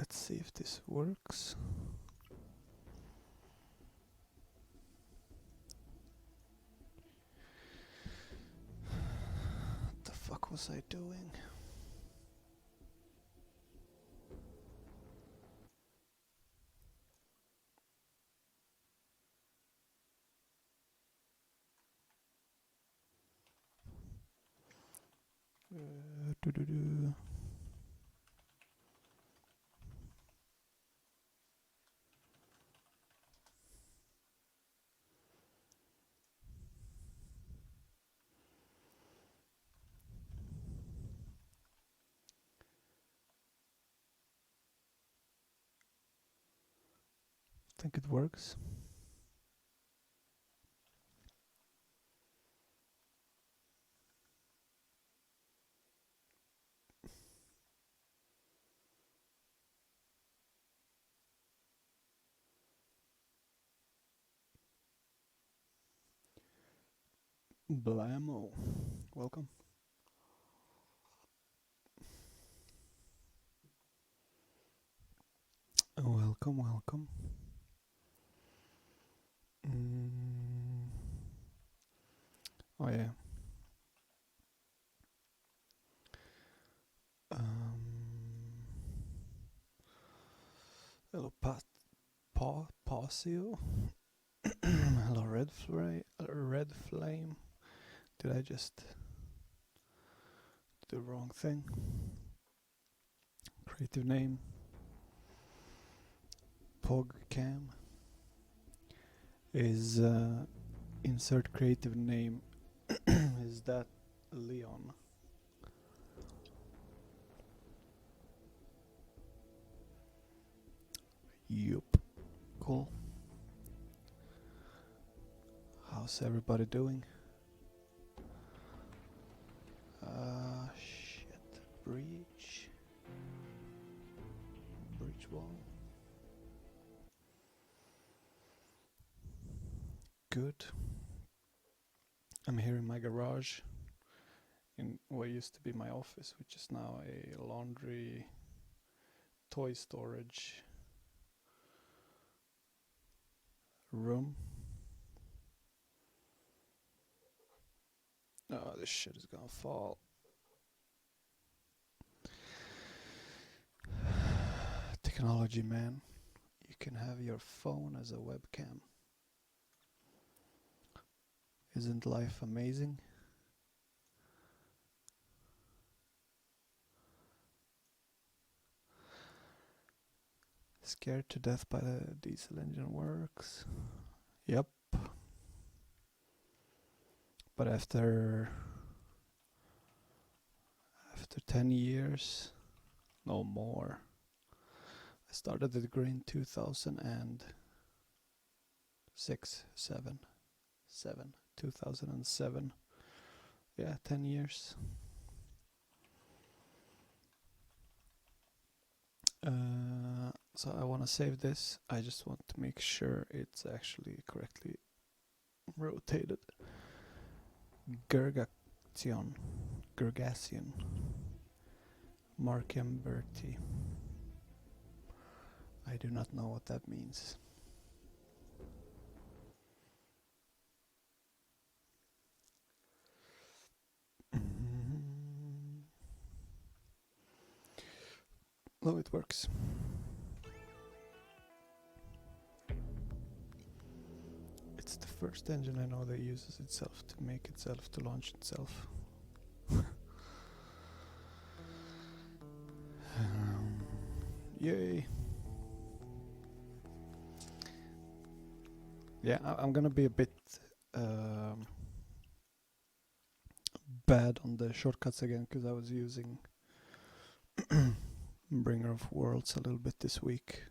Let's see if this works. What the fuck was I doing? Doo-doo-doo. Think it works. Blammo. Welcome. Welcome, welcome. Oh yeah. Hello, Pasio. Hello, Red Flame. Did I just do the wrong thing? Creative name. Pogcam is insert creative name. Is that Leon? Yup. Cool. How's everybody doing? Shit. Breach wall. Good. I'm here in my garage in what used to be my office, which is now a laundry toy storage room. Oh, this shit is gonna fall. Technology, man. You can have your phone as a webcam. Isn't life amazing? Scared to death by the diesel engine works. Yep. But after 10 years, no more. I started the degree in 2007. Yeah, 10 years. So I want to save this. I just want to make sure it's actually correctly rotated. Gergation. Markemberti. I do not know what that means. No, it works. It's the first engine I know that uses itself to make itself to launch itself. Yay. Yeah, I'm gonna be a bit bad on the shortcuts again, because I was using Bringer of Worlds a little bit this week.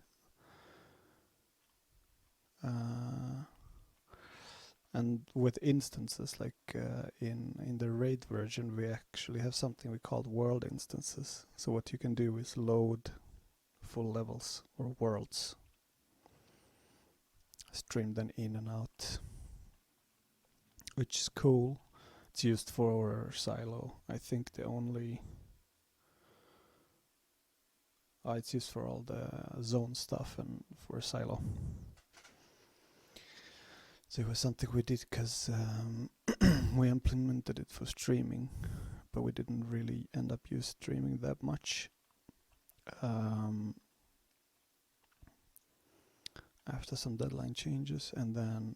And with instances, like in the raid version, we actually have something we call world instances. So what you can do is load full levels or worlds, stream them in and out, which is cool. It's used for Silo. I think the only It's used for all the zone stuff and for silo. So it was something we did because we implemented it for streaming, but we didn't really end up use streaming that much. After some deadline changes, and then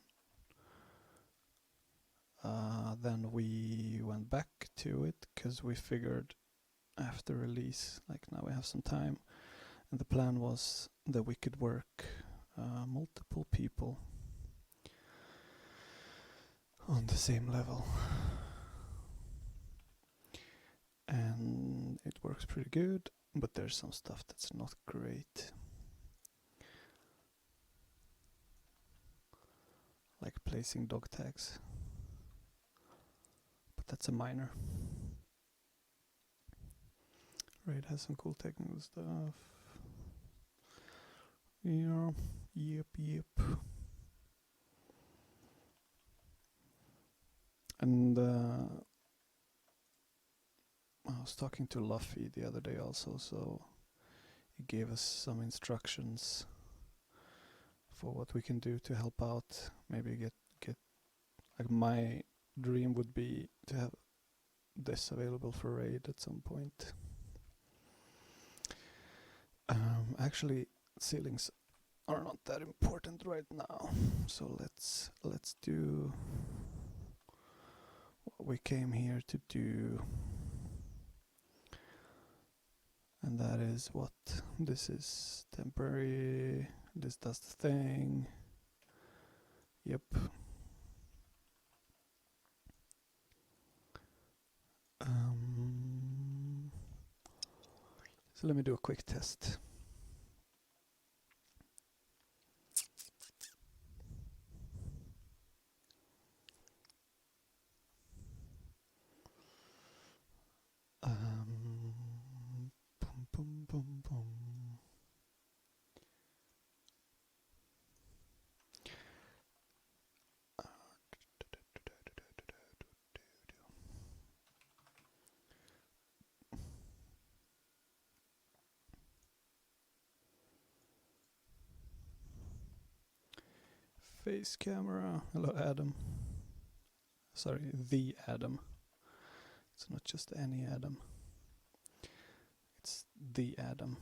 we went back to it because we figured after release, like now we have some time, and the plan was that we could work multiple people on the same level, and it works pretty good, but there's some stuff that's not great, like placing dog tags, but that's a minor. Raid has some cool technical stuff. Yeah, yep. And I was talking to Luffy the other day also, so he gave us some instructions for what we can do to help out. Maybe get like my dream would be to have this available for raid at some point. Actually, ceilings are not that important right now, so let's do what we came here to do, and that is what this is. Temporary, this does the thing. Yep. So let me do a quick test. Face camera. Hello, Adam. Sorry, the Adam. It's not just any Adam. It's the Adam.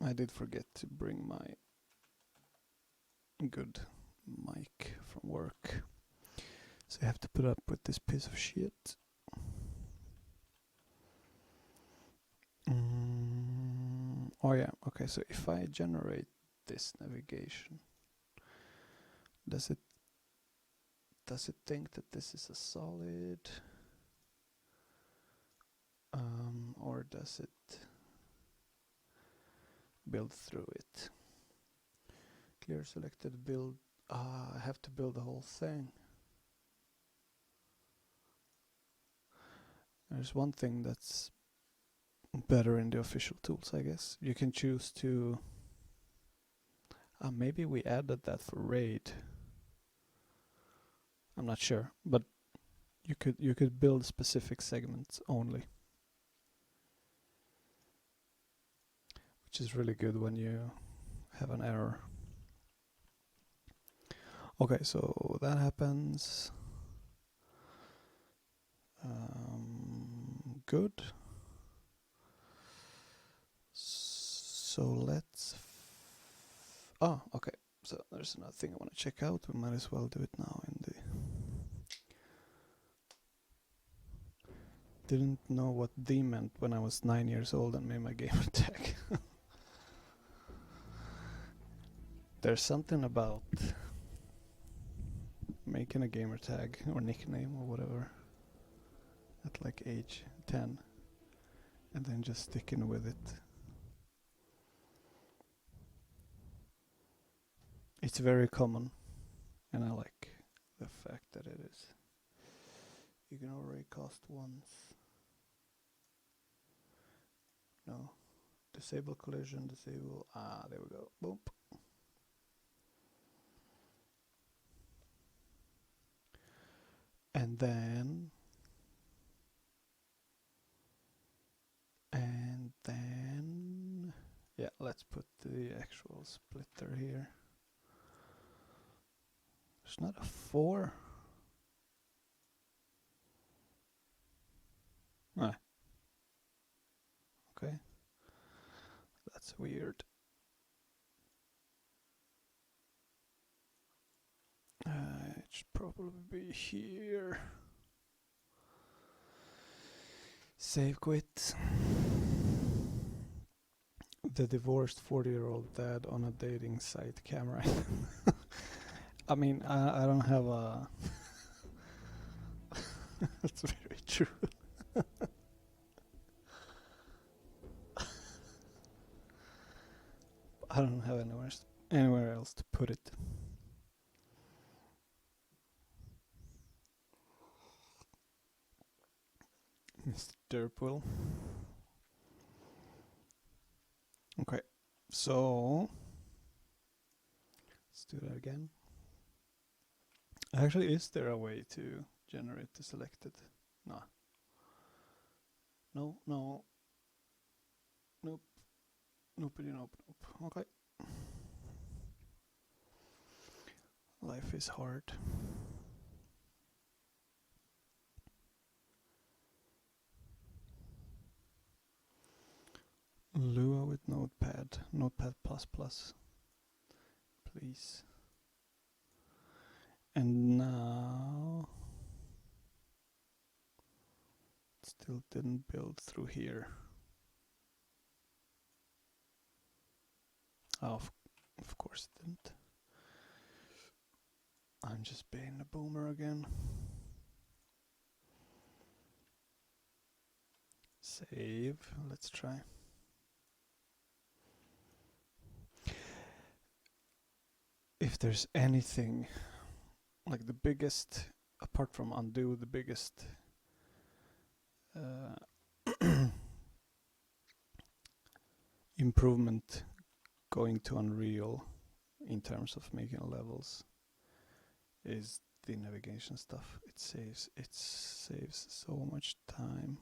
I did forget to bring my good mic from work, so I have to put up with this piece of shit. Oh yeah, okay, so if I generate this navigation, does it think that this is a solid, or does it build through it? Clear selected build. I have to build the whole thing. There's one thing that's better in the official tools, I guess. You can choose to maybe we added that for raid. I'm not sure, but you could build specific segments only, which is really good when you have an error. Okay, so that happens. Good. So let's. Okay. So there's another thing I want to check out. We might as well do it now in the. Didn't know what "the" meant when I was 9 years old and made my gamer tag. There's something about making a gamer tag or nickname or whatever at like age 10 and then just sticking with it. It's very common, and I like the fact that it is. Ignore raycast once. No. Disable collision, disable. There we go. Boom. And then yeah, let's put the actual splitter here. There's not a 4. Ah, okay. That's weird. It should probably be here. Save quit. The divorced 40-year-old dad on a dating site camera. I mean, I don't have a... That's very true. I don't have anywhere else to put it. Mr. Derpwell. Okay, so let's do that again. Actually, is there a way to generate the selected? No. No, no. Nope. Nope. Okay. Life is hard. Lua with Notepad. Notepad++. Please. And now... Still didn't build through here. Oh, of course it didn't. I'm just being a boomer again. Save. Let's try. If there's anything, like the biggest, apart from undo, the biggest improvement going to Unreal in terms of making levels is the navigation stuff. It saves so much time.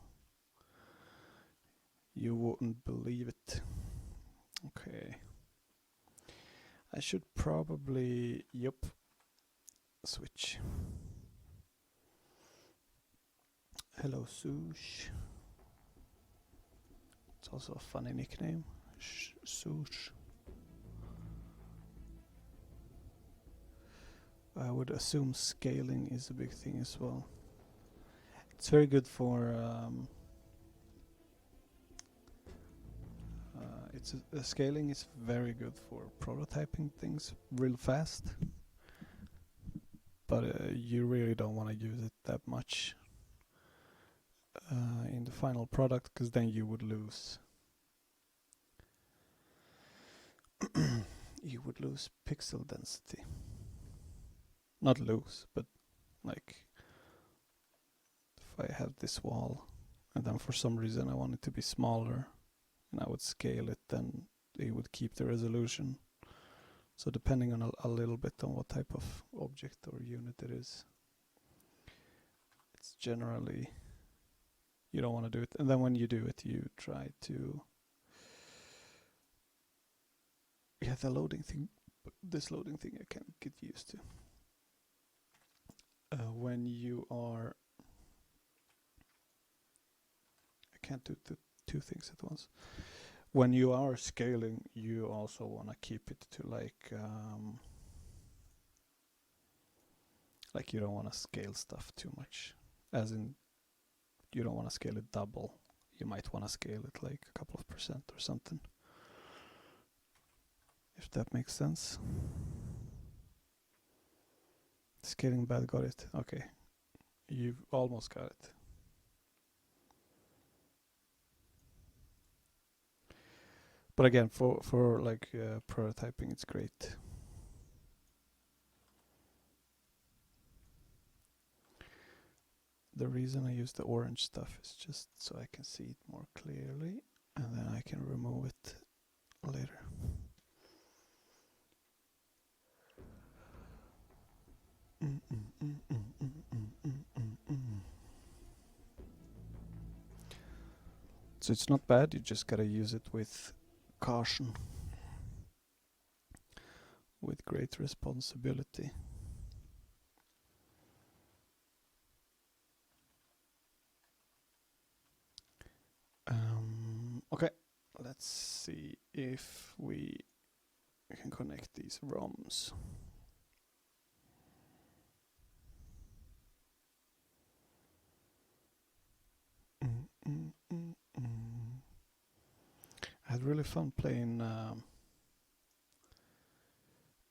You wouldn't believe it. Okay. I should probably, switch. Hello, Sush. It's also a funny nickname, Sush. I would assume scaling is a big thing as well. It's very good for scaling is very good for prototyping things real fast, but you really don't want to use it that much in the final product, because then you would lose you would lose pixel density. Not lose, but like if I have this wall and then for some reason I want it to be smaller and I would scale it, then it would keep the resolution. So depending on a little bit on what type of object or unit it is, it's generally you don't want to do it. And then when you do it, you try to the loading thing. This loading thing I can't get used to. When you are, I can't do the two things at once. When you are scaling, you also want to keep it to like you don't want to scale stuff too much. As in, you don't want to scale it double. You might want to scale it like a couple of % or something. If that makes sense. Scaling bad, got it. Okay. You've almost got it. But again, for like prototyping, it's great. The reason I use the orange stuff is just so I can see it more clearly, and then I can remove it later. So it's not bad, you just gotta use it with caution, with great responsibility. Okay, let's see if we can connect these ROMs. I had really fun playing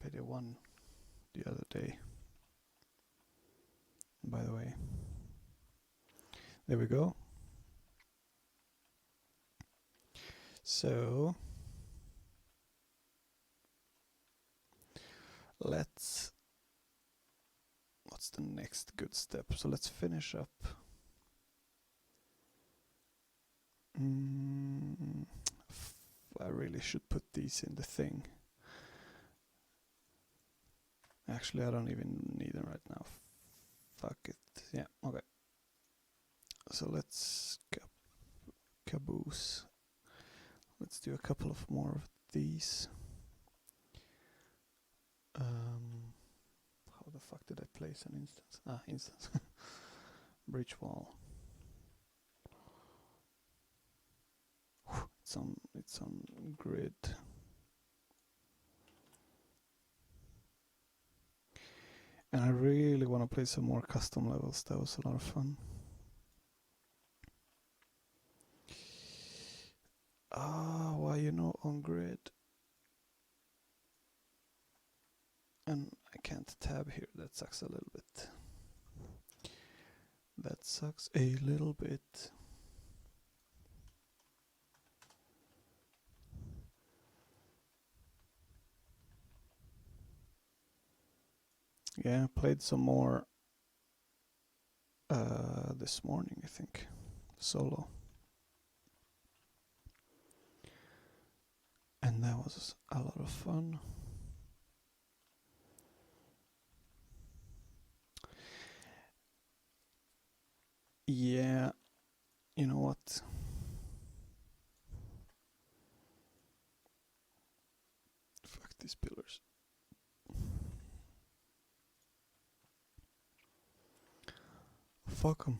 Payday 1 the other day. By the way, there we go. So what's the next good step? So let's finish up. I really should put these in the thing. Actually, I don't even need them right now. Fuck it. Yeah, okay. So let's caboose. Let's do a couple of more of these. How the fuck did I place an instance? Instance. Breach wall. It's on grid. And I really want to play some more custom levels. That was a lot of fun. Why on grid? And I can't tab here. That sucks a little bit. That sucks a little bit. Yeah, I played some more this morning, I think. Solo. And that was a lot of fun. Yeah, you know what? Fuck these pillars. Fuck them.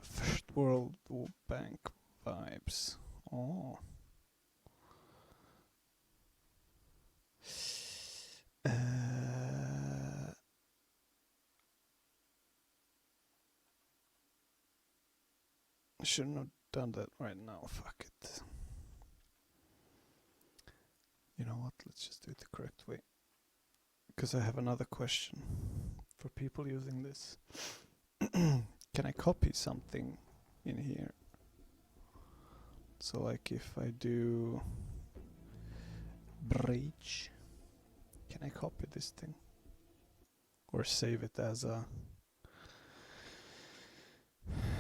First World Bank vibes. Oh. Shouldn't have done that right now. Fuck it. You know what? Let's just do it the correct way. Because I have another question for people using this. Can I copy something in here? So like if I do breach, can I copy this thing? Or save it as a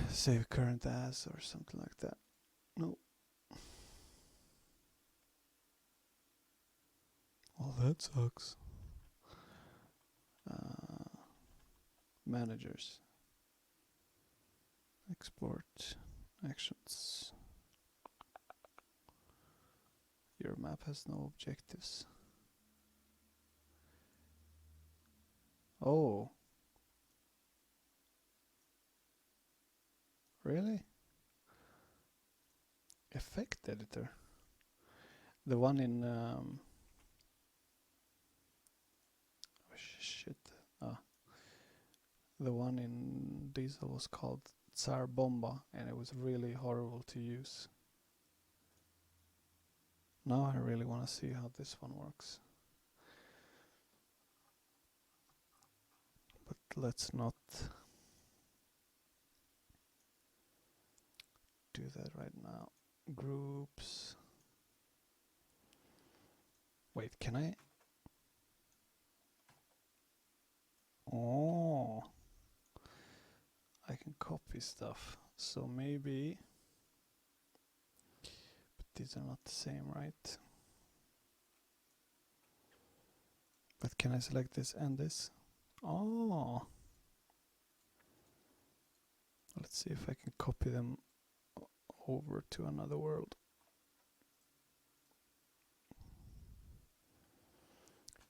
save current as or something like that? No. Well, that sucks. Managers. Export actions. Your map has no objectives. Oh. Really? Effect editor. The one in shit. The one in Diesel was called Tsar Bomba, and it was really horrible to use. Now I really want to see how this one works. But let's not do that right now. Groups. Wait, can I? Oh. I can copy stuff. So maybe, but these are not the same, right? But can I select this and this? Oh, let's see if I can copy them over to another world.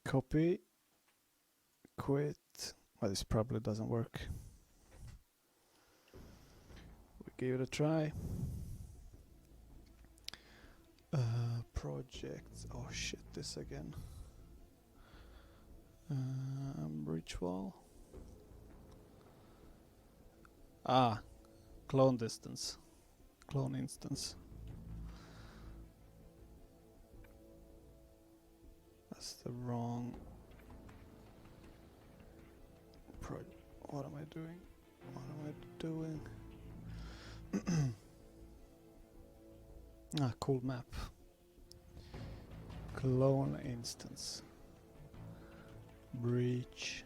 Copy, quit. Well, this probably doesn't work. We give it a try. Projects. Oh shit, this again. Bridge wall. Ah, clone distance. Clone instance. That's the wrong what am I doing? What am I doing? Ah, cool map. Clone instance. Breach.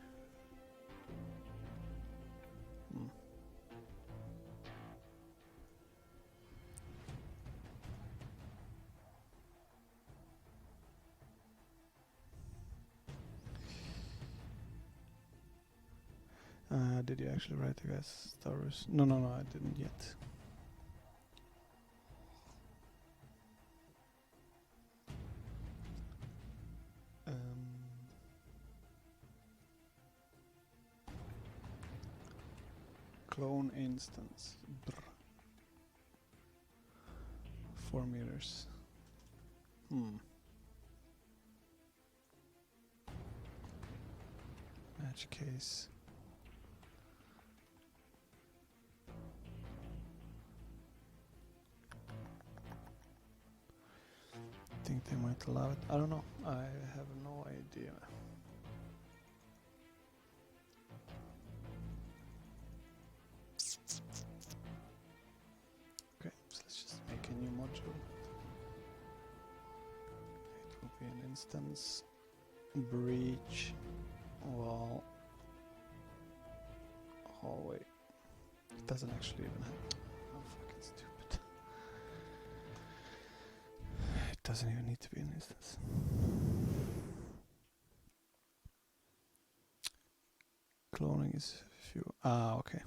Did you actually write the guy's stories? No, I didn't yet. Clone instance. 4 meters. Match case. I think they might allow it. I don't know. I have no idea. Okay, so let's just make a new module. It will be an instance. Breach. Wall. Hallway. It doesn't actually even have. I'm fucking stupid. It doesn't even need to be an instance. Cloning is few. Ah, okay.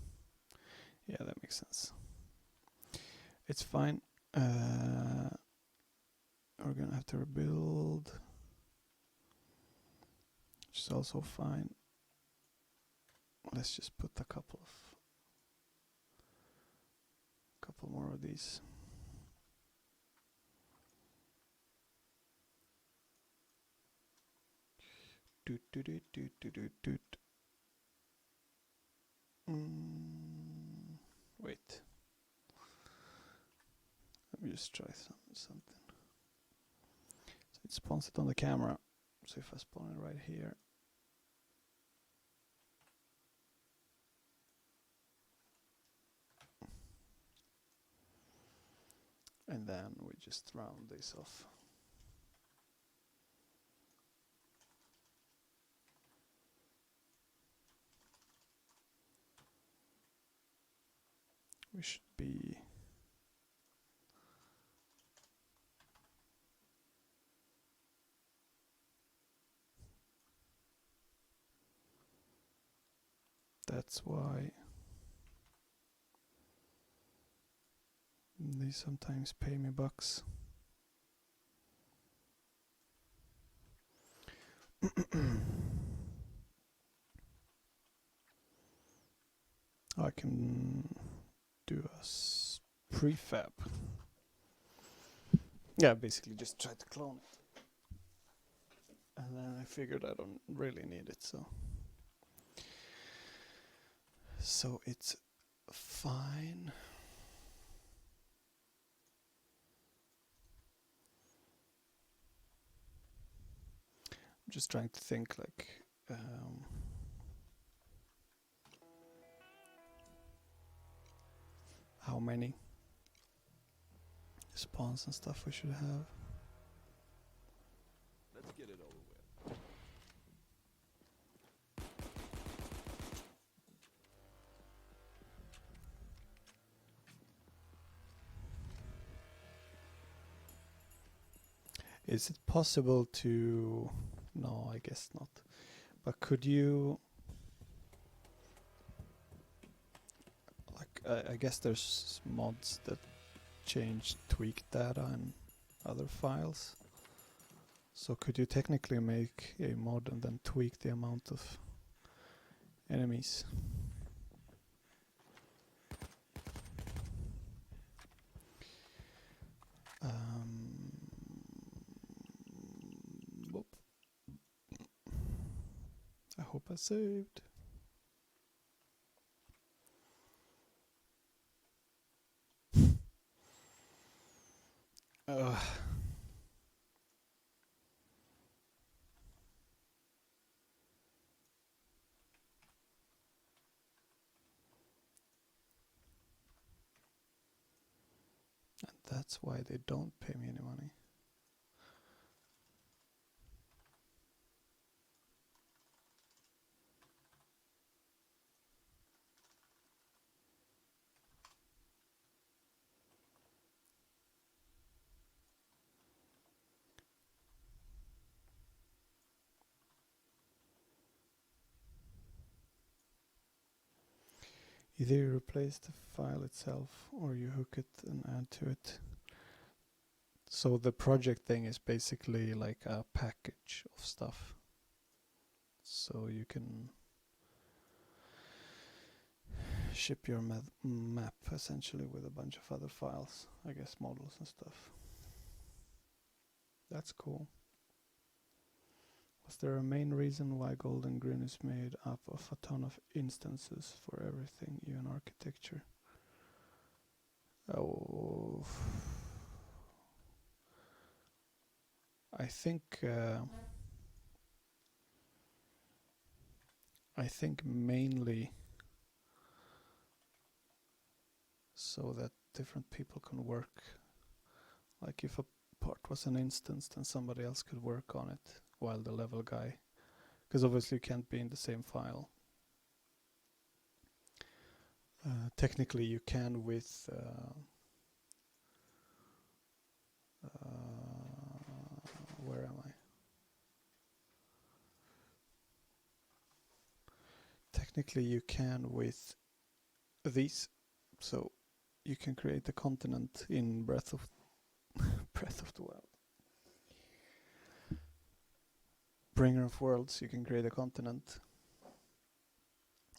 Yeah, that makes sense. It's fine. We're gonna have to rebuild, which is also fine. Let's just put a couple more of these. Doot doot doot doot doot doot. Wait. Let me just try something. So it spawns it on the camera. So if I spawn it right here. And then we just round this off. We should be that's why they sometimes pay me bucks. I can do a prefab. Yeah, basically just try to clone it. And then I figured I don't really need it, so it's fine. I'm just trying to think like how many spawns and stuff we should have. Let's get it over with. Is it possible to... No, I guess not. But could you... Like, I guess there's mods that change tweak data and other files. So could you technically make a mod and then tweak the amount of enemies? Whoop. I hope I saved. Ugh. And that's why they don't pay me any money. Either you replace the file itself or you hook it and add to it. So the project thing is basically like a package of stuff. So you can ship your map essentially with a bunch of other files, I guess models and stuff. That's cool. Was there a main reason why Golden Grin is made up of a ton of instances for everything, even architecture? Oh, I think mainly so that different people can work. Like if a part was an instance, then somebody else could work on it while the level guy, because obviously you can't be in the same file. Technically you can with where am I? Technically you can with these, so you can create a continent in Breath of the Wild. Bringer of Worlds, you can create a continent,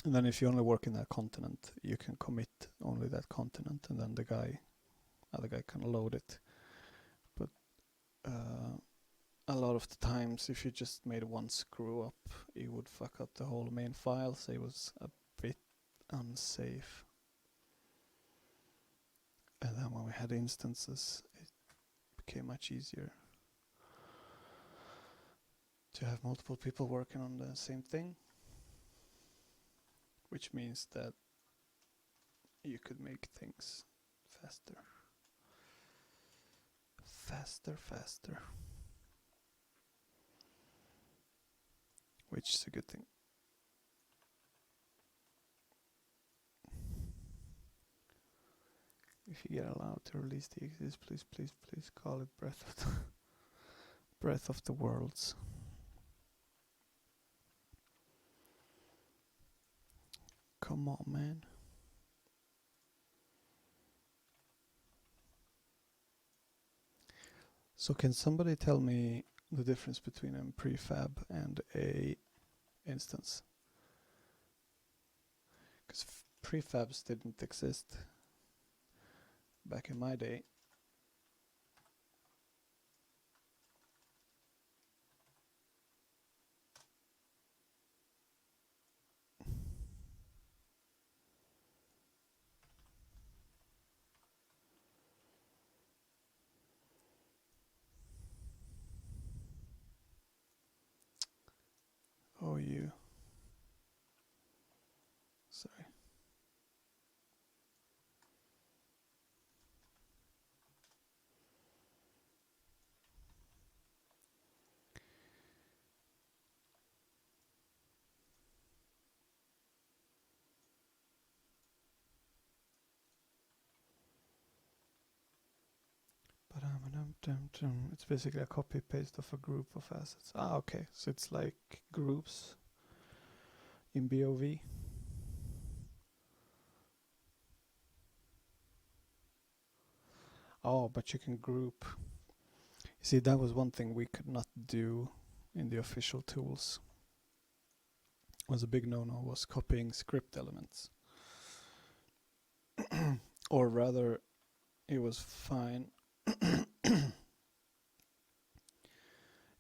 and then if you only work in that continent, you can commit only that continent, and then the other guy can load it. But a lot of the times, if you just made one screw up, it would fuck up the whole main file, so it was a bit unsafe. And then when we had instances, it became much easier to have multiple people working on the same thing, which means that you could make things faster. Faster. Which is a good thing. If you get allowed to release the exist, please call it Breath of the Worlds. Come on, man. So can somebody tell me the difference between a prefab and a instance? Because prefabs didn't exist back in my day. Oh, you. Sorry. It's basically a copy paste of a group of assets. Ah, okay. So it's like groups in BOV. Oh, but you can group. See, that was one thing we could not do in the official tools. Was a big no-no, was copying script elements. Or rather, it was fine.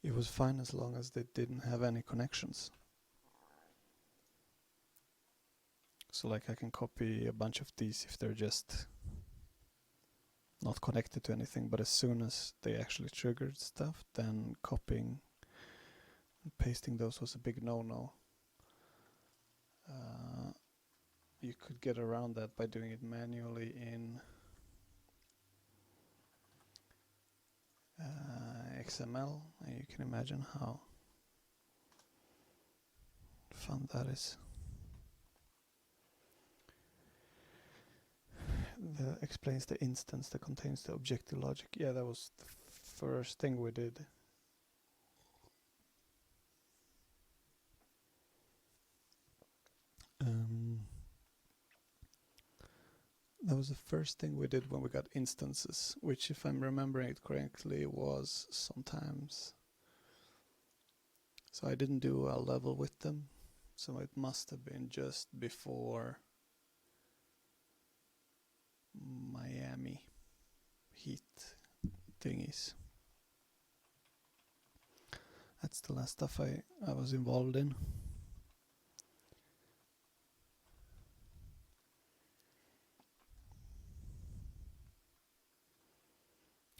It was fine as long as they didn't have any connections. So like I can copy a bunch of these if they're just not connected to anything, but as soon as they actually triggered stuff, then copying and pasting those was a big no-no. You could get around that by doing it manually in XML, and you can imagine how fun that is. That explains the instance that contains the objective logic. Yeah, that was the first thing we did. That was the first thing we did when we got instances, which, if I'm remembering it correctly, was sometimes. So I didn't do a level with them, so it must have been just before Miami Heat thingies. That's the last stuff I was involved in.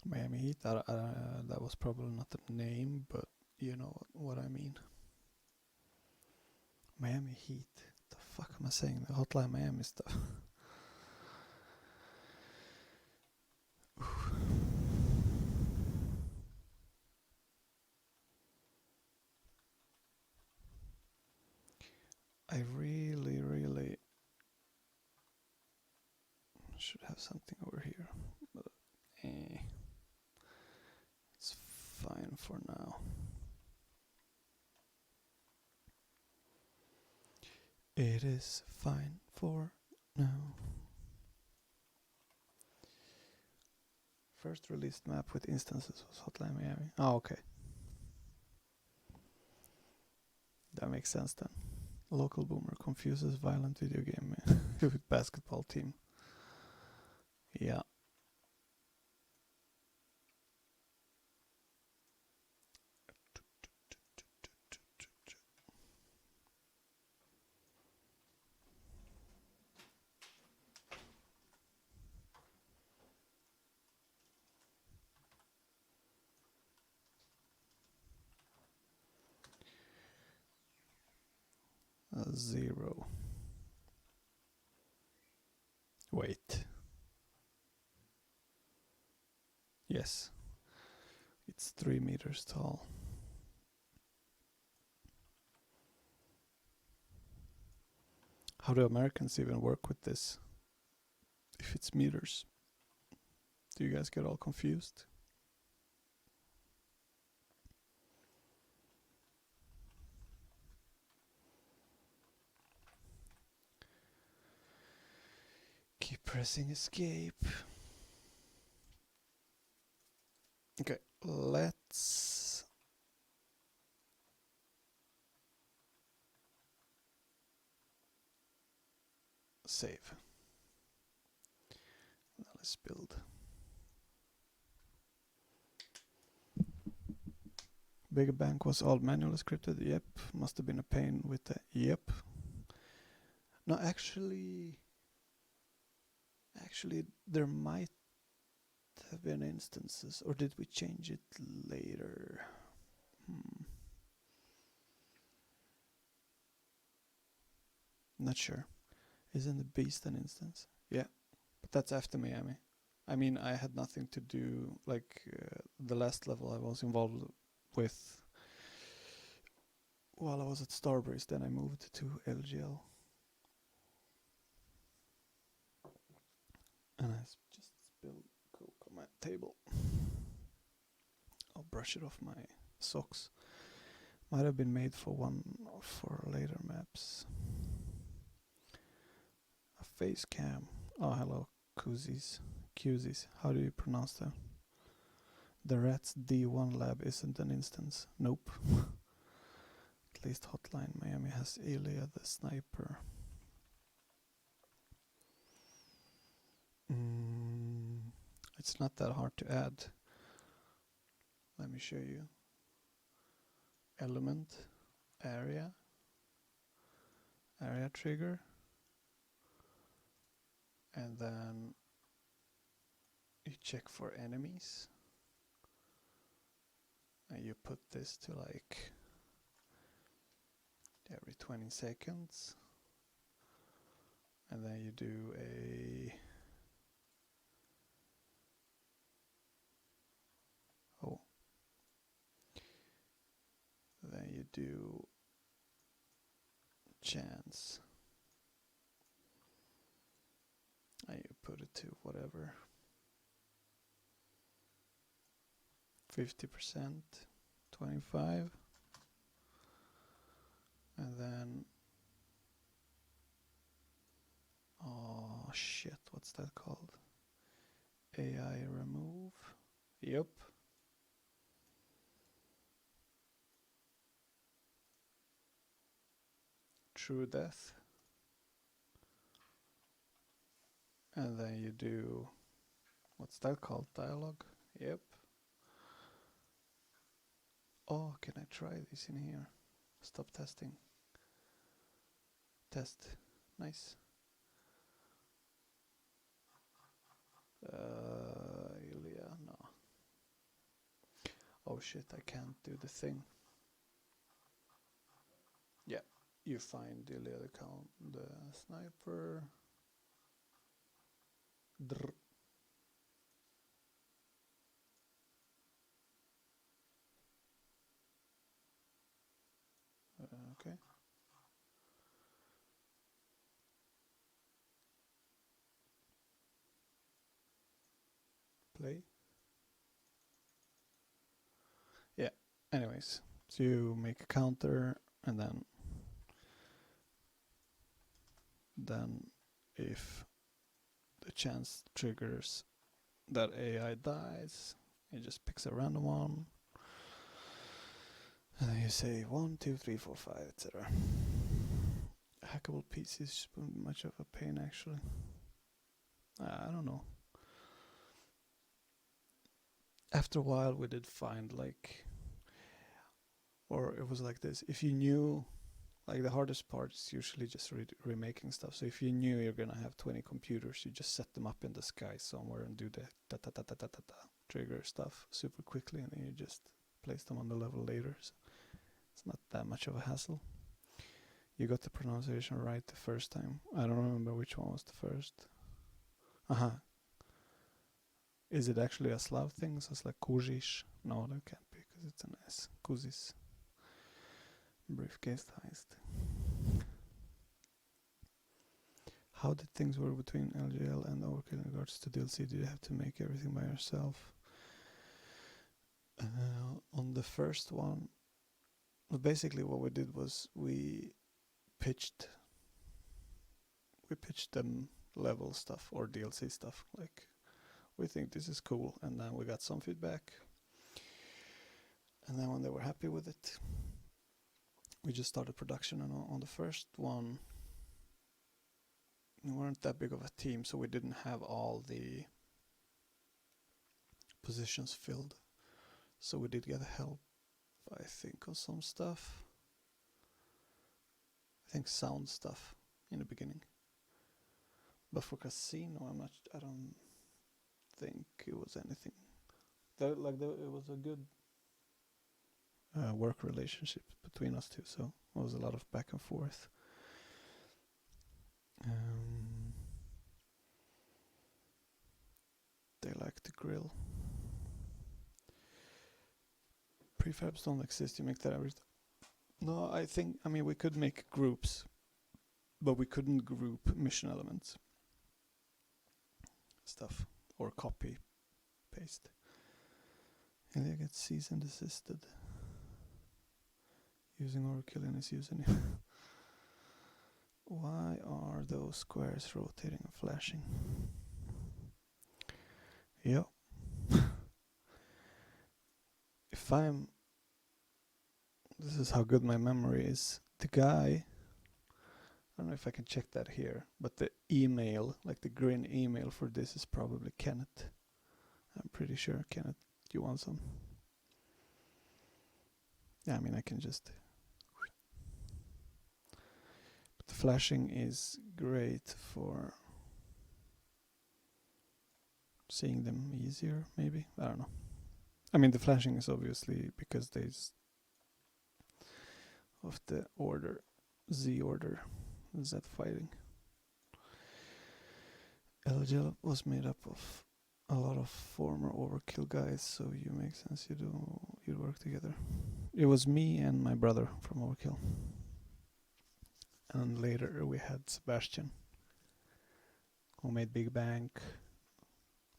Miami Heat, that was probably not the name, but you know what I mean. Miami Heat. The fuck am I saying? The Hotline Miami stuff. I really should have something over here, but it's fine for now. It is fine for now. First released map with instances was Hotline Miami. Oh, okay. That makes sense then. Local boomer confuses violent video game with basketball team. Yeah. Zero. Wait. Yes. It's 3 meters tall. How do Americans even work with this? If it's meters. Do you guys get all confused? Keep pressing escape. Okay, let's save. Now let's build. Bigger Bank was all manually scripted. Yep, must have been a pain with the yep. No, actually there might have been instances, or did we change it later? Not sure. Isn't the Beast an instance? Yeah, but that's after Miami. I mean, I had nothing to do, like the last level I was involved with while I was at Starbreeze, then I moved to LGL. And I just spilled Coke on my table. I'll brush it off my socks. Might have been made for later maps. A face cam. Oh, hello, Kuzis. How do you pronounce that? The Rats D1 lab isn't an instance. Nope. At least Hotline Miami has Ilya the sniper. It's not that hard to add. Let me show you. Element, area trigger, and then you check for enemies, and you put this to like every 20 seconds, and then you do then you do chance, and you put it to whatever, 50%, 25, and then oh shit, what's that called? AI remove. Yep. True death. And then you do, what's that called? Dialogue. Yep. Oh, can I try this in here? Stop testing. Test. Nice. Ilya, no. Oh shit, I can't do the thing. Yeah, you find Ilya the sniper. Drr. Okay. Play. Yeah, anyways, so you make a counter, and then if the chance triggers that AI dies, it just picks a random one, and then you say 1, 2, 3, 4, 5, etc. Hackable PCs shouldn't be much of a pain, actually. I don't know. After a while, we did find or it was like this. If you knew, like the hardest part is usually just remaking stuff. So if you knew you're gonna have 20 computers, you just set them up in the sky somewhere and do the trigger stuff super quickly, and then you just place them on the level later. So it's not that much of a hassle. You got the pronunciation right the first time. I don't remember which one was the first. Is it actually a Slav thing? So it's like Kuzish? No, that can't be, because it's an S. Kuzis. Briefcase heist. How did things work between LGL and Overkill in regards to DLC? Did you have to make everything by yourself? On the first one, well, basically what we did was we pitched them level stuff or DLC stuff, like we think this is cool, and then we got some feedback, and then when they were happy with it, we just started production. And on the first one, we weren't that big of a team, so we didn't have all the positions filled, so we did get help, I think, on some stuff. I think sound stuff in the beginning, but for casino I don't think it was anything. It was a good work relationship between us two, so it was a lot of back and forth. They like to grill. Prefabs don't exist, you make that every No, I mean, we could make groups, but we couldn't group mission elements stuff or copy paste. Ilya gets cease and desisted. Using overkill in his username. Why are those squares rotating and flashing? Yeah. This is how good my memory is. The guy, I don't know if I can check that here, but the email, like the green email for this is probably Kenneth. I'm pretty sure Kenneth Johansson. Yeah, I mean I can just... But the flashing is great for seeing them easier, maybe? I don't know. I mean the flashing is obviously because there's of the order, Z order, Z fighting. LGL was made up of a lot of former overkill guys, so you make sense you'd work together. It was me and my brother from Overkill. And later we had Sebastian, who made Big Bank,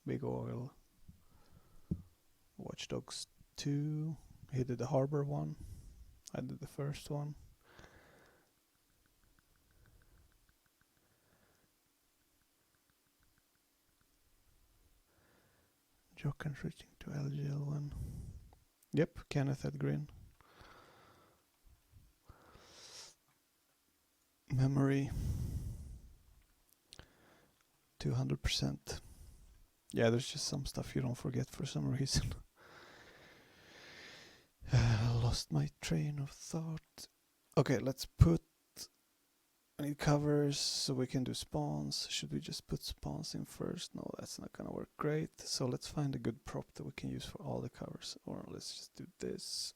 Big Oil, Watch Dogs 2. He did the Harbor one. I did the first one. Jokan switching to LGL one. Yep, Kenneth had green. Memory 200%. Yeah, there's just some stuff you don't forget for some reason. Lost my train of thought. Okay, let's put... I need covers so we can do spawns. Should we just put spawns in first? No, that's not gonna work great. So let's find a good prop that we can use for all the covers. Or let's just do this.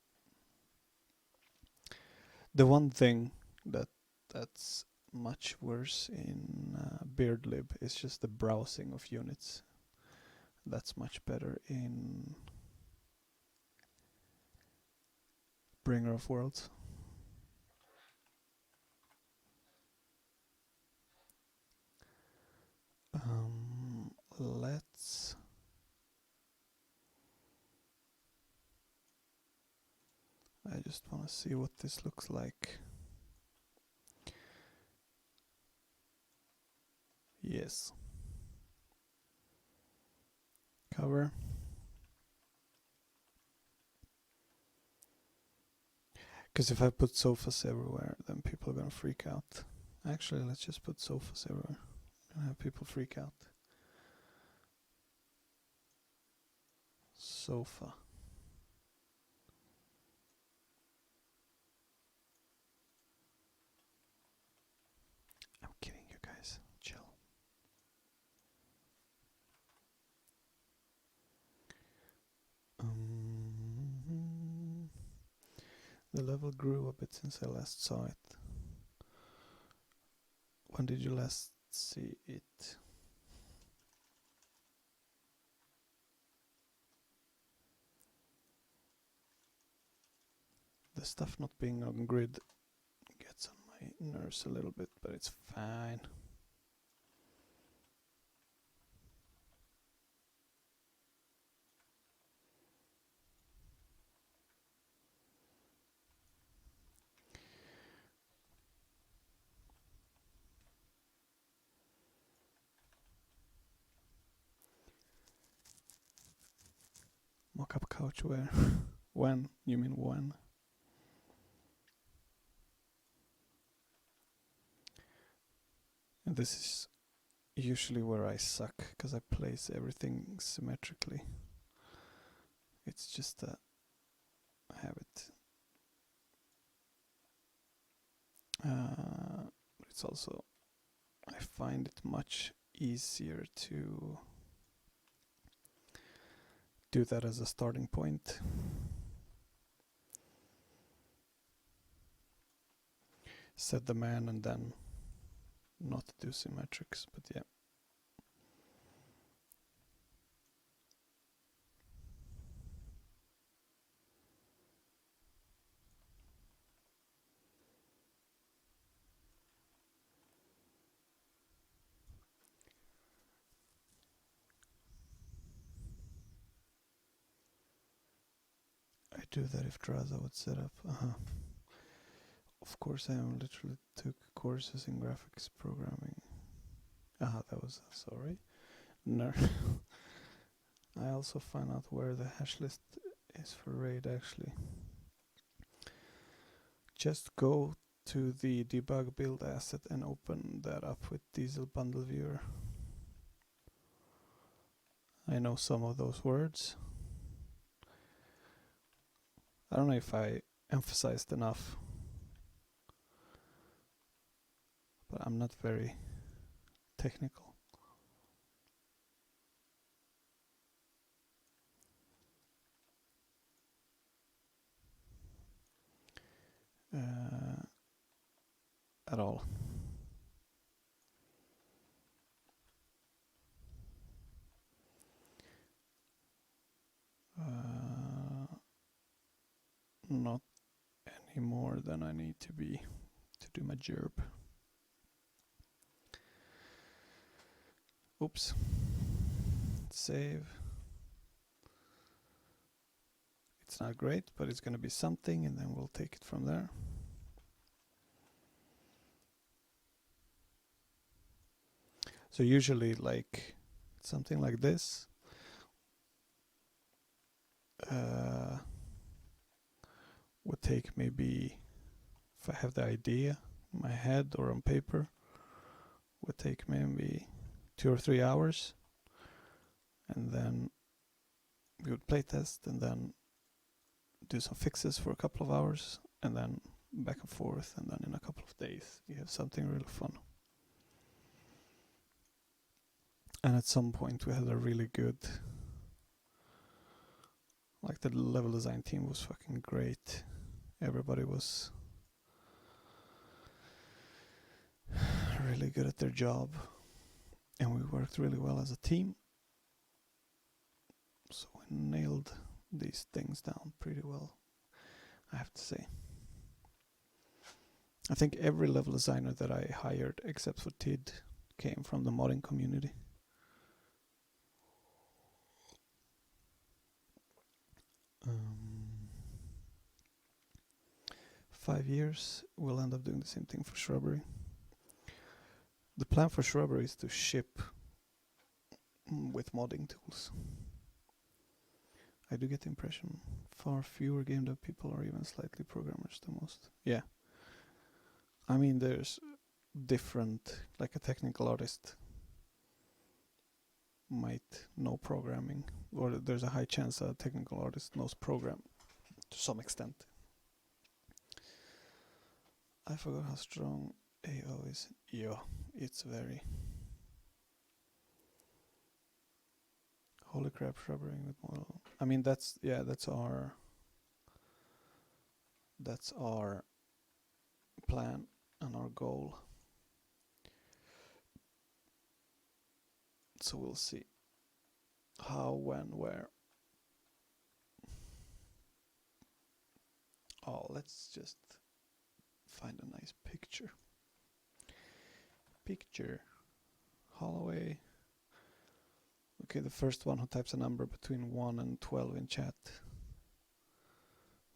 The one thing that's much worse in BeardLib is just the browsing of units. That's much better in Bringer of Worlds. Let's... I just want to see what this looks like. Yes. Cover. Because if I put sofas everywhere, then people are gonna freak out. Actually, let's just put sofas everywhere and have people freak out. Sofa. I'm kidding you guys. Chill. The level grew a bit since I last saw it. When did you last see it? The stuff not being on grid gets on my nerves a little bit, but it's fine. Mock-up couch where? When? You mean when? And this is usually where I suck, because I place everything symmetrically. It's just a habit. It's also, I find it much easier to do that as a starting point. Set the man and then not do symmetrics, but yeah. do that if Draza would set up. Of course, I literally took courses in graphics programming. That was sorry. No. I also find out where the hash list is for RAID actually. Just go to the debug build asset and open that up with Diesel Bundle Viewer. I know some of those words. I don't know if I emphasized enough, but I'm not very technical. At all. Not any more than I need to be to do my job. Oops. Save. It's not great, but it's going to be something, and then we'll take it from there. So usually like something like this would take maybe, if I have the idea in my head or on paper, would take maybe 2 or 3 hours, and then we would play test and then do some fixes for a couple of hours, and then back and forth, and then in a couple of days you have something really fun. And at some point we had a really good, like the level design team was fucking great. Everybody was really good at their job, and we worked really well as a team. So we nailed these things down pretty well, I have to say. I think every level designer that I hired, except for Tid, came from the modding community. Um, 5 years, we'll end up doing the same thing for Shrubbery. The plan for Shrubbery is to ship with modding tools. I do get the impression far fewer game dev people are even slightly programmers than most. Yeah. I mean, there's different, like a technical artist might know programming, or there's a high chance that a technical artist knows program to some extent. I forgot how strong AO is. Yeah, it's very. Holy crap, shrubberying with model. I mean, that's our plan and our goal. So we'll see how, when, where. Oh, let's just find a nice picture. Holloway. Okay, the first one who types a number between 1 and 12 in chat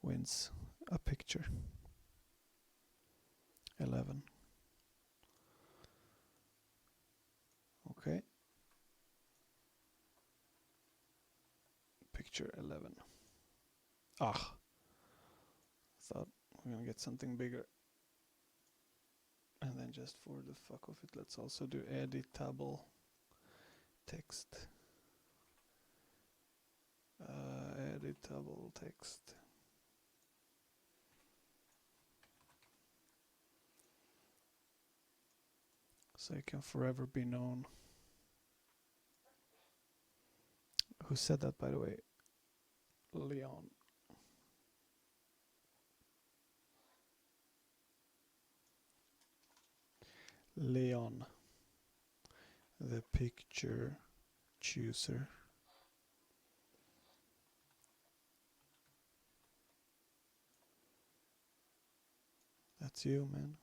wins a picture. 11. Okay. Picture 11. Thought we're gonna get something bigger. And then just for the fuck of it, let's also do editable text. Editable text. So it can forever be known. Who said that, by the way? Leon. Leon, the picture chooser. That's you, man.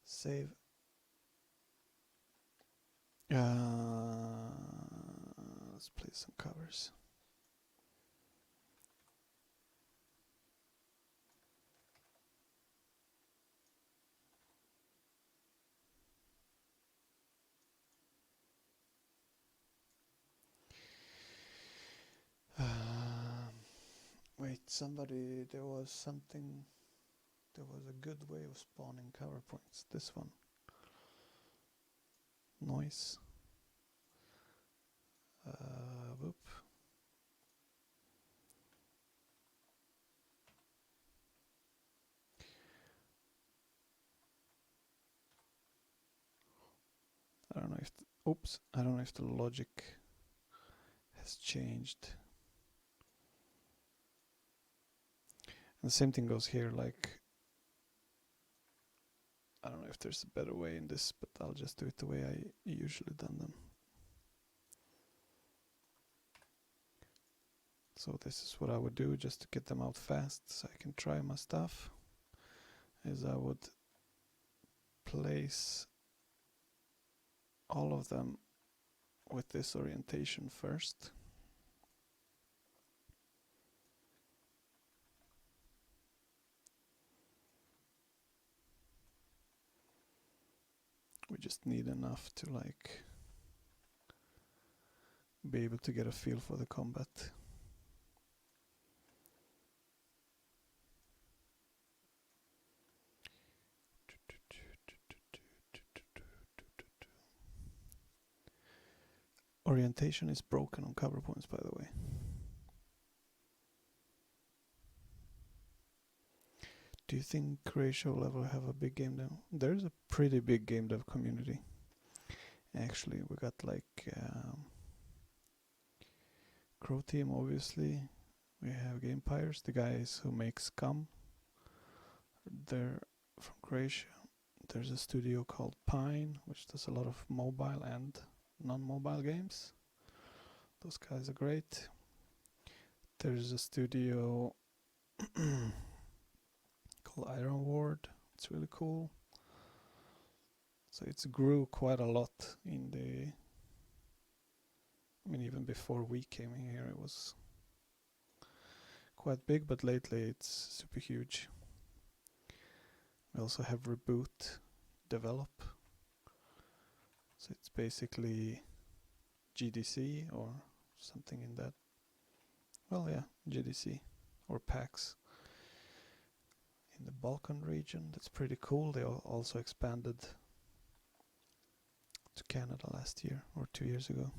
Save. Let's play some covers. there was something, there was a good way of spawning cover points. This one. Noise. Whoop. I don't know if I don't know if the logic has changed. And the same thing goes here, like, I don't know if there's a better way in this, but I'll just do it the way I usually done them. So this is what I would do just to get them out fast so I can try my stuff, is I would place all of them with this orientation first. We just need enough to like be able to get a feel for the combat. Orientation is broken on cover points, by the way. Do you think Croatia will ever have a big game dev? There's a pretty big game dev community. Actually, we got like Crow Team, obviously. We have Gamepires, the guys who make Scum. They're from Croatia. There's a studio called Pine, which does a lot of mobile and non-mobile games. Those guys are great. There's a studio called Iron Ward. It's really cool. So it's grew quite a lot in the, I mean, even before we came in here, it was quite big, but lately it's super huge. We also have Reboot Develop. So it's basically GDC or something in that. Well, yeah, GDC or PAX in the Balkan region. That's pretty cool. They also expanded to Canada last year or 2 years ago.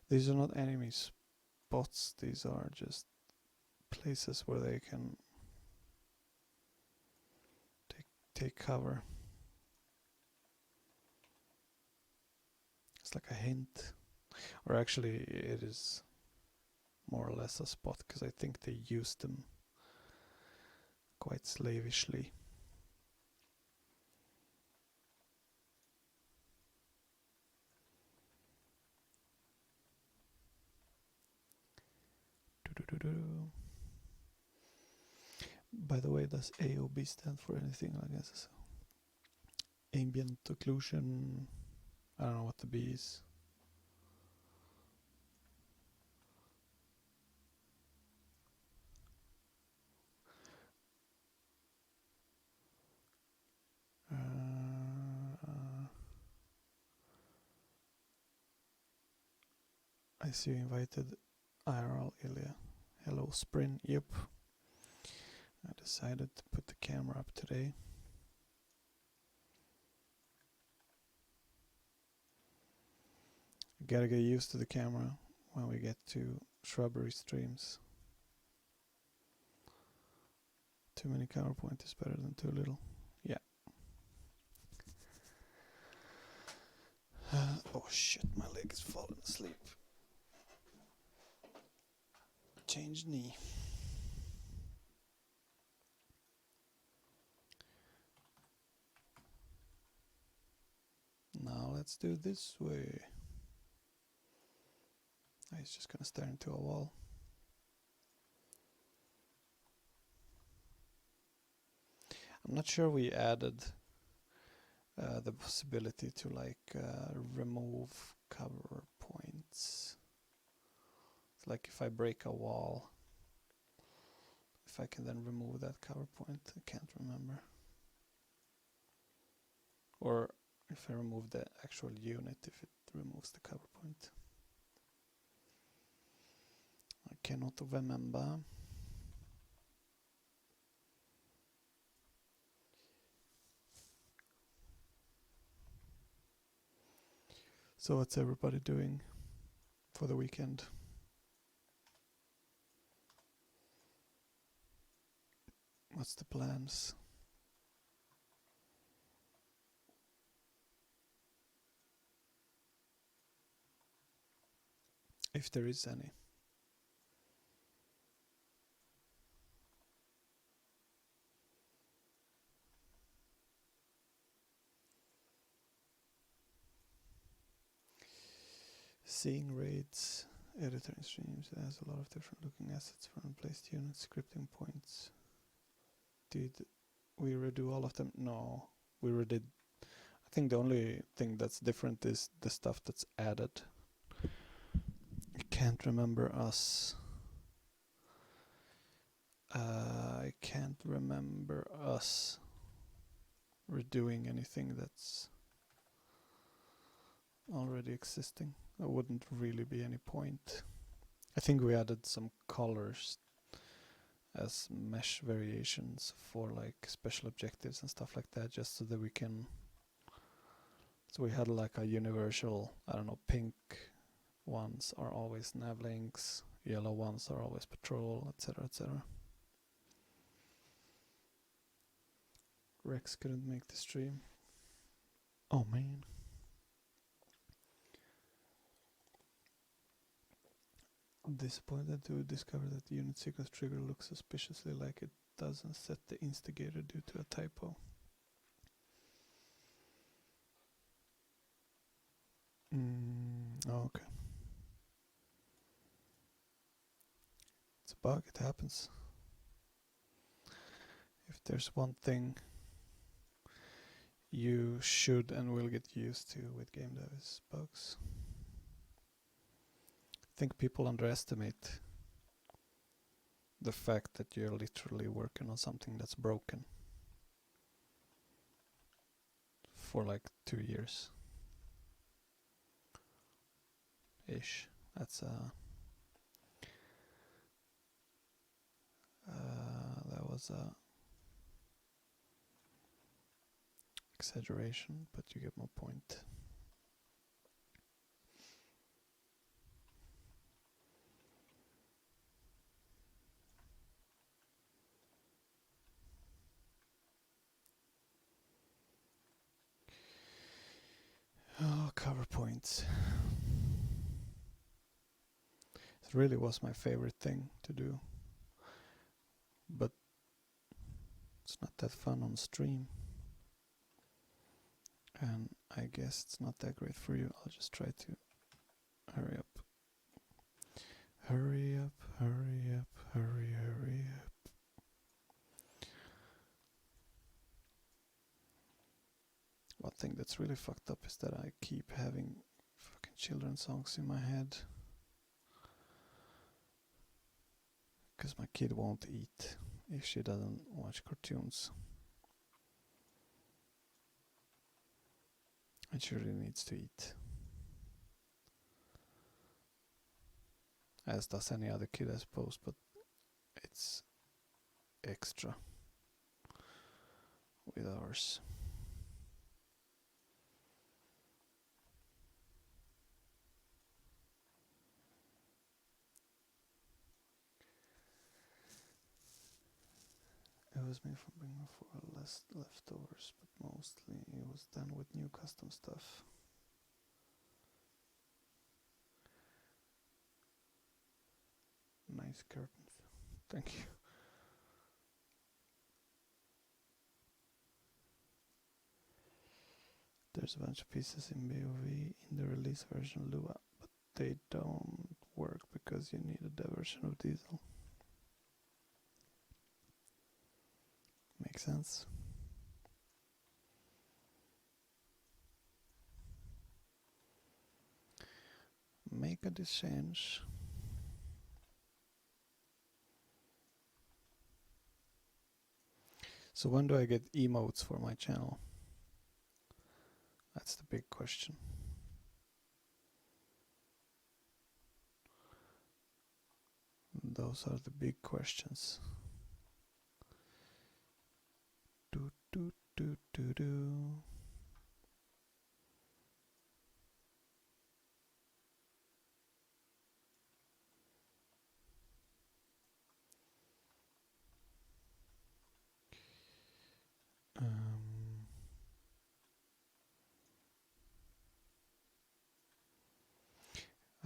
These are not enemy spots. These are just places where they can take cover. It's like a hint, or actually it is more or less a spot, because I think they use them quite slavishly. By the way, does AOB stand for anything? I guess ambient occlusion. I don't know what the B is. I see you invited IRL Ilya. Hello Sprin. Yep. I decided to put the camera up today. Gotta get used to the camera when we get to shrubbery streams. Too many cover point is better than too little. Yeah. Oh shit, my leg is falling asleep. Change knee. Now let's do this way. He's just gonna stare into a wall. I'm not sure we added the possibility to like remove cover points. It's like if I break a wall, if I can then remove that cover point, I can't remember. Or if I remove the actual unit, if it removes the cover point. cannot remember. So what's everybody doing for the weekend? What's the plans? If there is any. Seeing raids, editing streams, it has a lot of different looking assets for unplaced units, scripting points. Did we redo all of them? No, we redid. I think the only thing that's different is the stuff that's added. I can't remember us. I can't remember us redoing anything that's already existing. There wouldn't really be any point. I think we added some colors as mesh variations for like special objectives and stuff like that, just so that we can. So we had like a universal, I don't know, pink ones are always nav links, yellow ones are always patrol, etc., etc. Rex couldn't make the stream. Oh man. Disappointed to discover that the unit sequence trigger looks suspiciously like it doesn't set the instigator due to a typo. Oh, okay. It's a bug, it happens. If there's one thing you should and will get used to with game dev is bugs. I think people underestimate the fact that you're literally working on something that's broken for like 2 years ish. That's that was a exaggeration, but you get my point. Oh, cover points. It really was my favorite thing to do, but it's not that fun on stream. And I guess it's not that great for you. I'll just try to hurry up. Hurry up, hurry up, hurry up. One thing that's really fucked up is that I keep having fucking children's songs in my head. Because my kid won't eat if she doesn't watch cartoons. And she really needs to eat. As does any other kid, I suppose, but it's extra with ours. It was made from bringing for less leftovers, but mostly it was done with new custom stuff. Nice curtains. Thank you. There's a bunch of pieces in BOV in the release version Lua, but they don't work because you need a dev version of Diesel. Makes sense. Make a change. So when do I get emotes for my channel? That's the big question. Those are the big questions. Do do do do do.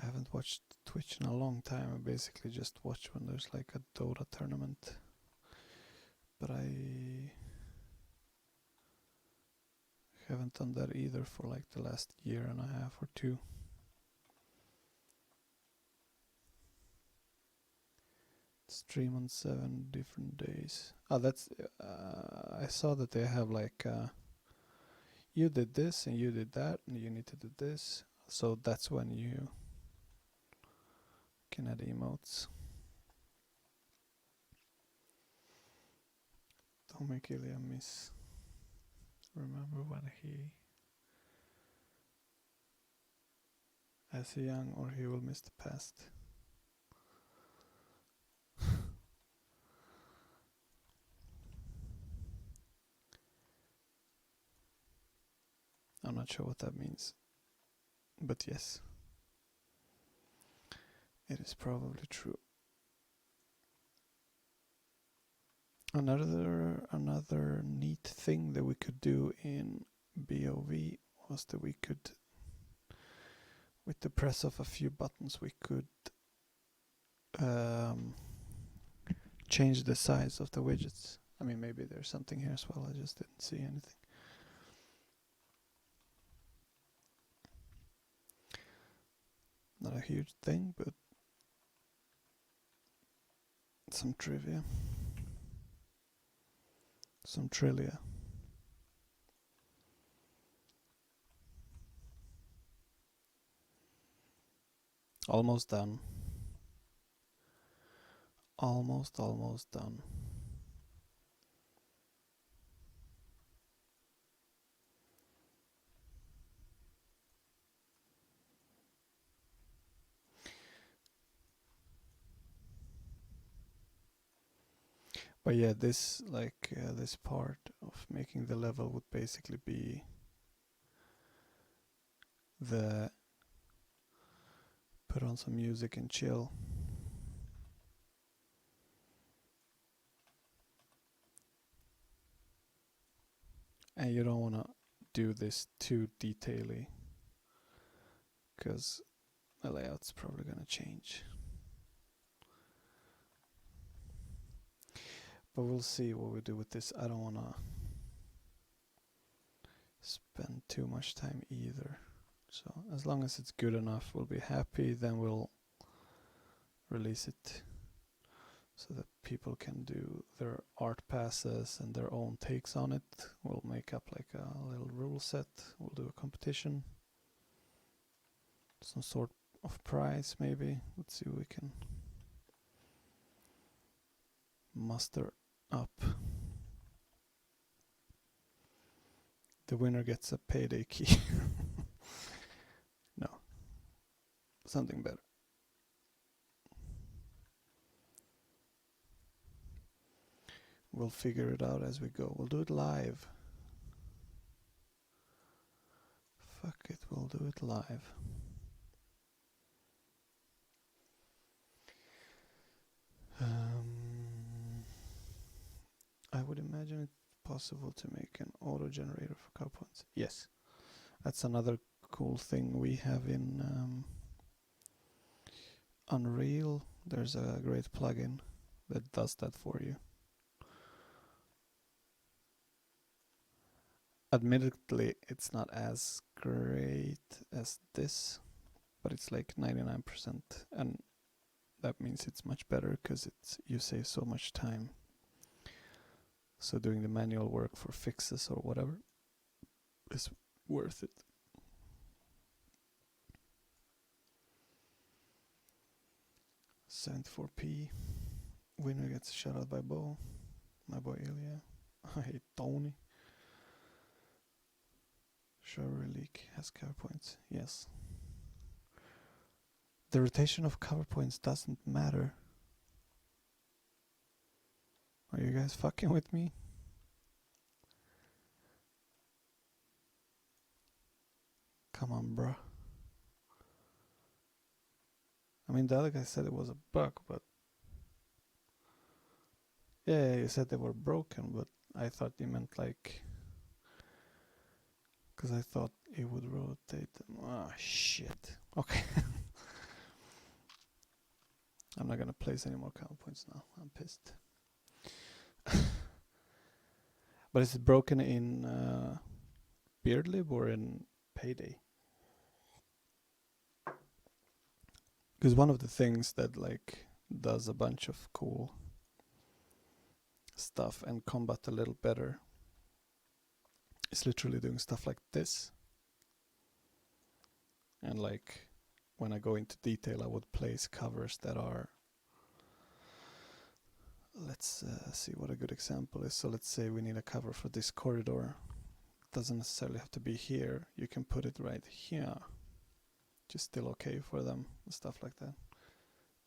I haven't watched Twitch in a long time. I basically just watch when there's like a Dota tournament. But I haven't done that either for like the last year and a half or two. Stream on 7 different days. Oh, that's I saw that they have like you did this and you did that and you need to do this. So that's when you can add emotes. Don't make Ilya miss. Remember when he as a young, or he will miss the past. I'm not sure what that means, but yes, it is probably true. Another neat thing that we could do in BOV was that we could, with the press of a few buttons, we could change the size of the widgets. I mean, maybe there's something here as well. I just didn't see anything. Not a huge thing, but some trivia. Some trivia. Almost done. Almost done. But yeah, this this part of making the level would basically be the put on some music and chill. And you don't want to do this too detaily, because the layout's probably going to change. But we'll see what we do with this. I don't want to spend too much time either. So as long as it's good enough, we'll be happy. Then we'll release it so that people can do their art passes and their own takes on it. We'll make up like a little rule set. We'll do a competition. Some sort of prize maybe. Let's see what we can muster up. The winner gets a Payday key. No. Something better. We'll figure it out as we go. We'll do it live. Fuck it, we'll do it live. I would imagine it's possible to make an auto generator for cow points. Yes, that's another cool thing we have in Unreal. There's a great plugin that does that for you. Admittedly, it's not as great as this, but it's like 99%, and that means it's much better because you save so much time. So doing the manual work for fixes or whatever is worth it. $74p. Winner gets shot out by Bo. My boy Ilya. I hate Tony. Shower leak has cover points. Yes. The rotation of cover points doesn't matter. Are you guys fucking with me? Come on, bro. I mean, the other guy said it was a bug, but yeah, you said they were broken, but I thought you meant like, because I thought it would rotate them. Ah, shit. Okay. I'm not gonna place any more counterpoints now. I'm pissed. But is it broken in BeardLib or in Payday? Because one of the things that like does a bunch of cool stuff and combat a little better is literally doing stuff like this. And like when I go into detail, I would place covers that are, let's see what a good example is. So let's say we need a cover for this corridor. It doesn't necessarily have to be here. You can put it right here. Just still okay for them and stuff like that.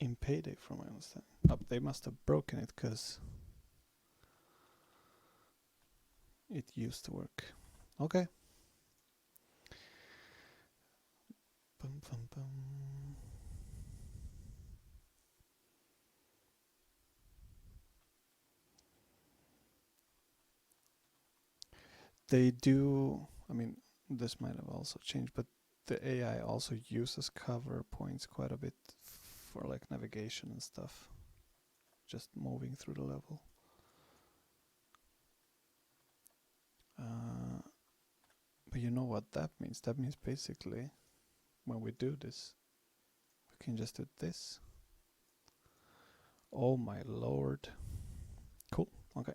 In Payday, from my understanding. Oh, they must have broken it because it used to work. Okay. Bum, bum, bum. They do, I mean, this might have also changed, but the AI also uses cover points quite a bit for like navigation and stuff. Just moving through the level. But you know what that means? That means basically when we do this, we can just do this. Oh my lord. Cool, okay.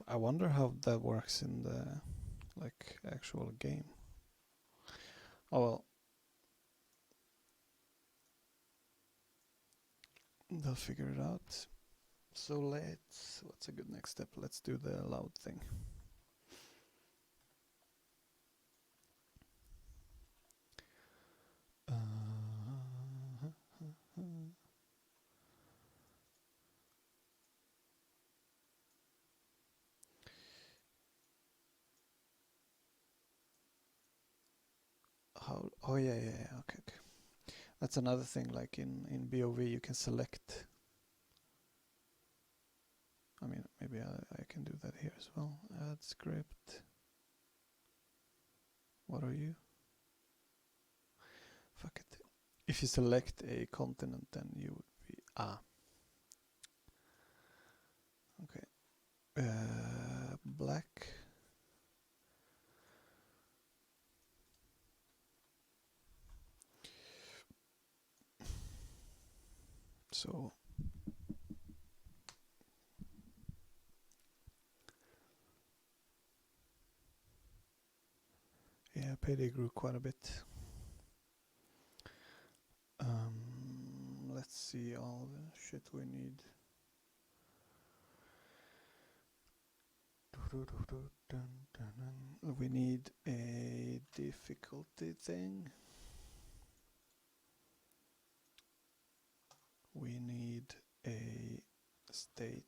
I wonder how that works in the like actual game. Oh well. They'll figure it out. So what's a good next step? Let's do the loud thing. How? Oh yeah. Okay. That's another thing. Like in BOV, you can select. I mean, maybe I can do that here as well. Add script. What are you? Fuck it. If you select a continent, then you would be Okay. Black. So yeah, Payday grew quite a bit. Let's see all the shit we need. We need a difficulty thing. We need a state,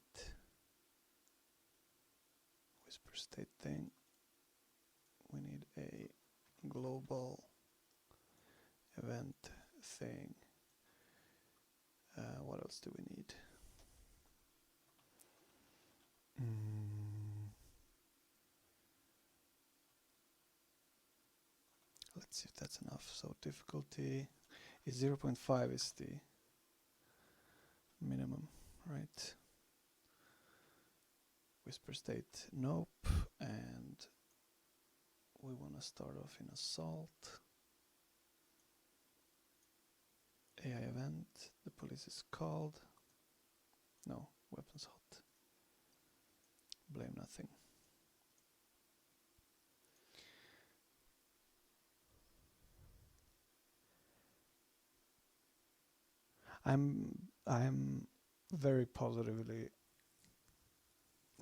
whisper state thing. We need a global event thing. What else do we need? Let's see if that's enough. So difficulty is 0.5 is the minimum, right? Whisper state, nope. And we want to start off in assault. AI event, the police is called. No, weapons hot. Blame nothing. I'm very positively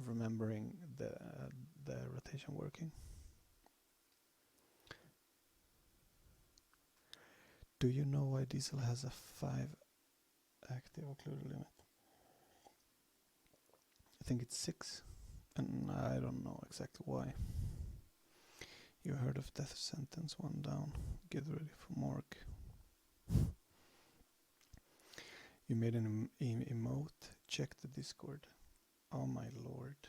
remembering the rotation working. Do you know why diesel has a 5 active occluder limit? I think it's 6, and I don't know exactly why. You heard of death sentence, 1 down. Get ready for morgue. You made an emote. Check the Discord. Oh my lord.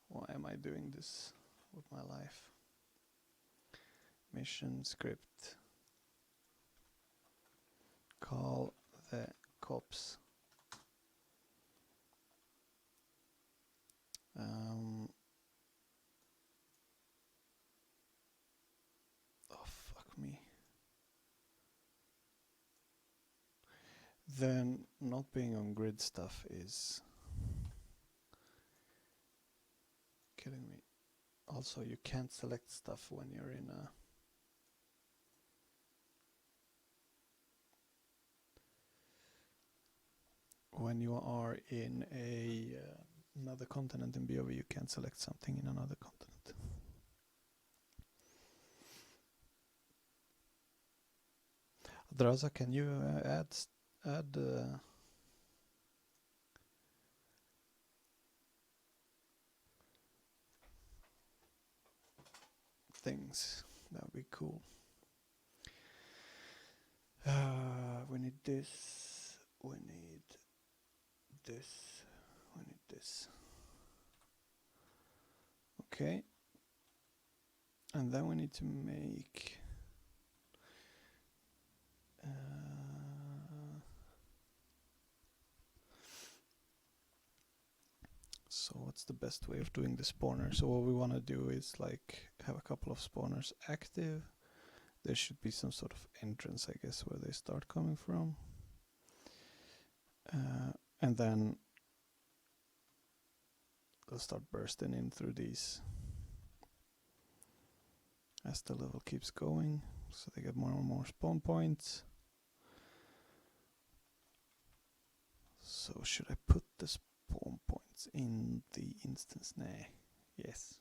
Why am I doing this with my life? Mission script. Call the cops. Oh fuck me. Then not being on grid stuff is killing me. Also, you can't select stuff when you're in a when you are in a another continent in BOV, you can't select something in another continent. Draza, can you add things? That would be cool. We need this. We need this. We need this. Okay. And then we need to make so what's the best way of doing the spawner? So what we want to do is like have a couple of spawners active. There should be some sort of entrance, I guess, where they start coming from. And then they'll start bursting in through these as the level keeps going. So they get more and more spawn points. So should I put the spawn points in the instance? Nah. Yes.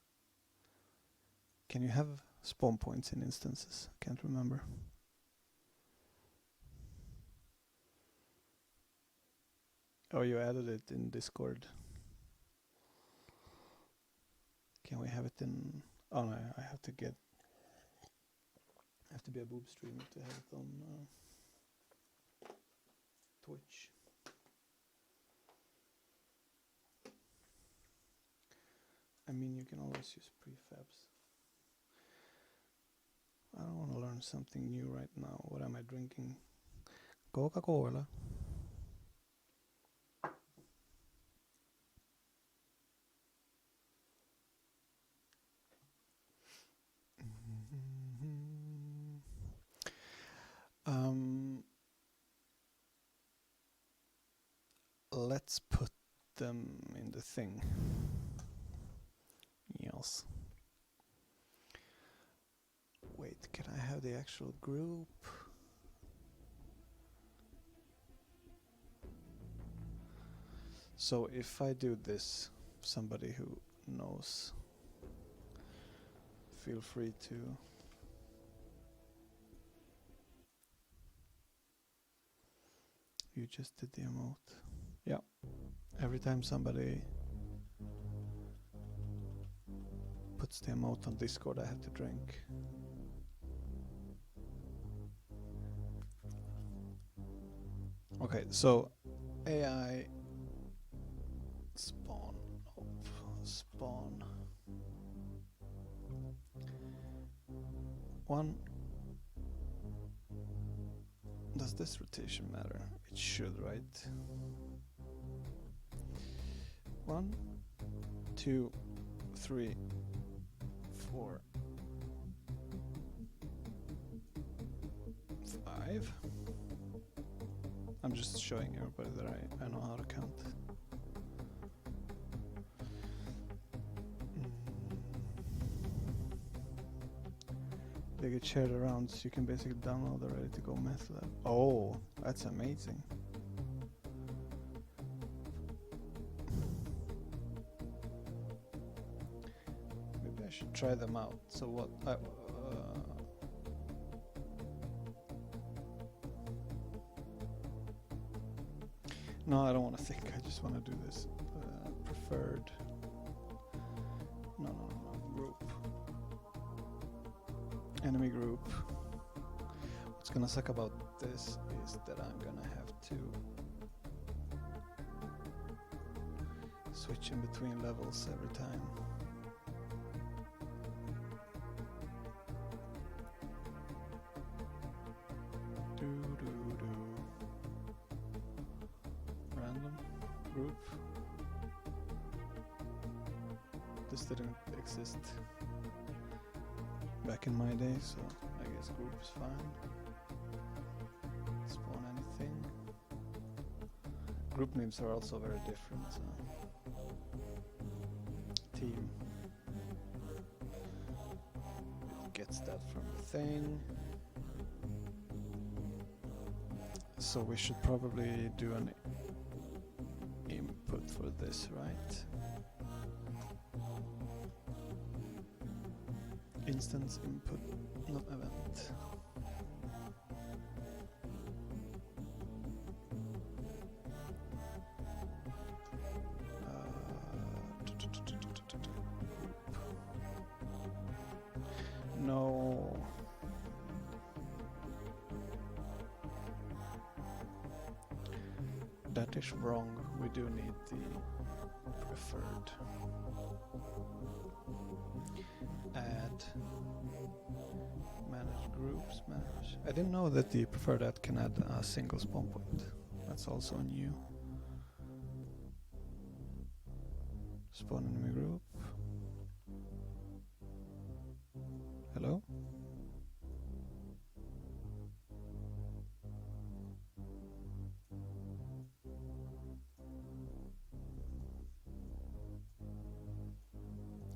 Can you have spawn points in instances? I can't remember. Oh, you added it in Discord. Can we have it in... Oh no, I have to get... I have to be a boob streamer to have it on Twitch. I mean, you can always use prefabs. I don't want to learn something new right now. What am I drinking? Coca-Cola. Let's put them in the thing. Yes. Wait, can I have the actual group? So if I do this, somebody who knows, feel free to... You just did the emote. Yeah. Every time somebody puts the emote on Discord, I have to drink. Okay, so AI spawn. One. Does this rotation matter? It should, right? 1, 2, 3, 4, 5. I'm just showing everybody that I know how to count. they get shared around, so you can basically download the ready-to-go method. Oh, that's amazing. Maybe I should try them out. So what? No, I don't want to think. I just want to do this. Preferred. No. Group. Enemy group. What's gonna suck about this is that I'm gonna have to switch in between levels every time. Random group. This didn't exist back in my day, so I guess group is fine. Spawn anything. Group names are also very different. So. Team. It gets that from the thing. So we should probably do an input for this, right? Instance input, not event. No. That is wrong. We do need the preferred. Add. Manage groups. Manage. I didn't know that the preferred add can add a single spawn point. That's also new. Spawn enemy group. Hello?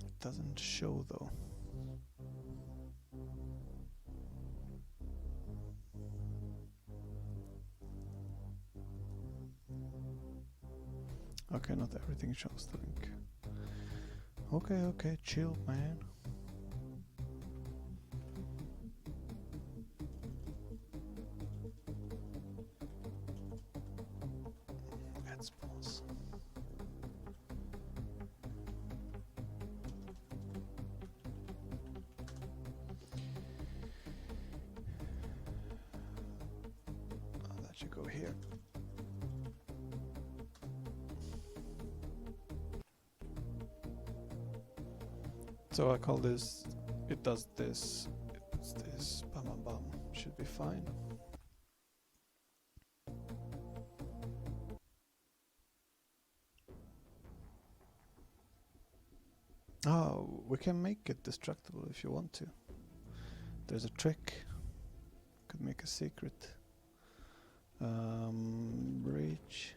It doesn't show though. Okay, not everything shows the link. Okay, chill, man. Let's pause. Oh, that should go here. So I call this, it does this, it puts this, bam bam bam, should be fine. Oh, we can make it destructible if you want to. There's a trick. Could make a secret. Breach.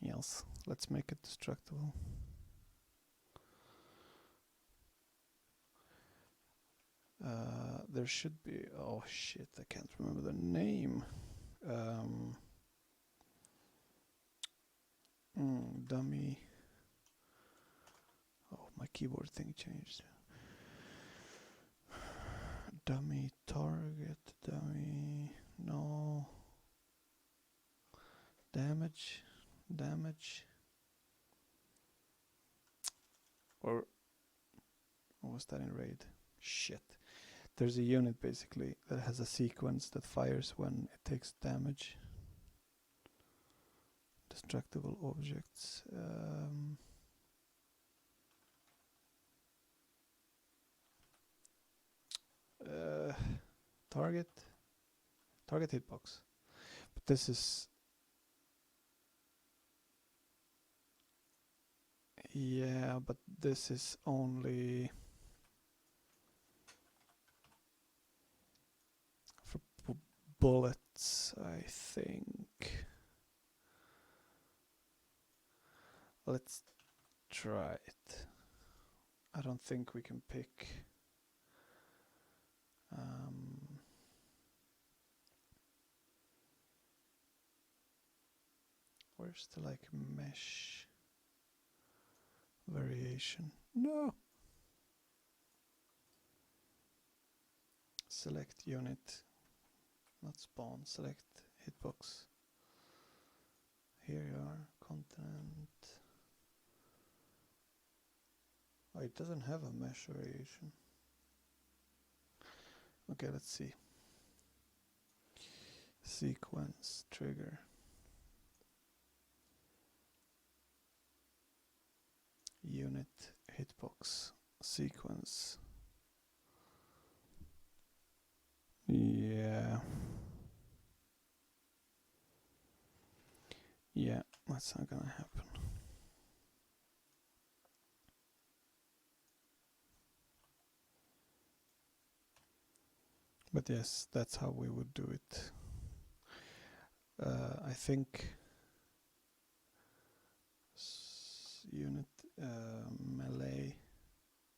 Yes, let's make it destructible. There should be, oh shit, I can't remember the name. Dummy. Oh, my keyboard thing changed. Dummy target, dummy, no. Damage. Or was that in raid? Shit. There's a unit basically that has a sequence that fires when it takes damage. Destructible objects. Target hitbox. But this is, yeah, but this is only for bullets, I think. Let's try it. I don't think we can pick where's the like mesh variation? No. Select unit, not spawn, select hitbox. Here you are, content. Oh, it doesn't have a mesh variation. Okay, let's see. Sequence, trigger. Unit, hitbox, sequence. Yeah. Yeah, that's not gonna happen. But yes, that's how we would do it. I think unit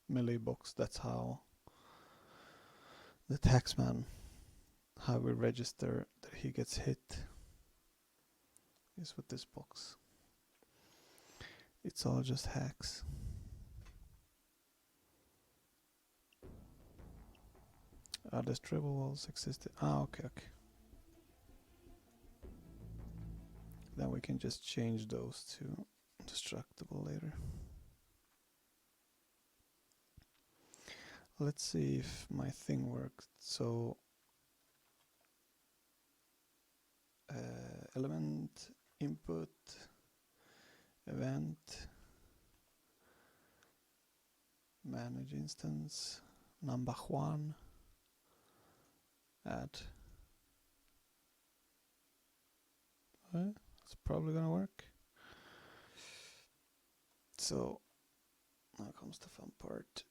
melee box, that's how the taxman, how we register that he gets hit, is with this box. It's all just hacks. There's triple walls existed. Okay. Then we can just change those to destructible later. Let's see if my thing works. So element, input, event, manage instance, number one, add. It's probably gonna work. So now comes the fun part.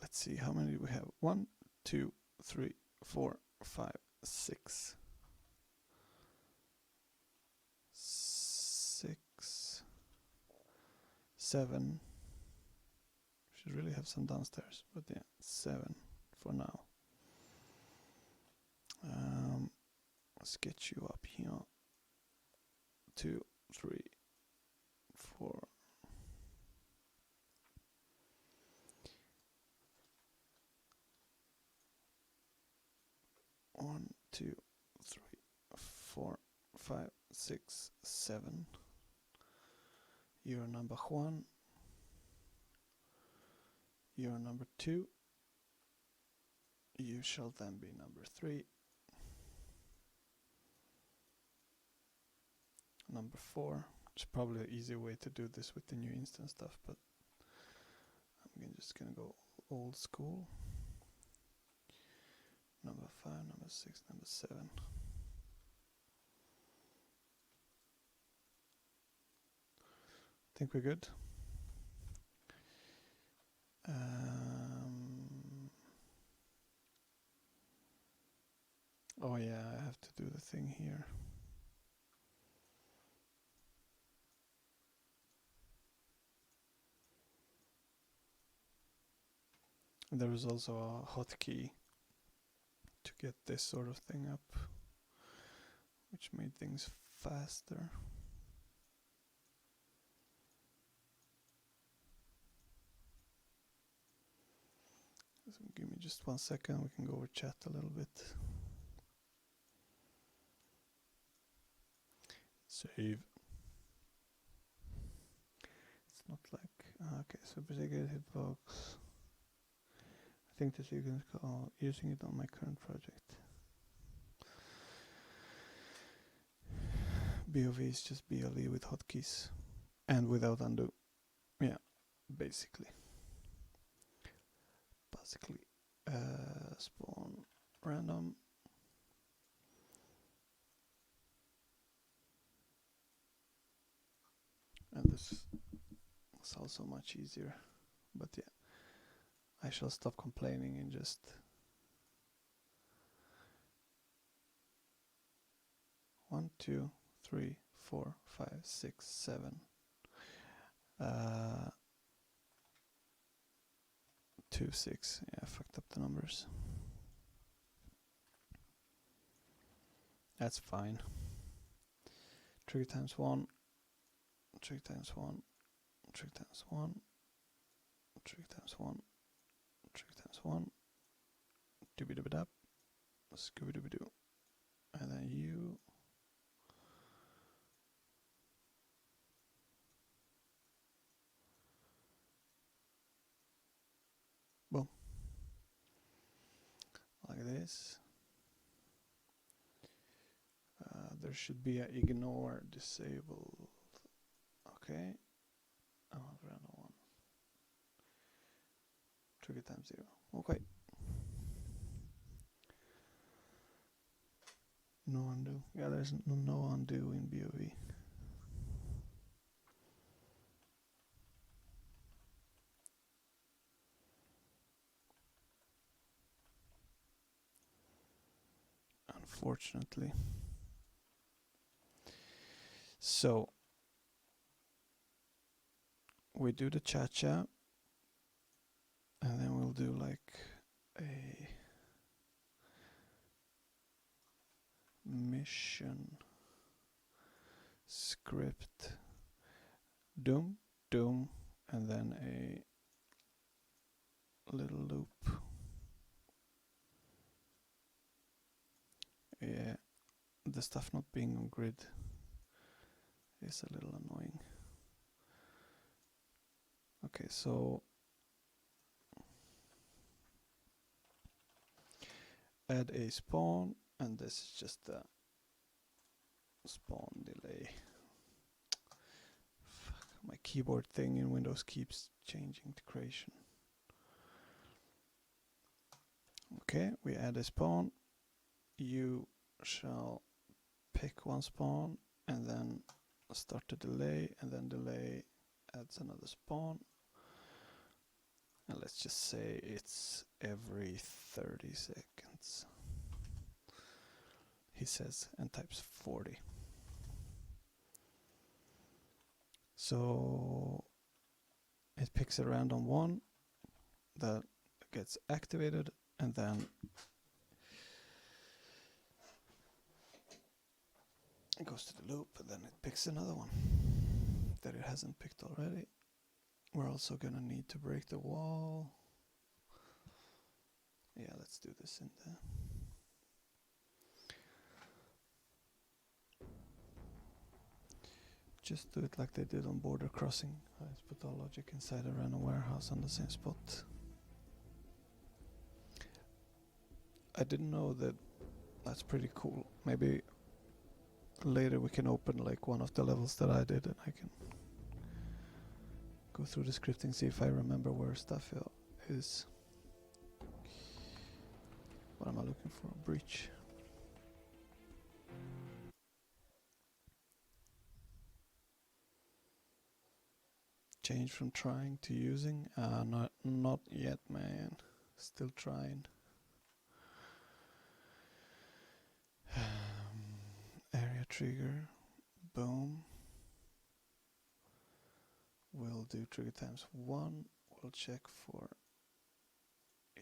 Let's see, how many do we have? 1, 2, 3, 4, 5, 6. 6, 7. Should really have some downstairs, but yeah, 7 for now. Let's get you up here. 2, 3, 4. One, 2, 3, 4, 5, 6, 7. You're number 1. You're number 2. You shall then be number 3. Number 4. It's probably an easier way to do this with the new instance stuff, but I'm just gonna go old school. Number 5, number 6, number 7. Think we're good. Oh yeah, I have to do the thing here. There is also a hotkey to get this sort of thing up, which made things faster. So give me just 1 second, we can go over chat a little bit. Save. It's not like, okay, so particular hitbox. I think that you can call using it on my current project. BOV is just BLE with hotkeys and without undo. Yeah, basically. Spawn random. And this is also much easier, but yeah, I shall stop complaining and just one, 2, 3, 4, 5, 6, 7. 2, 6. Yeah, I fucked up the numbers. That's fine. Trigger times 1, trigger times 1, trigger times 1, trigger times 1, trigger times 1, doobie-doobie-dab, scooby-dooby-doo, and then you. Boom. Like this. There should be a ignore disable. Okay. Oh, random one. Trigger times 0. Okay. No undo. Yeah, there's no undo in BOV. Unfortunately. So we do the cha-cha, and then we'll do like a mission script, doom, doom, and then a little loop. Yeah, the stuff not being on grid is a little annoying. Okay, so add a spawn, and this is just a spawn delay. Fuck, my keyboard thing in Windows keeps changing to creation. Okay, we add a spawn. You shall pick one spawn and then start the delay, and then delay adds another spawn. And let's just say it's every 30 seconds. He says, and types 40. So it picks a random one that gets activated, and then it goes to the loop, and then it picks another one that it hasn't picked already. We're also gonna need to break the wall. Yeah, let's do this in the... Just do it like they did on border crossing. Let's put our logic inside a random warehouse on the same spot. I didn't know that. That's pretty cool. Maybe later we can open like one of the levels that I did, and I can go through the scripting, see if I remember where stuff is. What am I looking for? Breach. Change from trying to using? Not yet, man. Still trying. Area trigger. Boom. We'll do trigger times 1. We'll check for...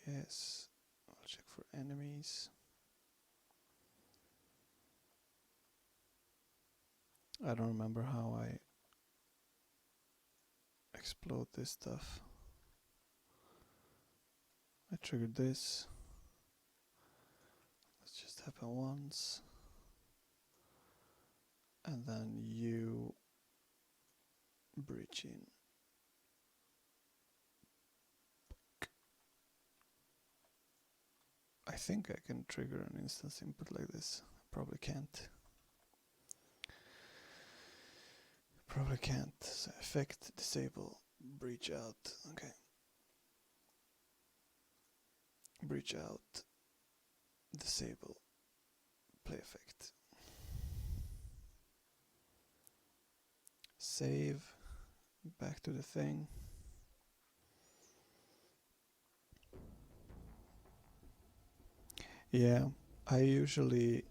Yes. I'll check for enemies. I don't remember how I explode this stuff. I triggered this. Let's just happen once. And then you breach in. I think I can trigger an instance input like this. Probably can't. Probably can't. So effect, disable, breach out. Okay. Breach out, disable, play effect. Save, back to the thing. Yeah, I usually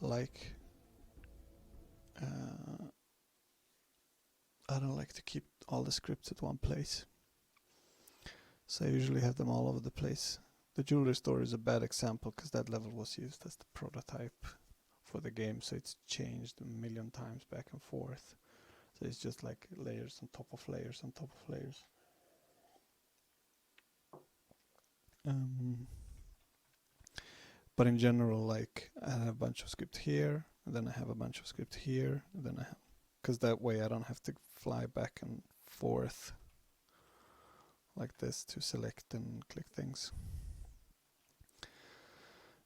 like... I don't like to keep all the scripts at one place. So I usually have them all over the place. The jewelry store is a bad example because that level was used as the prototype for the game, so it's changed a million times back and forth. So it's just like layers on top of layers on top of layers. But in general, like I have a bunch of script here, and then I have a bunch of script here, and then I have, because that way I don't have to fly back and forth like this to select and click things.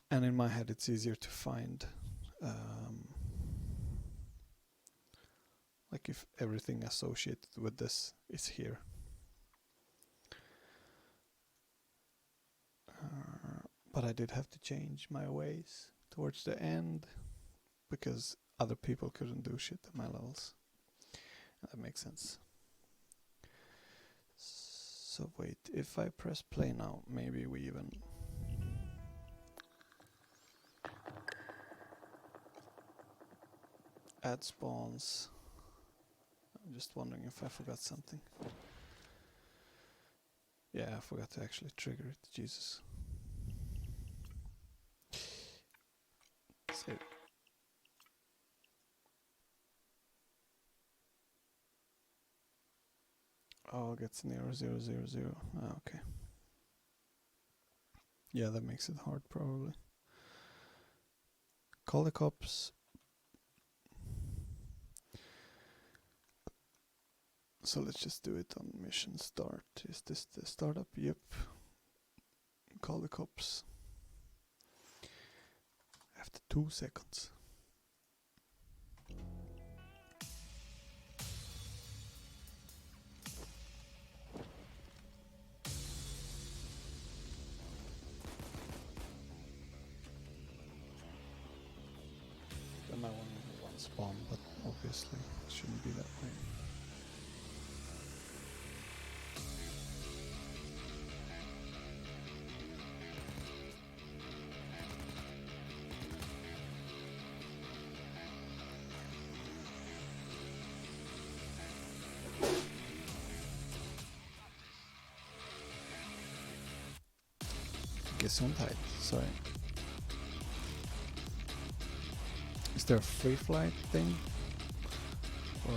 And in my head, it's easier to find, like if everything associated with this is here. But I did have to change my ways towards the end because other people couldn't do shit at my levels. That makes sense. So wait, if I press play now, maybe we even... add spawns. I'm just wondering if I forgot something. Yeah, I forgot to actually trigger it. Jesus. Save. Oh, gets near 0, 0, 0. Ah, okay. Yeah, that makes it hard, probably. Call the cops. So let's just do it on mission start. Is this the startup? Yep. Call the cops. After 2 seconds. Then I only have 1 spawn, but obviously it shouldn't be that way. Gesundheit, sorry. Is there a free flight thing? Or,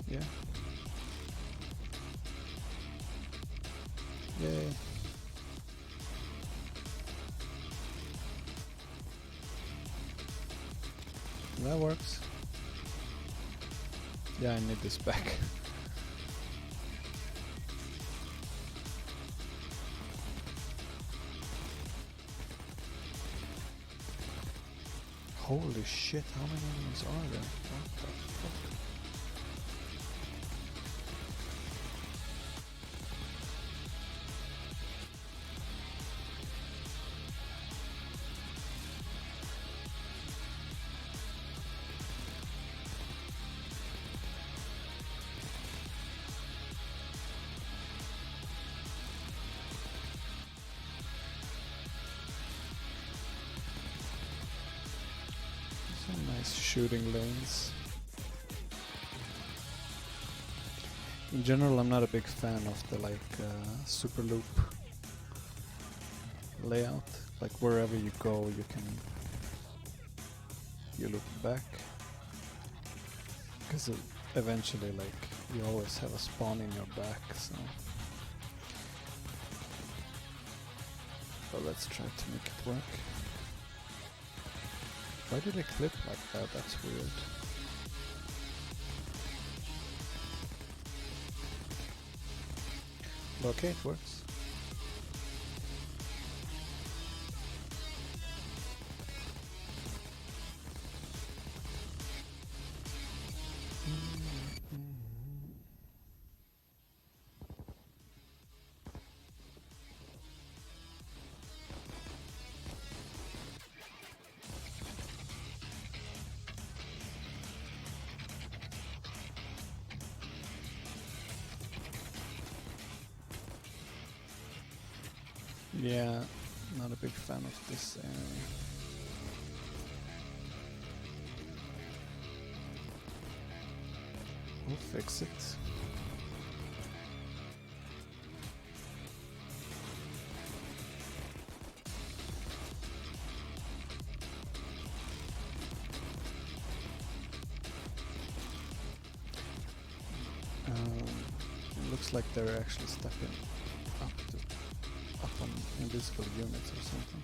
yeah. Yay. That works. Yeah, I need this back. Holy shit, how many enemies are there? What the fuck? Some nice shooting lanes. In general, I'm not a big fan of the super loop layout. Like wherever you go, you loop back, because eventually, like, you always have a spawn in your back. So, but let's try to make it work. Why did it clip like that? That's weird. Okay, it works. Yeah, not a big fan of this area. We'll fix it. It looks like they're actually stepping up on invisible units or something.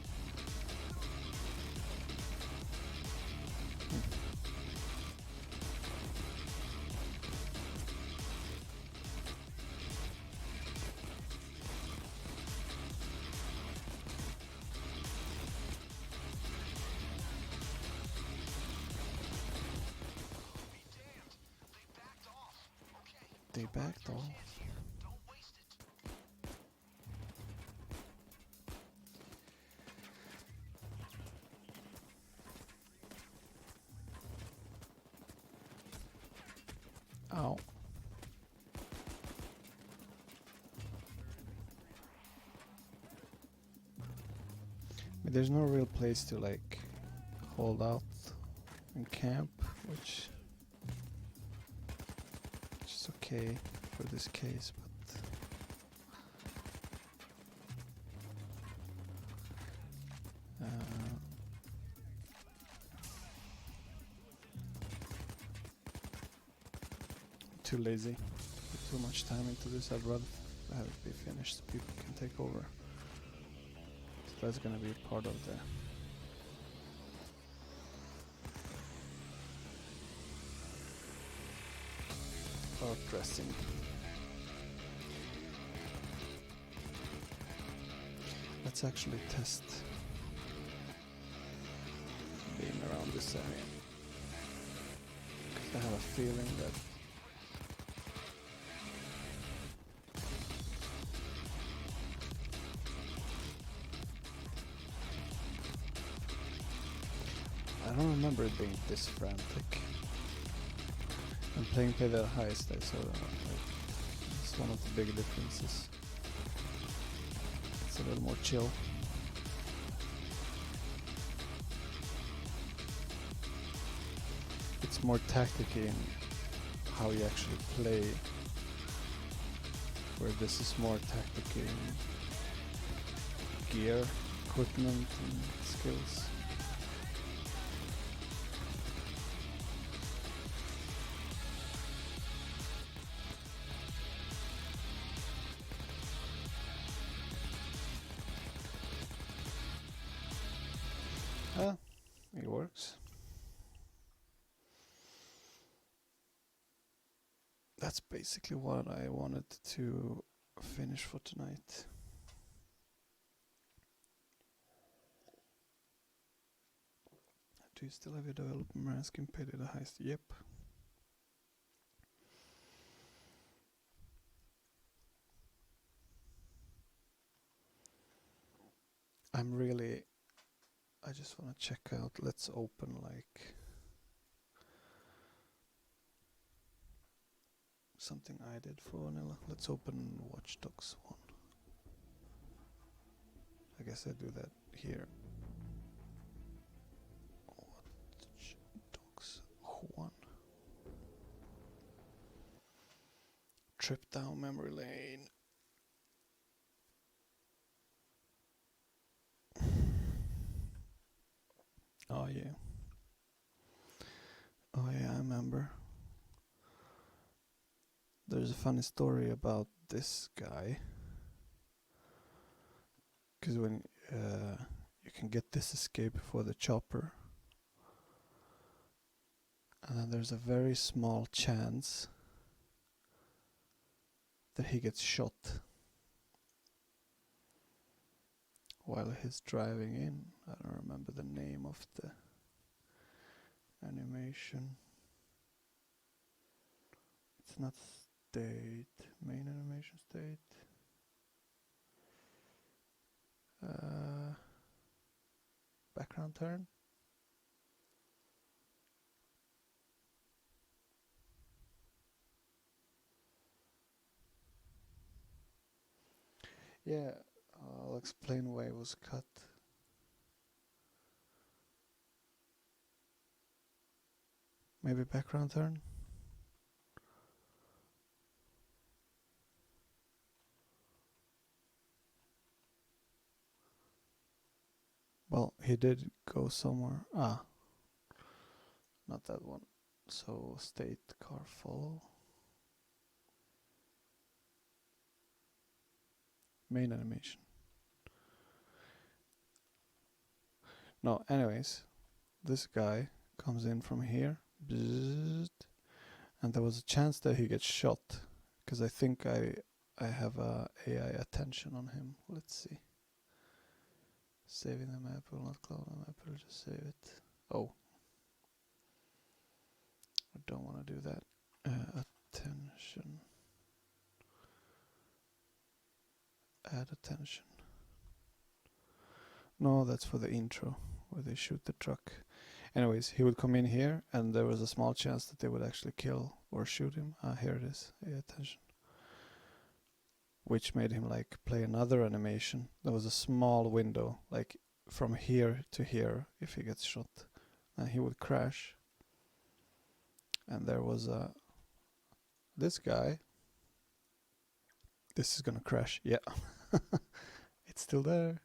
They backed off. Ow. But there's no real place to like hold out and camp, which is okay for this case, but too lazy. Put too much time into this. I'd rather have it be finished so people can take over. So that's gonna be part of the dressing. Let's actually test being around this area. 'Cause I have a feeling that I don't remember it being this frantic. I'm playing Payday at highest, I saw that. Like, it's one of the big differences. It's a little more chill. It's more tactical in how you actually play, where this is more tactical in gear, equipment and skills. It works. That's basically what I wanted to finish for tonight. Do you still have your developer asking Payday the heist? Yep. I just want to check out, let's open like something I did for vanilla. Let's open Watch Dogs 1. I guess I do that here. Watch Dogs 1. Trip down memory lane. Oh yeah. Oh yeah, I remember. There's a funny story about this guy. Because when you can get this escape before the chopper, and then there's a very small chance that he gets shot while he's driving in. I don't remember the name of the animation. It's not state, main animation state. Background turn. Yeah, I'll explain why it was cut. Maybe background turn? Well, he did go somewhere. Not that one. So state car follow. main animation. No, anyways, this guy comes in from here, and there was a chance that he gets shot, because I think I have a AI attention on him. Let's see. Saving the map will not clone the map, I'll just save it. Oh. I don't want to do that. Attention. Add attention. No, that's for the intro, where they shoot the truck. Anyways, he would come in here, and there was a small chance that they would actually kill or shoot him. Here it is. Attention. Which made him like play another animation. There was a small window, like from here to here, if he gets shot. And he would crash. And there was this guy. This is gonna crash. Yeah. It's still there.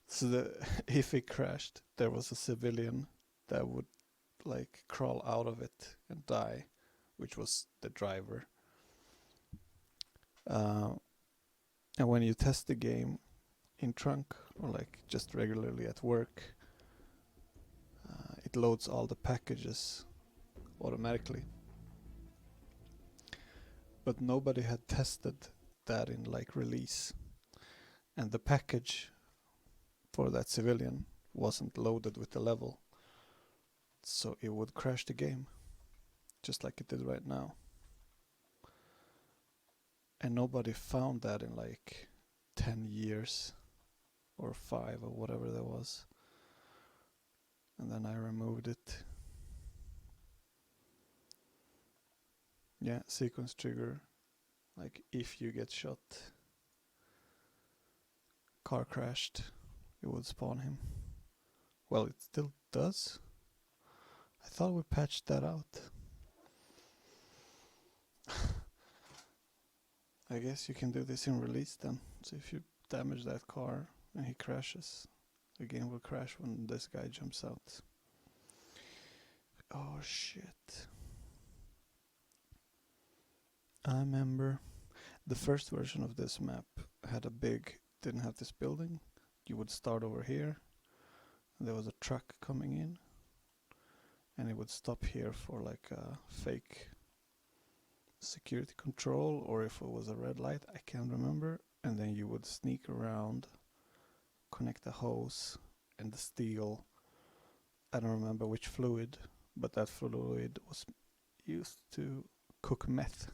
So if it crashed, there was a civilian that would like crawl out of it and die, which was the driver. And when you test the game in trunk or like just regularly at work, it loads all the packages automatically. But nobody had tested that in like release, and the package for that civilian wasn't loaded with the level, so it would crash the game just like it did right now. And nobody found that in like 10 years or 5 or whatever that was. And then I removed it. Yeah, sequence trigger, like if you get shot, car crashed, it would spawn him. Well, it still does. I thought we patched that out. I guess you can do this in release then. So if you damage that car and he crashes, the game will crash when this guy jumps out. Oh shit. I remember the first version of this map had didn't have this building. You would start over here. There was a truck coming in, and it would stop here for like a fake security control, or if it was a red light, I can't remember. And then you would sneak around, connect the hose and the steel. I don't remember which fluid, but that fluid was used to cook meth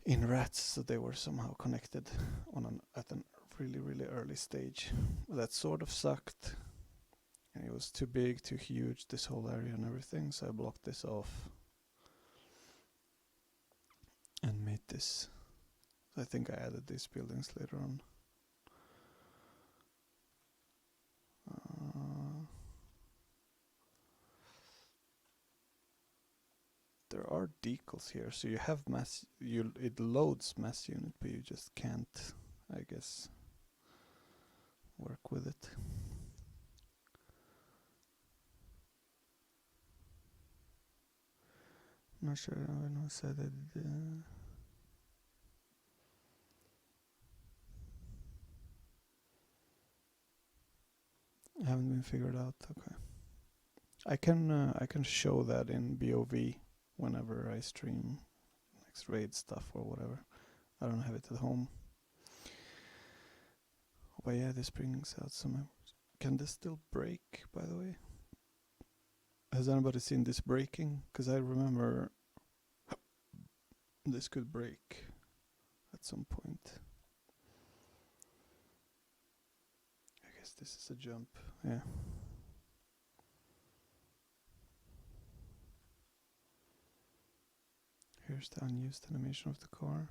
in rats, so they were somehow connected at a really early stage. That sort of sucked, and it was too big, too huge, this whole area and everything, so I blocked this off and made this. I think I added these buildings later on. There are decals here, so you have it loads mass unit, but you just can't, I guess, work with it. I'm not sure when I said it. Haven't been figured out. Okay, I can show that in BOV whenever I stream next raid stuff or whatever. I don't have it at home. But yeah, this brings out some memories. Can this still break, by the way? Has anybody seen this breaking? Because I remember this could break at some point. I guess this is a jump, yeah. Here's the unused animation of the car.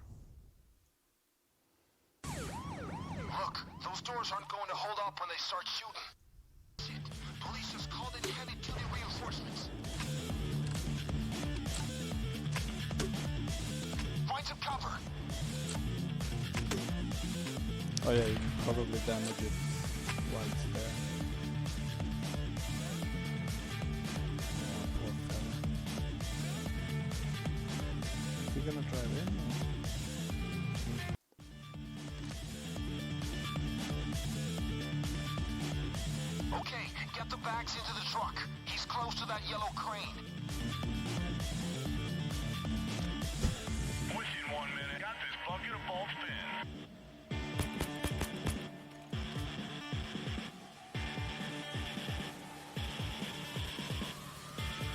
Look, those doors aren't going to hold up when they start shooting. Shit, police just called in heavy-duty reinforcements. Find some cover. Oh yeah, you can probably damage it while it's there. Is he gonna drive in? Or? Get the bags into the truck. He's close to that yellow crane. Push in 1 minute. Got this bucket of ball spin.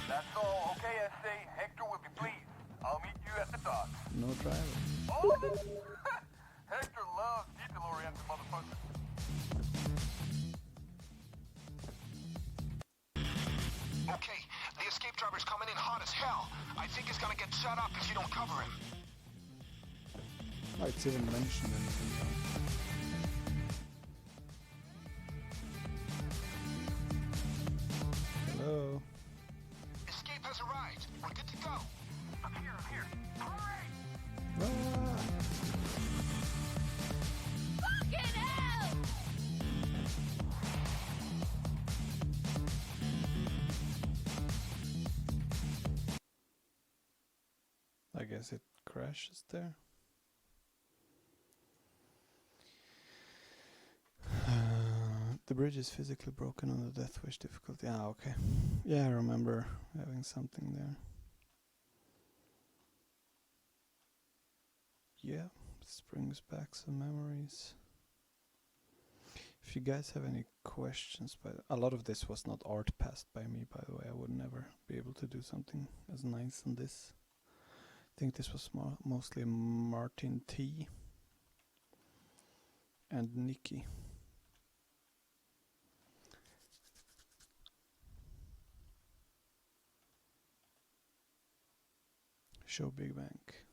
That's all. Okay, SC. Hector will be pleased. I'll meet you at the docks. No driver. Oh! Hector loves detail-oriented motherfuckers. Okay, the escape driver's coming in hot as hell. I think he's gonna get shut up if you don't cover him. Oh, it's even mentioned in the Hello. Escape has arrived. We're good to go. I'm here. Hurry! Ah! Fucking hell! I guess it crashes there. The bridge is physically broken on the death wish difficulty. Ah, okay. Yeah, I remember having something there. Yeah, this brings back some memories. If you guys have any questions, a lot of this was not art passed by me, by the way. I would never be able to do something as nice on this. I think this was mostly Martin T. and Nikki. Show Big Bank.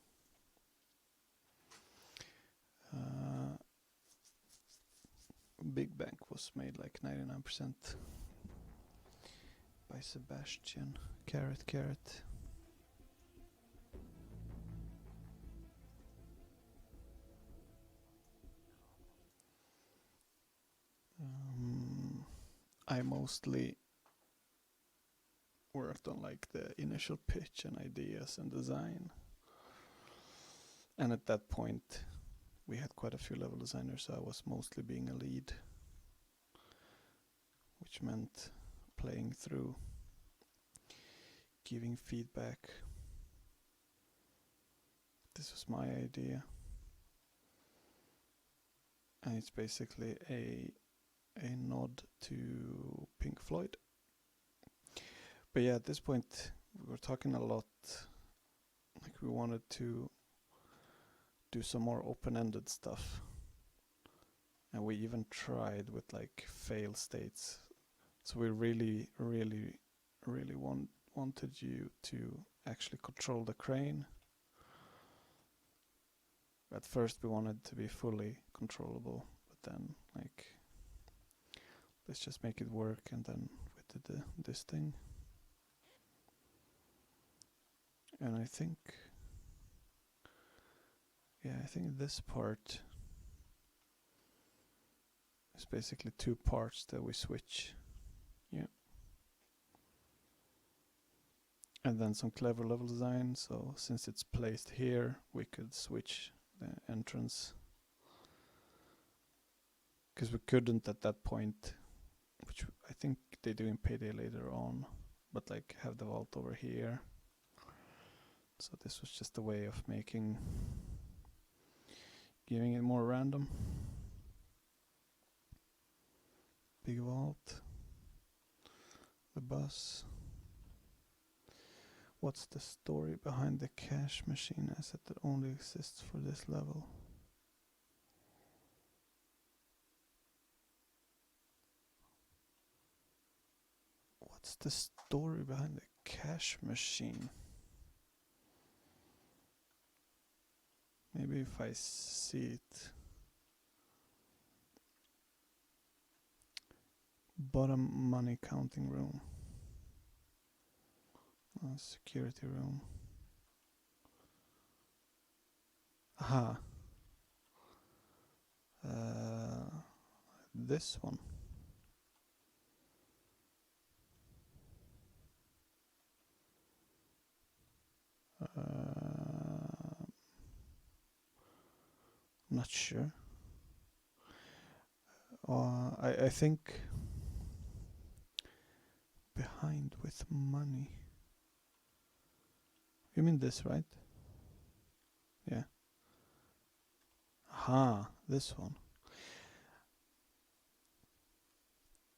Big Bank was made like 99% by Sebastian. Carrot. I mostly worked on like the initial pitch and ideas and design. And at that point we had quite a few level designers, so I was mostly being a lead, which meant playing through, giving feedback. This was my idea. And it's basically a nod to Pink Floyd. But yeah, at this point we were talking a lot, like we wanted to do some more open-ended stuff, and we even tried with like fail states. So we really wanted you to actually control the crane. At first we wanted to be fully controllable, but then like, let's just make it work, and then we did this thing. And I think this part is basically two parts that we switch. Yeah. And then some clever level design, so since it's placed here, we could switch the entrance. Because we couldn't at that point, which I think they do in Payday later on, but like have the vault over here. So this was just a way of giving it more random. Big vault. The bus. What's the story behind the cash machine asset that only exists for this level? What's the story behind the cash machine? Maybe if I see it. Bottom money counting room. Security room. Aha. This one. Not sure. I think behind with money. You mean this, right? Yeah. Aha, this one.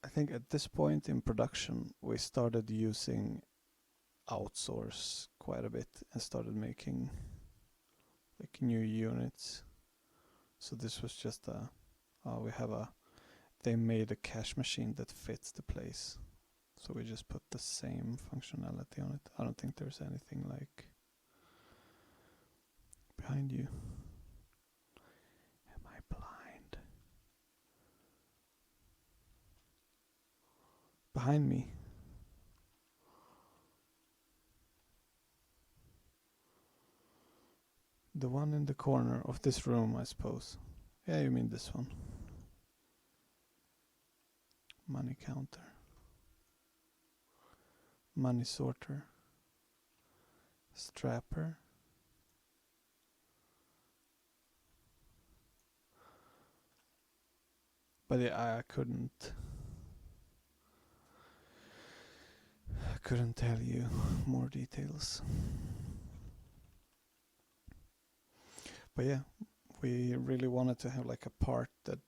I think at this point in production we started using outsource quite a bit and started making like new units. So this was just they made a cash machine that fits the place. So we just put the same functionality on it. I don't think there's anything like behind you. Am I blind? Behind me. The one in the corner of this room, I suppose. Yeah, you mean this one. Money counter. Money sorter. Strapper. But yeah, I couldn't tell you more details. But yeah, we really wanted to have like a part that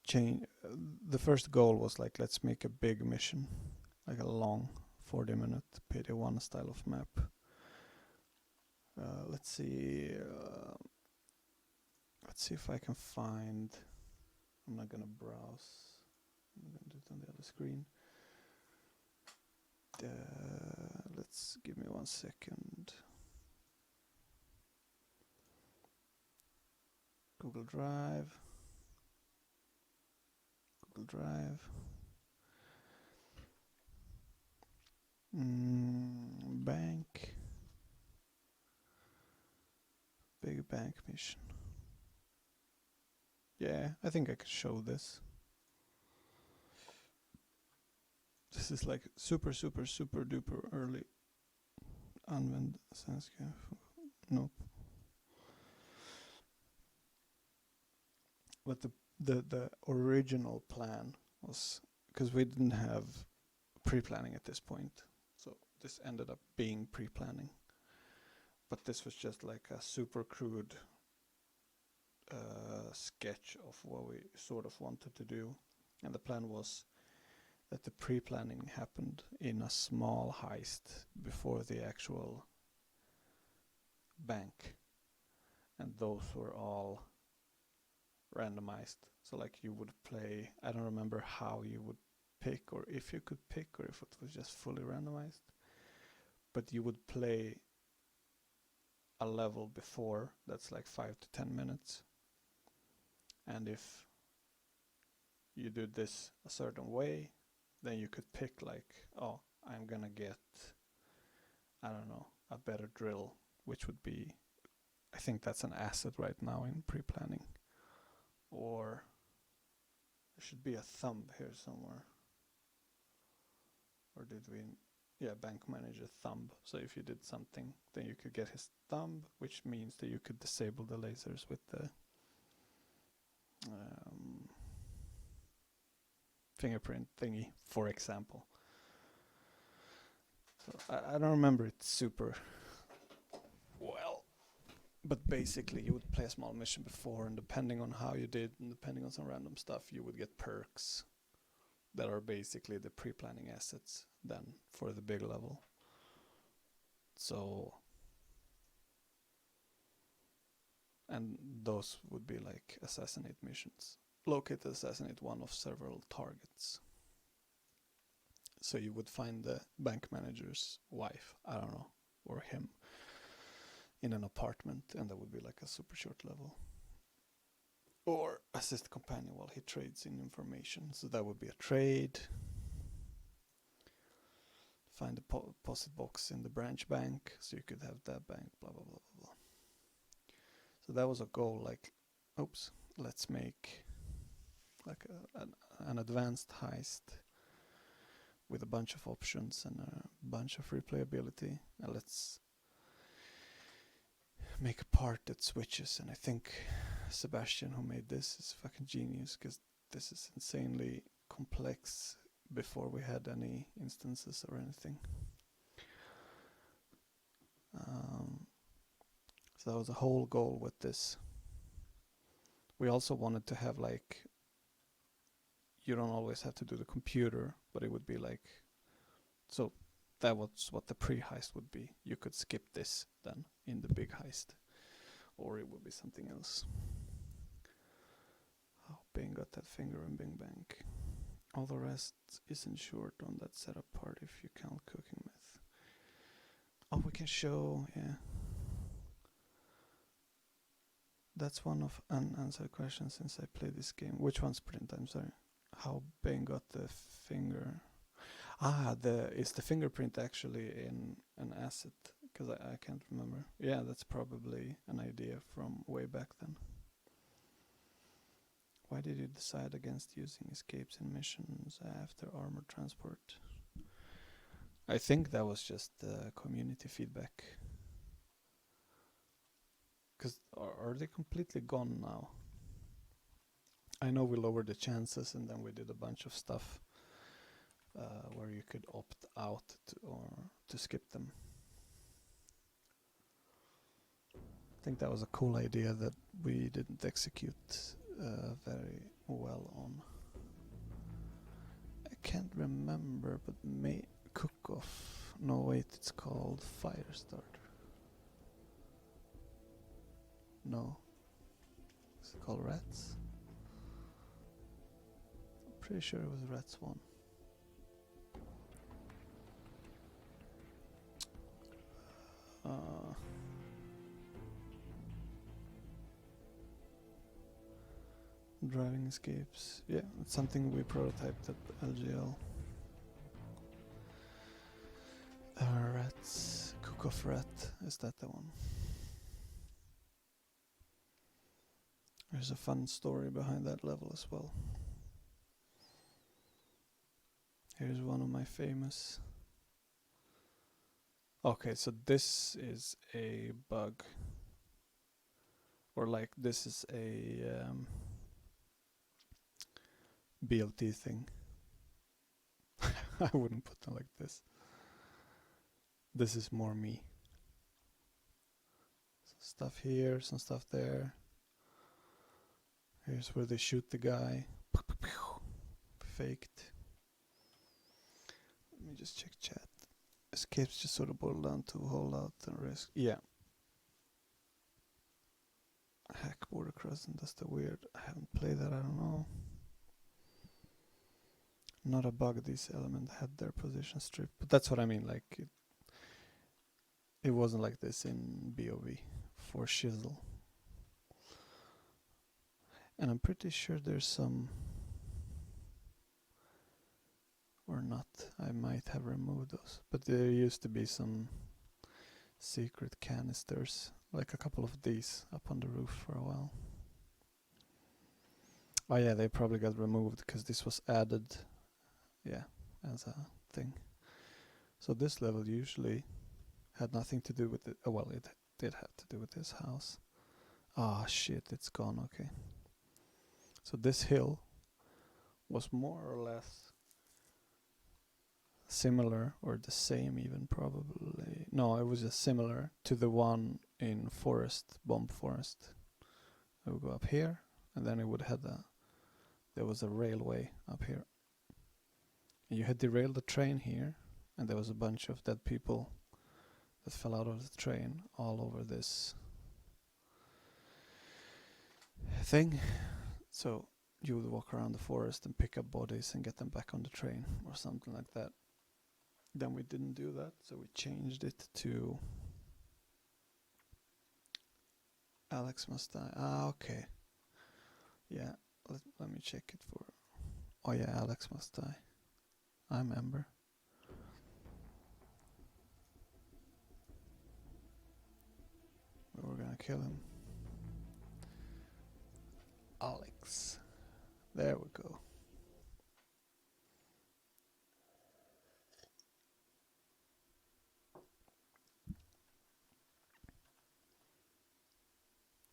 change. The first goal was like, let's make a big mission, like a long 40-minute Payday 1 style of map. Let's see if I can find. I'm not gonna browse. I'm gonna do it on the other screen. Let's give me 1 second. Google Drive. Bank. Big bank mission. Yeah, I think I could show this. This is like super duper early. Använd svenska. Nope. But the original plan was, because we didn't have pre-planning at this point, so this ended up being pre-planning. But this was just like a super crude sketch of what we sort of wanted to do, and the plan was that the pre-planning happened in a small heist before the actual bank, and those were all randomized. So like you would play, I don't remember how you would pick, or if you could pick, or if it was just fully randomized, but you would play a level before that's like 5 to 10 minutes, and if you did this a certain way, then you could pick like, oh, I'm gonna get, I don't know, a better drill, which would be, I think that's an asset right now in pre-planning. Or there should be a thumb here somewhere. Or did we? Yeah, bank manager thumb. So if you did something, then you could get his thumb, which means that you could disable the lasers with the fingerprint thingy, for example. So I don't remember it super well, but basically you would play a small mission before, and depending on how you did, and depending on some random stuff, you would get perks that are basically the pre-planning assets then for the big level. So, and those would be like assassinate missions. Locate, assassinate one of several targets. So you would find the bank manager's wife, I don't know, or him, in an apartment, and that would be like a super short level. Or assist companion while he trades in information. So that would be a trade. Find a deposit box in the branch bank, so you could have that bank, blah, blah, blah, blah, blah. So that was a goal, like, oops, let's make like an advanced heist with a bunch of options and a bunch of replayability, and let's make a part that switches. And I think Sebastian, who made this, is fucking genius, because this is insanely complex before we had any instances or anything. So that was the whole goal with this. We also wanted to have like, you don't always have to do the computer, but it would be like, so that was what the pre-heist would be. You could skip this then in the big heist, or it would be something else. Oh, Bing got that finger in Bing Bang. All the rest is insured on that setup part if you count cooking myth. Oh, we can show, yeah. That's one of unanswered questions since I played this game. Which one's print? I'm sorry. How Bing got the finger? Is the fingerprint actually in an asset? Because I can't remember. Yeah, that's probably an idea from way back then. Why did you decide against using escapes in missions after armored transport? I think that was just community feedback. Because are they completely gone now? I know we lowered the chances and then we did a bunch of stuff where you could opt out to skip them. I think that was a cool idea that we didn't execute very well on. I can't remember, but cook-off. No, wait, it's called Firestarter. No. Is it called Rats? I'm pretty sure it was Rats 1. Driving escapes. Yeah, it's something we prototyped at LGL. Rats. Cook-off rat. Is that the one? There's a fun story behind that level as well. Here's one of my famous. Okay, so this is a bug. Or like this is a BLT thing. I wouldn't put them like this. This is more me. Some stuff here, some stuff there. Here's where they shoot the guy. Faked. Let me just check chat. Escapes just sort of boil down to hold out and risk. Yeah. Hack border crossing, that's the weird. I haven't played that, I don't know. Not a bug, these elements had their position stripped. But that's what I mean, like it wasn't like this in BOV for Shizzle. And I'm pretty sure there's some, or not, I might have removed those. But there used to be some secret canisters, like a couple of these up on the roof for a while. Oh yeah, they probably got removed because this was added, yeah, as a thing. So this level usually had nothing to do with it. Oh, well, it did have to do with this house. Ah, shit, it's gone, okay. So this hill was more or less similar, or the same even probably. No, it was just similar to the one in Forest, Bomb Forest. I would go up here, and then it would have there was a railway up here. And you had derailed the train here, and there was a bunch of dead people that fell out of the train all over this thing. So you would walk around the forest and pick up bodies and get them back on the train or something like that. Then we didn't do that, so we changed it to Alex must die. Ah, okay. Yeah, let me check it for. Oh yeah, Alex must die. I remember. We were gonna kill him. Alex. There we go.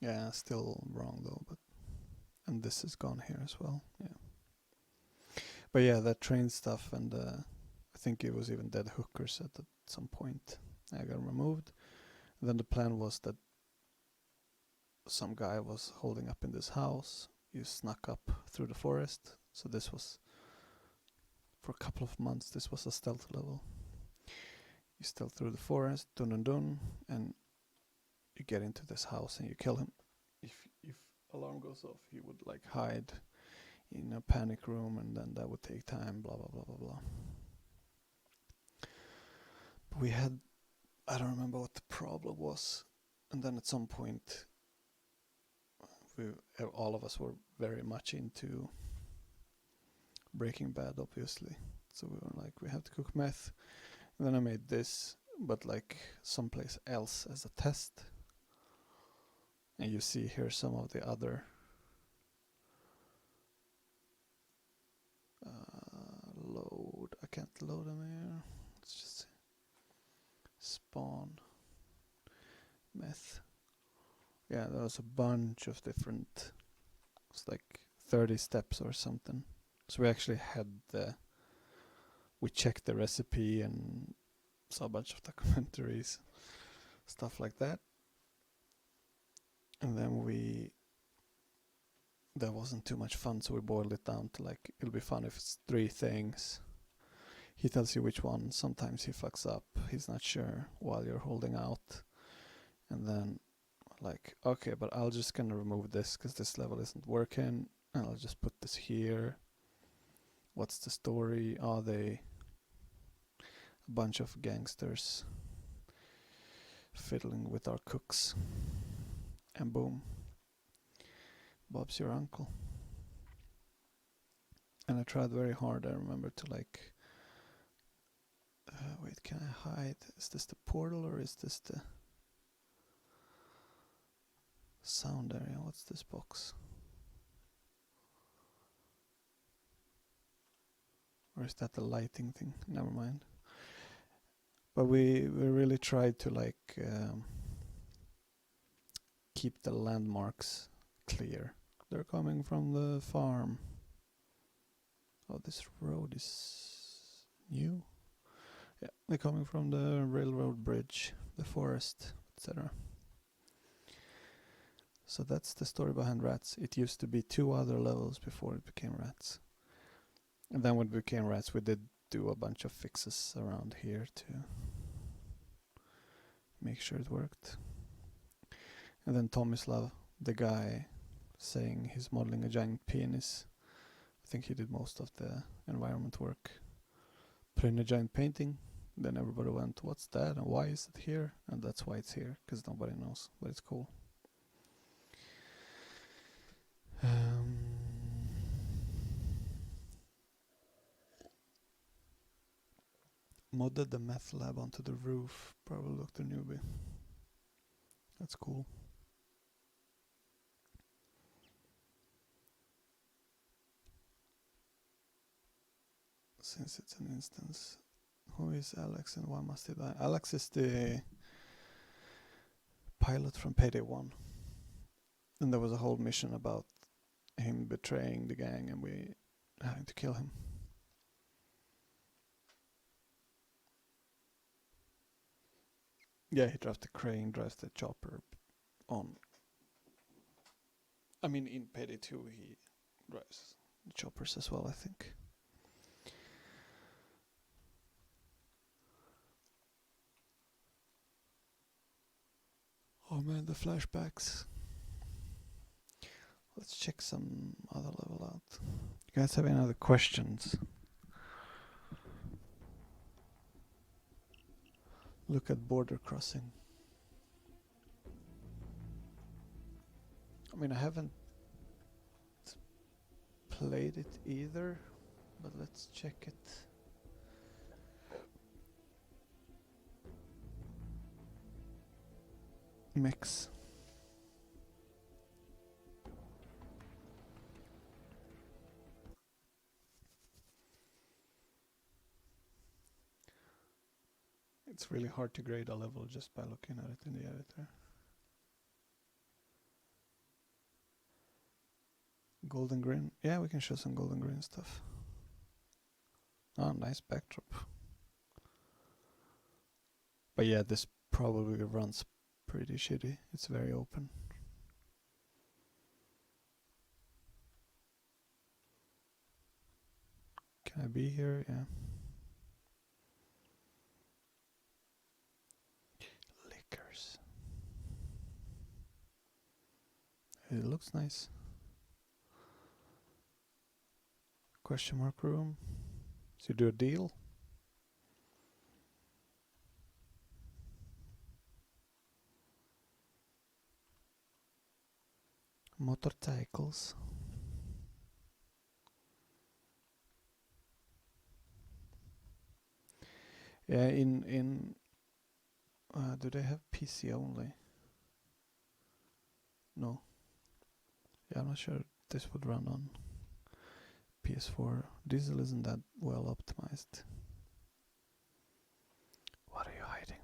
Yeah, still wrong though, but and this is gone here as well. Yeah. But yeah, that train stuff, and I think it was even dead hookers at some point. I got removed. And then the plan was that some guy was holding up in this house. You snuck up through the forest. So this was, for a couple of months, this was a stealth level. You stealth through the forest, dun dun dun, and you get into this house and you kill him. If alarm goes off, he would like hide in a panic room, and then that would take time, blah blah blah blah blah. But we had, I don't remember what the problem was, and then at some point all of us were very much into Breaking Bad, obviously. So we were like, we have to cook meth. And then I made this, but like someplace else as a test. And you see here some of the other load. I can't load them here. Let's just spawn meth. Yeah, there was a bunch of different, it's like 30 steps or something. So we actually had we checked the recipe and saw a bunch of documentaries, stuff like that. And then that wasn't too much fun, so we boiled it down to like, it'll be fun if it's 3 things. He tells you which one. Sometimes he fucks up, he's not sure while you're holding out. And then like, okay, but I'll just gonna remove this because this level isn't working, and I'll just put this here. What's the story? Are they a bunch of gangsters fiddling with our cooks? And boom, Bob's your uncle. And I tried very hard, I remember, to like, wait, can I hide? Is this the portal or is this the sound area? What's this box? Or is that the lighting thing? Never mind. But we really tried to like keep the landmarks clear. They're coming from the farm. Oh, this road is new. Yeah, they're coming from the railroad bridge, the forest, etc. So that's the story behind rats. It used to be 2 other levels before it became rats. And then when it became rats, we did do a bunch of fixes around here to make sure it worked. And then Tomislav, the guy saying he's modeling a giant penis, I think he did most of the environment work. Put in a giant painting, then everybody went, what's that and why is it here? And that's why it's here, because nobody knows, but it's cool. Modded the meth lab onto the roof, probably Dr. Newbie. That's cool. Since it's an instance, who is Alex and why must he die? Alex is the pilot from Payday 1. And there was a whole mission about him betraying the gang and we having to kill him. Yeah, he drives the crane, drives the chopper on. I mean, in Payday 2 he drives the choppers as well, I think. Oh man, the flashbacks. Let's check some other level out. You guys have any other questions? Look at border crossing. I mean, I haven't played it either, but let's check it. Mix. It's really hard to grade a level just by looking at it in the editor. Golden Grin. Yeah, we can show some Golden Grin stuff. Oh, nice backdrop. But yeah, this probably runs pretty shitty. It's very open. Can I be here? Yeah. Liquors. It looks nice. Question mark room. So you do a deal? Motorcycles. Yeah, in do they have PC only? No. Yeah, I'm not sure this would run on PS4. Diesel isn't that well optimized. What are you hiding?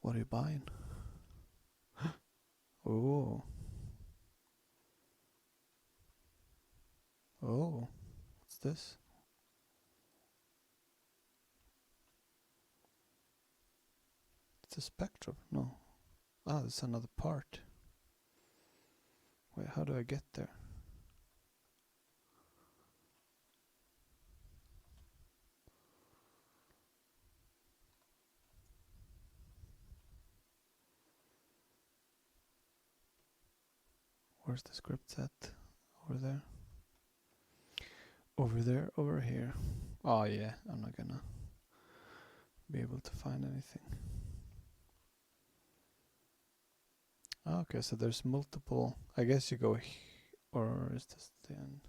What are you buying? Oh. Oh. What's this? It's a Spectrum. No. Ah, it's another part. Wait, how do I get there? Where's the script set? Over there. Over there, over here. Oh yeah, I'm not gonna be able to find anything. Okay, so there's multiple. I guess you go or is this the end?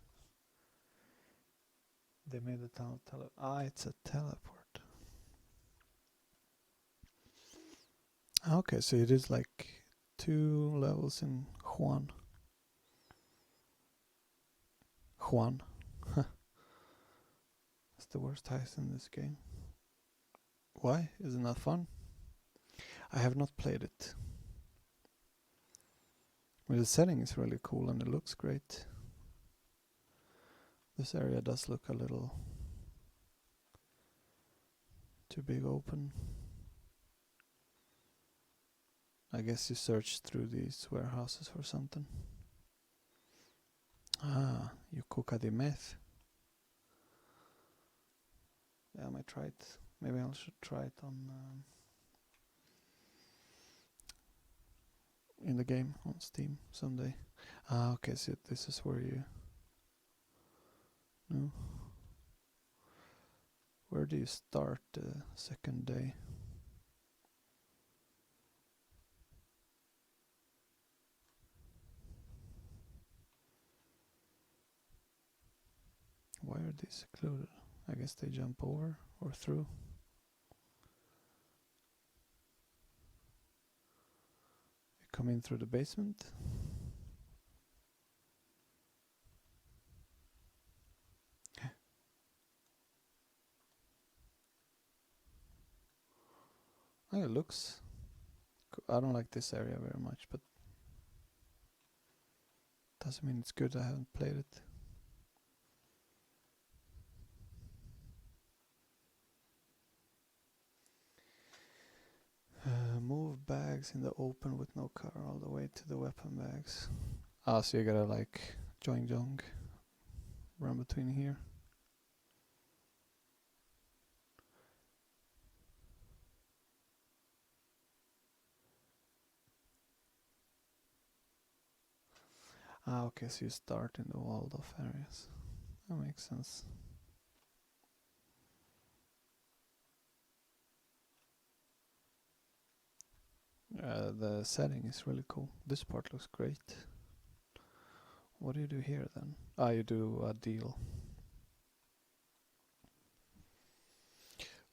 They made a it's a teleport. Okay, so it is like 2 levels in Juan. That's the worst heist in this game. Why? Isn't that fun? I have not played it. Well, the setting is really cool and it looks great. This area does look a little too big open. I guess you search through these warehouses for something. Ah, you cook the meth. Yeah, I might try it. Maybe I should try it on in the game on Steam someday. Ah, okay, so this is where you... No. Where do you start the second day? Why are these secluded? I guess they jump over or through. You come in through the basement. Oh, it looks... I don't like this area very much, but doesn't mean it's good. I haven't played it. Move bags in the open with no cover all the way to the weapon bags. Ah, so you gotta like joing run between here. Ah, okay, so you start in the walled off areas. That makes sense. The setting is really cool. This part looks great. What do you do here then? Ah, you do a deal.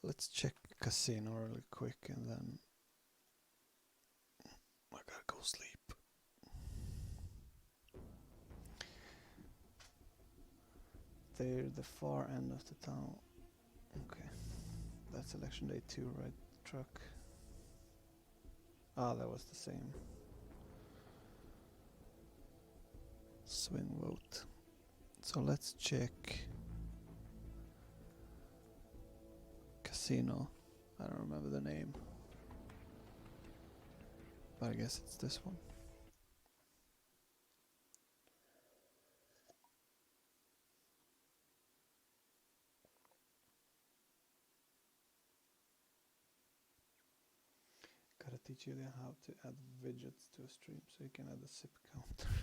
Let's check casino really quick and then I gotta go sleep. They're the far end of the town. Okay. That's election day 2, right? Truck. Ah, that was the same. Swing vote. So let's check casino. I don't remember the name. But I guess it's this one. Gotta teach you how to add widgets to a stream so you can add a zip counter.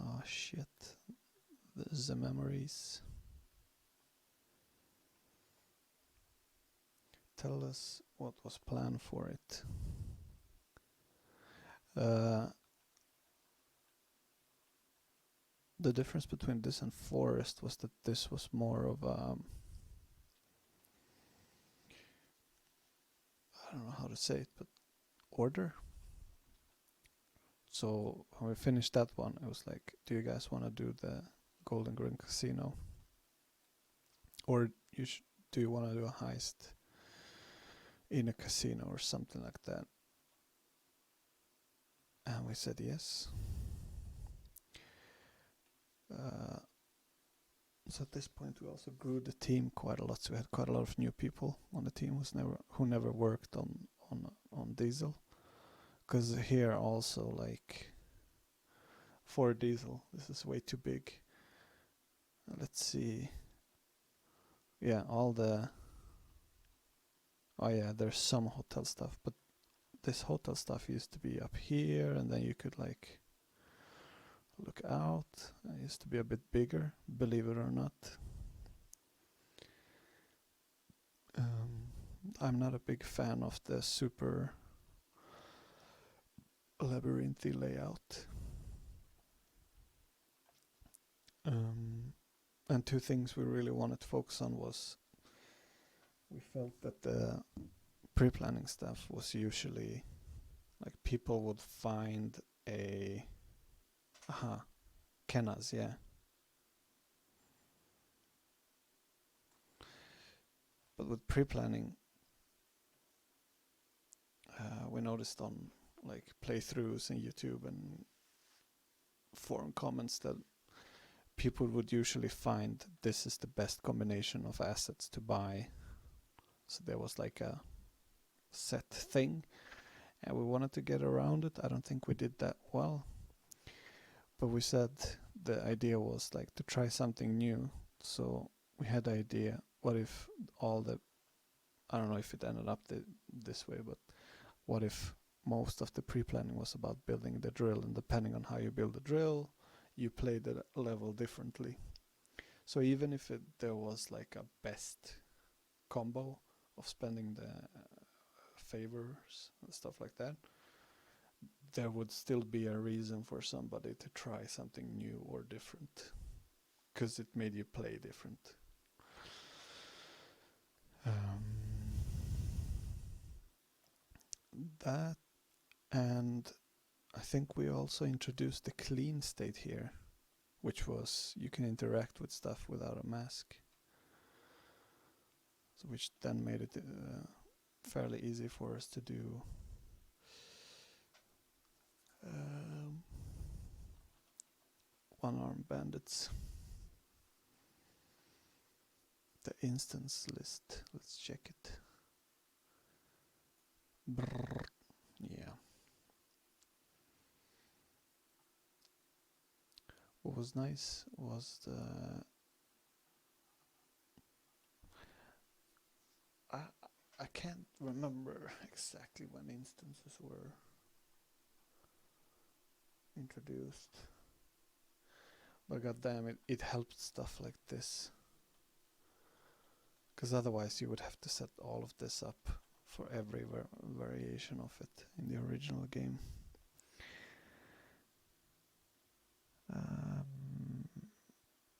Oh shit. The memories. Tell us what was planned for it. The difference between this and Forest was that this was more of a... I don't know how to say it, but order. So when we finished that one, it was like, do you guys want to do the Golden Grin Casino? Or do you want to do a heist in a casino or something like that? And we said yes. So at this point we also grew the team quite a lot. So we had quite a lot of new people on the team who never worked on Diesel. Because here also, like, for Diesel, this is way too big. Let's see. Yeah, there's some hotel stuff, but this hotel stuff used to be up here, and then you could like look out. It used to be a bit bigger, believe it or not. I'm not a big fan of the super labyrinthy layout. And two things we really wanted to focus on was we felt that the pre-planning stuff was usually like people would find a Kenas, yeah. But with pre-planning, we noticed on like playthroughs in YouTube and forum comments that people would usually find this is the best combination of assets to buy. So there was like a set thing, and we wanted to get around it. I don't think we did that well, but we said the idea was like to try something new. So we had the idea, what if I don't know if it ended up this way, but what if most of the pre-planning was about building the drill, and depending on how you build the drill, you play the level differently. So even if there was like a best combo of spending the favors and stuff like that, there would still be a reason for somebody to try something new or different, because it made you play different. That, and I think we also introduced the clean state here, which was you can interact with stuff without a mask. So which then made it fairly easy for us to do one-armed bandits. The instance list, let's check it. Brrr. Yeah. What was nice was I can't remember exactly when instances were introduced, but goddamn it helped stuff like this, because otherwise you would have to set all of this up for every variation of it in the original game.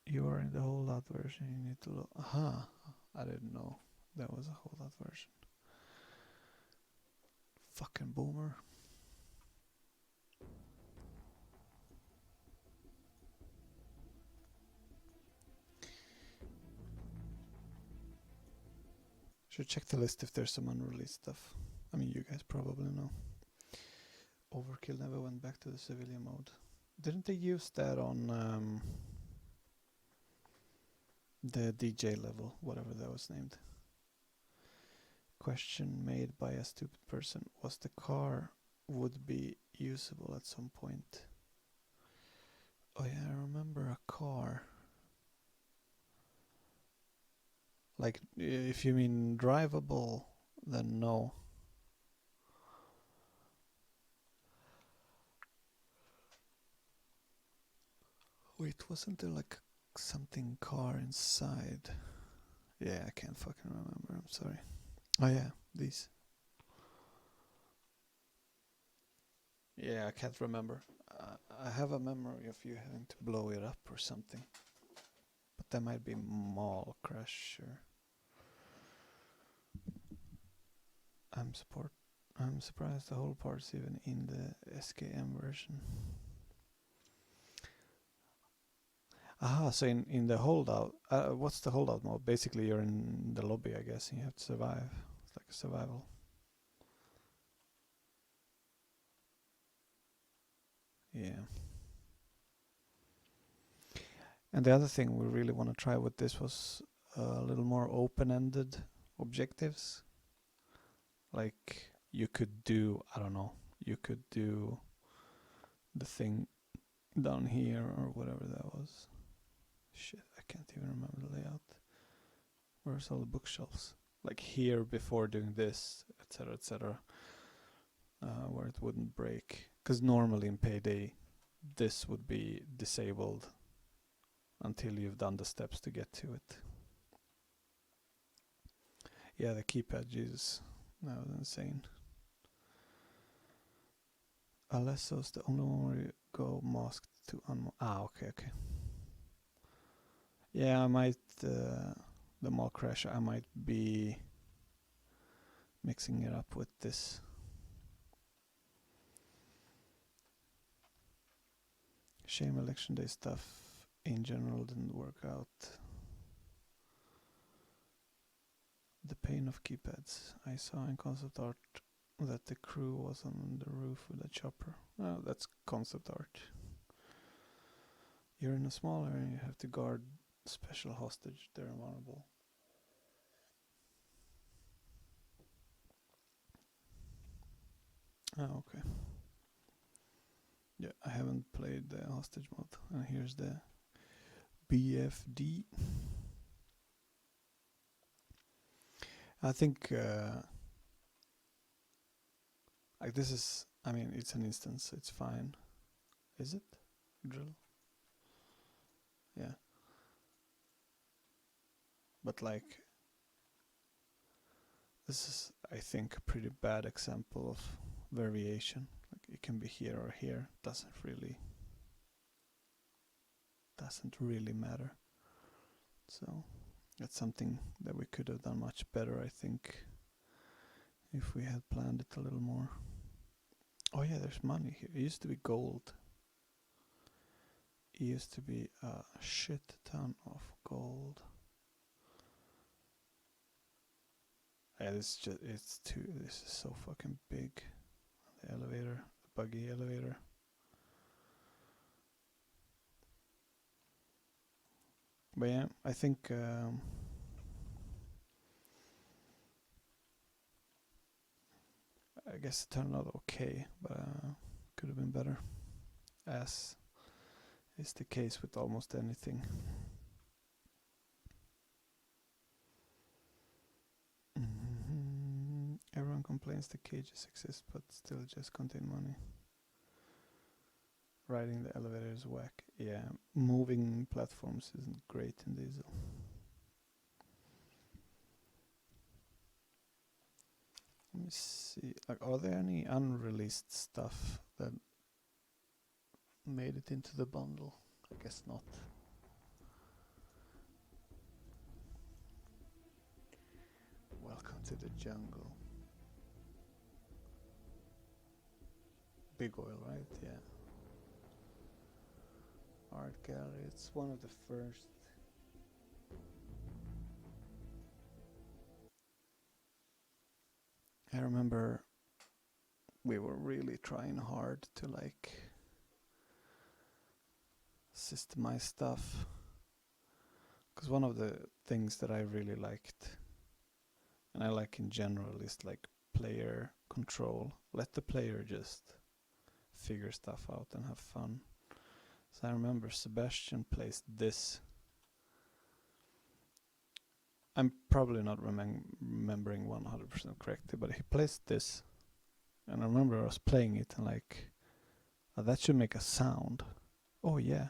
You are in the holdout version, you need to look. I didn't know there was a holdout version. Fucking boomer. Should check the list if there's some unreleased stuff. I mean, you guys probably know. Overkill never went back to the civilian mode. Didn't they use that on The DJ level, whatever that was named. Question made by a stupid person. Was the car would be usable at some point? Oh yeah, I remember a car. Like, if you mean drivable, then no. Wait, wasn't there like something car inside? Yeah, I can't fucking remember, I'm sorry. Oh yeah, these. Yeah, I can't remember. I have a memory of you having to blow it up or something. But that might be Mall Crasher. I'm surprised the whole part's even in the SKM version. Aha, so in the holdout, what's the holdout mode? Basically you're in the lobby, I guess, and you have to survive. It's like a survival. Yeah. And the other thing we really want to try with this was a little more open-ended objectives. Like you could do, I don't know, you could do the thing down here or whatever that was. Shit, I can't even remember the layout. Where's all the bookshelves? Like here before doing this, etc., etc. Where it wouldn't break. Because normally in Payday, this would be disabled until you've done the steps to get to it. Yeah, the keypad, Jesus, that was insane. Alesso's the only one where you go masked to unmask. Okay. Yeah, I might, the mall crash, I might be mixing it up with this. Shame election day stuff in general didn't work out. The pain of keypads. I saw in concept art that the crew was on the roof with a chopper. Oh, that's concept art. You're in a small area and you have to guard special hostage. They're invulnerable. Oh, okay. Yeah, I haven't played the hostage mode. And here's the BFD. I think like this is, I mean, it's an instance, it's fine. Is it? Drill? Yeah. But like, this is, I think, a pretty bad example of variation. Like it can be here or here. Doesn't really matter. So that's something that we could have done much better, I think, if we had planned it a little more. Oh yeah, there's money here. It used to be gold. It used to be a shit ton of gold. Yeah, this is so fucking big. The elevator, the buggy elevator. But yeah, I think I guess it turned out okay, but could have been better, as is the case with almost anything. Everyone complains the cages exist, but still just contain money. Riding the elevator is whack. Yeah, moving platforms isn't great in Diesel. Let me see. Like, are there any unreleased stuff that made it into the bundle? I guess not. Welcome to the jungle. Big oil, right? Yeah. Art gallery. It's one of the first. I remember we were really trying hard to like systemize stuff. Because one of the things that I really liked, and I like in general, is like player control. Let the player just figure stuff out and have fun. So I remember Sebastian placed this. I'm probably not remembering 100% correctly, but he placed this. And I remember I was playing it and like, oh, that should make a sound. Oh yeah.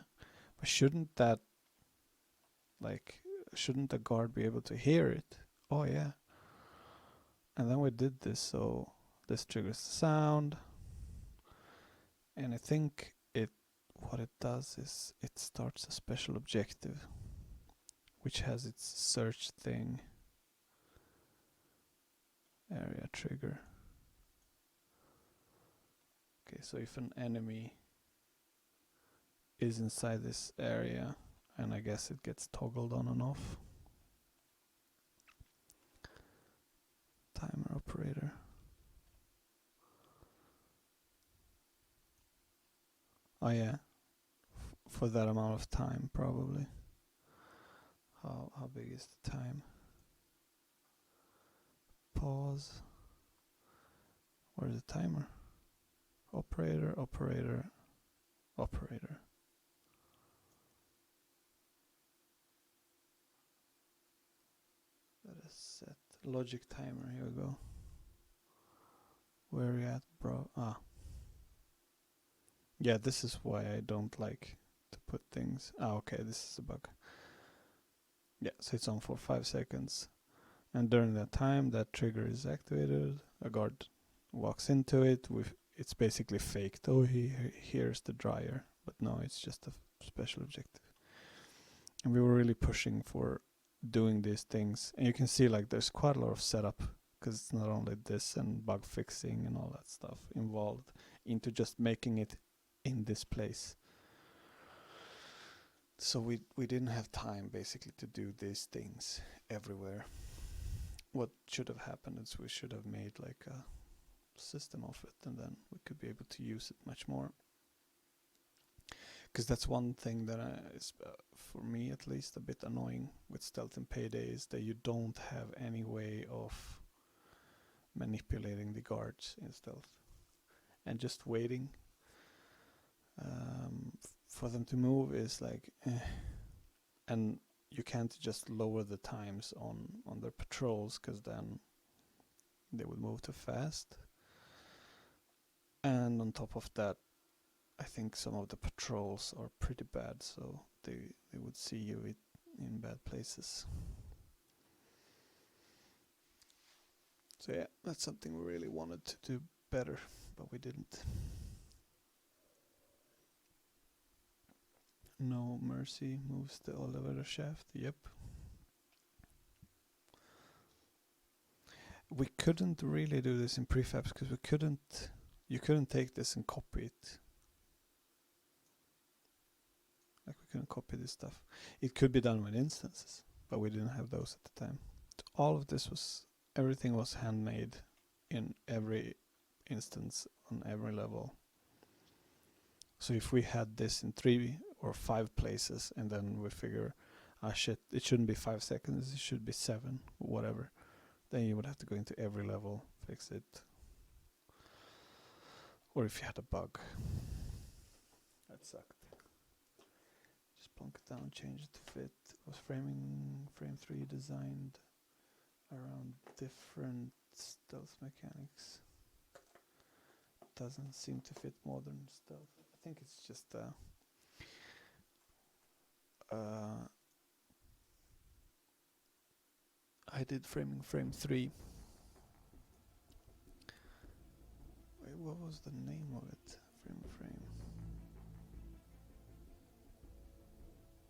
But shouldn't the guard be able to hear it? Oh yeah. And then we did this, so this triggers the sound. And I think what it does is it starts a special objective, which has its search thing, area trigger. Okay, so if an enemy is inside this area, and I guess it gets toggled on and off. Timer operator. Oh yeah, for that amount of time probably. How big is the time? Pause. Where's the timer? Operator, operator, operator. That is set. Logic timer, here we go. Where are you at, bro? Ah. Yeah, this is why I don't like to put things. Ah, okay, this is a bug. Yeah, so it's on for 5 seconds. And during that time, that trigger is activated. A guard walks into it. It's basically faked. Oh, he hears the dryer. But no, it's just a special objective. And we were really pushing for doing these things. And you can see like there's quite a lot of setup, because it's not only this and bug fixing and all that stuff involved into just making it in this place. So we didn't have time basically to do these things everywhere. What should have happened is we should have made like a system of it, and then we could be able to use it much more. Because that's one thing that is, for me at least, a bit annoying with stealth and Payday, is that you don't have any way of manipulating the guards in stealth. And just waiting for them to move is like, and you can't just lower the times on their patrols, because then they would move too fast. And on top of that, I think some of the patrols are pretty bad, so they would see you in bad places. So yeah, that's something we really wanted to do better, but we didn't. No mercy moves the elevator shaft. Yep. We couldn't really do this in prefabs because you couldn't take this and copy it. Like we couldn't copy this stuff. It could be done with instances, but we didn't have those at the time. All of this everything was handmade in every instance on every level. So if we had this in 3 or 5 places, and then we figure, shit, it shouldn't be 5 seconds, it should be 7, whatever, then you would have to go into every level, fix it. Or if you had a bug. That sucked. Just plonk it down, change it to fit. Was frame 3 designed around different stealth mechanics. Doesn't seem to fit modern stealth. I think it's just I did frame 3. Wait, what was the name of it? Frame.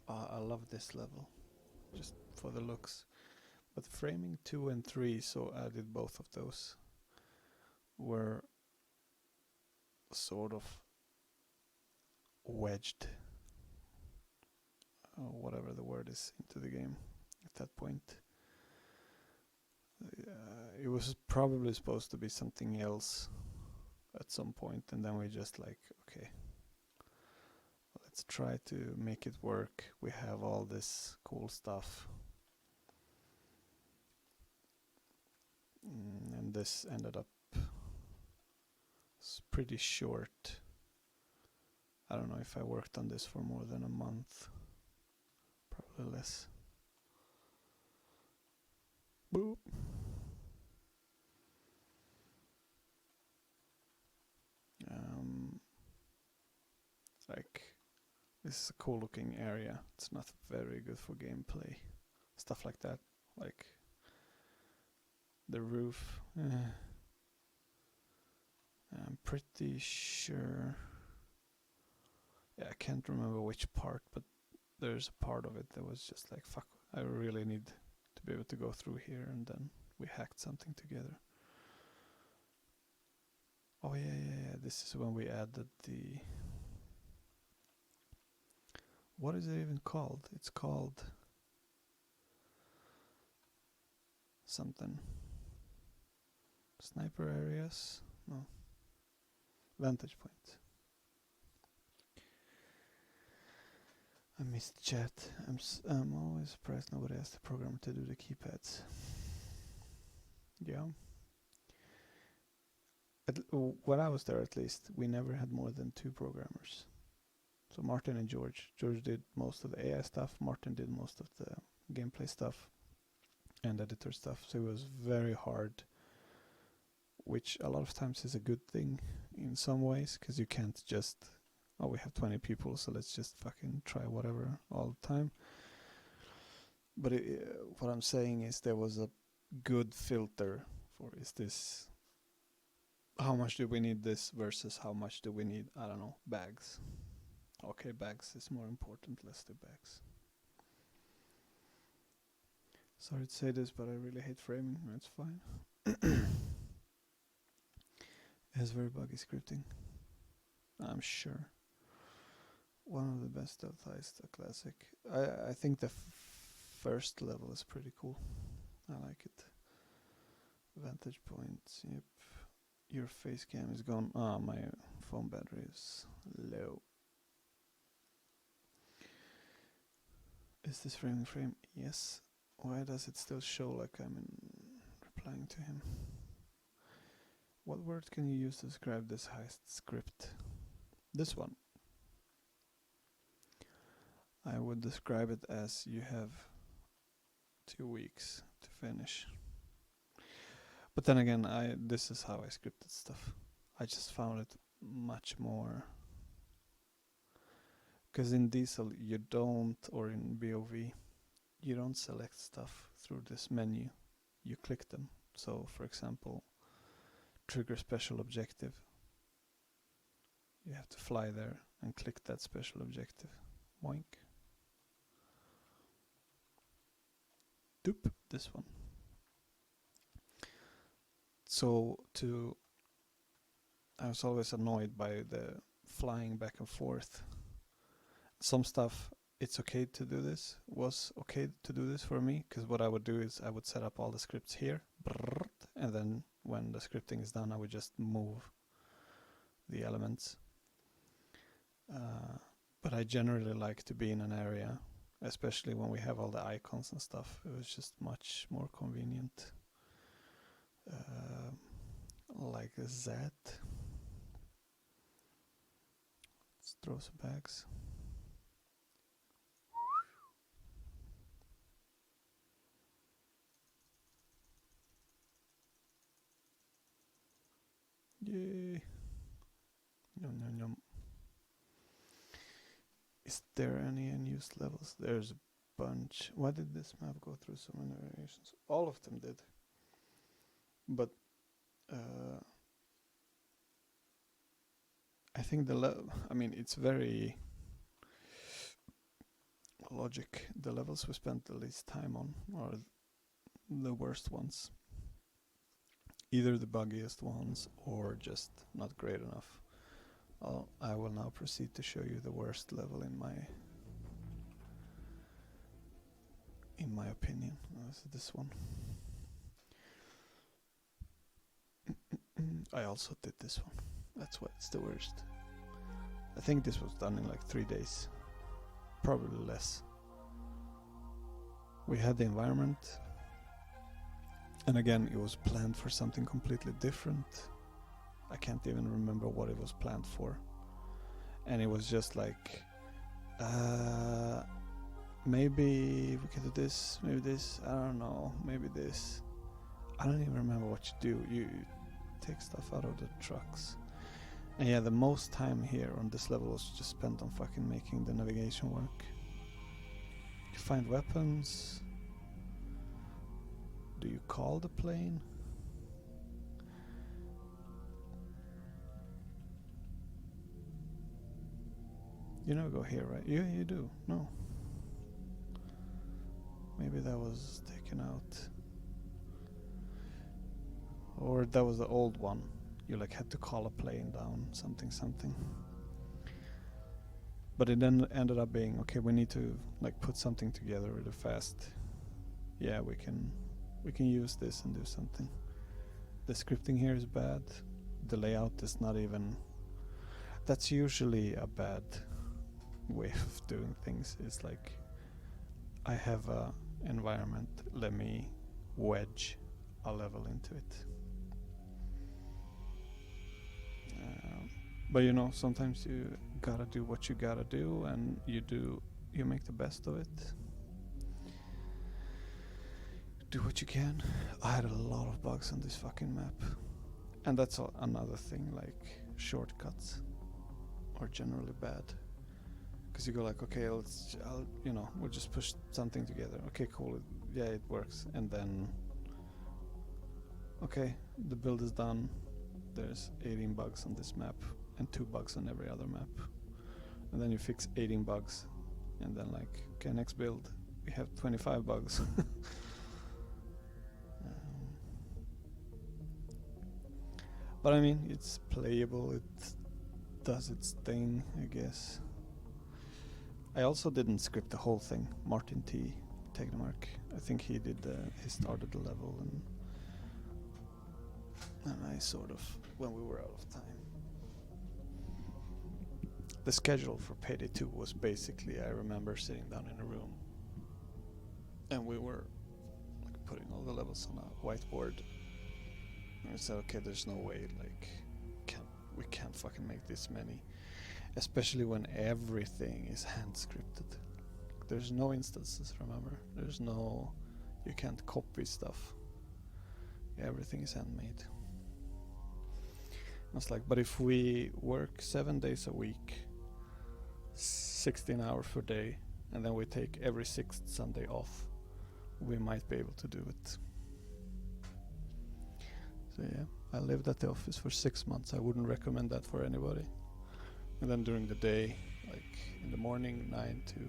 I love this level, just for the looks. But framing 2 and 3, so I did both of those, were sort of wedged, whatever the word is, into the game at that point. It was probably supposed to be something else at some point, and then we just like, okay, let's try to make it work. We have all this cool stuff. And this ended up pretty short. I don't know if I worked on this for more than a month. Probably less. Boop. It's like, this is a cool looking area. It's not very good for gameplay. Stuff like that. Like the roof. I'm pretty sure. Yeah, I can't remember which part, but there's a part of it that was just like, fuck, I really need to be able to go through here, and then we hacked something together. Oh yeah, this is when we added the... What is it even called? It's called... something. Sniper areas? No. Vantage point. I missed chat. I'm always surprised nobody asked the programmer to do the keypads. Yeah. When I was there, at least, we never had more than 2 programmers. So Martin and George. George did most of the AI stuff. Martin did most of the gameplay stuff and editor stuff. So it was very hard, which a lot of times is a good thing in some ways, because you can't just, oh, we have 20 people, so let's just fucking try whatever all the time. But what I'm saying is there was a good filter for, is this, how much do we need this versus how much do we need, I don't know, bags. Okay, bags is more important, let's do bags. Sorry to say this, but I really hate framing. It's fine. It has very buggy scripting, I'm sure. One of the best of Thais, the classic. I think the first level is pretty cool. I like it. Vantage point, yep. Your face cam is gone. Ah, my phone battery is low. Is this frame? Yes. Why does it still show like I'm replying to him? What word can you use to describe this heist script? This one. I would describe it as you have 2 weeks to finish. But then again, this is how I scripted stuff. I just found it much more... Because in Diesel you don't, or in VOV, you don't select stuff through this menu. You click them. So for example, trigger special objective. You have to fly there and click that special objective. Boink. Doop, this one. So I was always annoyed by the flying back and forth. Some stuff, it's okay to do this, was okay to do this for me, because what I would do is I would set up all the scripts here, and then when the scripting is done I would just move the elements. But I generally like to be in an area, especially when we have all the icons and stuff. It was just much more convenient. Like that. Let's throw some bags. Yay. Yum yum yum. Is there any unused levels? There's a bunch. Why did this map go through so many variations? All of them did. But I think I mean, it's very logic. The levels we spent the least time on are the worst ones. Either the buggiest ones or just not great enough. I will now proceed to show you the worst level in my opinion. This one. I also did this one. That's why it's the worst. I think this was done in like 3 days, probably less. We had the environment, and again it was planned for something completely different. I can't even remember what it was planned for, and it was just like maybe we can do this, maybe this, I don't know, maybe this. I don't even remember what you do. You take stuff out of the trucks. And yeah, the most time here on this level was just spent on fucking making the navigation work. You find weapons. Do you call the plane? You never go here, right? Yeah, you do. No. Maybe that was taken out. Or that was the old one. You like had to call a plane down, something. But it then ended up being, okay, we need to like put something together really fast. Yeah, we can use this and do something. The scripting here is bad. The layout is not even... That's usually a bad way of doing things. It's like, I have a environment, let me wedge a level into it. But you know, sometimes you gotta do what you gotta do, and you make the best of it. Do what you can. I had a lot of bugs on this fucking map, and that's another thing. Like shortcuts are generally bad, because you go like, okay, we'll just push something together. Okay, cool. Yeah, it works, and then okay, the build is done. There's 18 bugs on this map and 2 bugs on every other map, and then you fix 18 bugs, and then like, okay, next build we have 25 bugs. But I mean, it's playable, it does its thing, I guess. I also didn't script the whole thing. Martin T. Tegnemark, I think he started the level, and I sort of, when we were out of time. The schedule for Payday 2 was basically, I remember sitting down in a room, and we were like putting all the levels on a whiteboard. And we said, okay, there's no way, like, we can't fucking make this many, especially when everything is hand scripted. There's no instances, remember? There's no, you can't copy stuff. Everything is handmade. I was like, but if we work 7 days a week, 16 hours per day, and then we take every 6th Sunday off, we might be able to do it. So yeah, I lived at the office for 6 months. I wouldn't recommend that for anybody. And then during the day, like in the morning, 9 to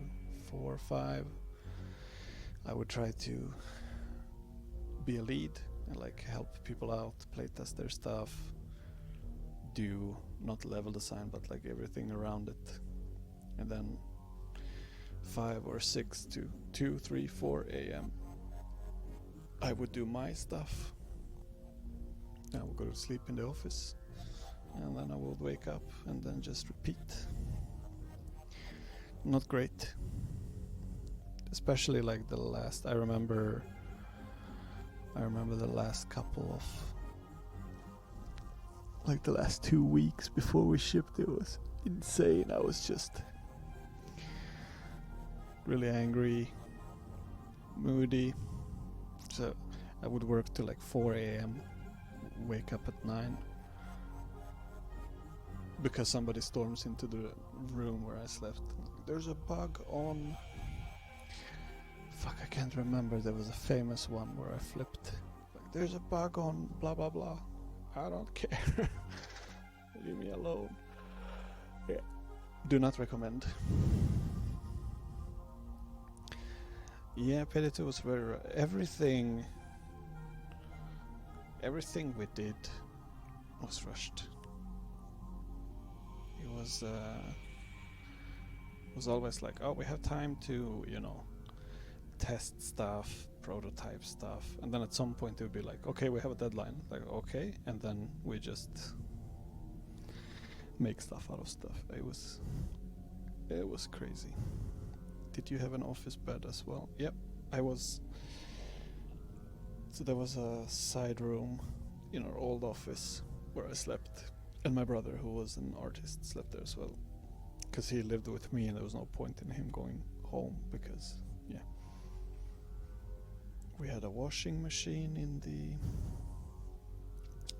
4 or 5, I would try to be a lead and like help people out, playtest their stuff, do not level design but like everything around it. And then 5 or 6 to 2, 3, 4 a.m. I would do my stuff. I would go to sleep in the office, and then I would wake up and then just repeat. Not great. Especially like the last, I remember the last couple of, like the last 2 weeks before we shipped, it was insane. I was just really angry, moody. So I would work till like 4 a.m. wake up at 9 because somebody storms into the room where I slept. There's a bug on... Fuck, I can't remember. There was a famous one where I flipped. Like, there's a bug on blah blah blah. I don't care. Leave me alone. Yeah. Do not recommend. Yeah, Payday 2 was very... Everything we did was rushed. It was always like, oh, we have time to, test stuff, prototype stuff, and then at some point it would be like, okay, we have a deadline. Like, okay, and then we just make stuff out of stuff. It was crazy. Did you have an office bed as well? Yep, so there was a side room in our old office where I slept, and my brother, who was an artist, slept there as well, because he lived with me and there was no point in him going home, because we had a washing machine in the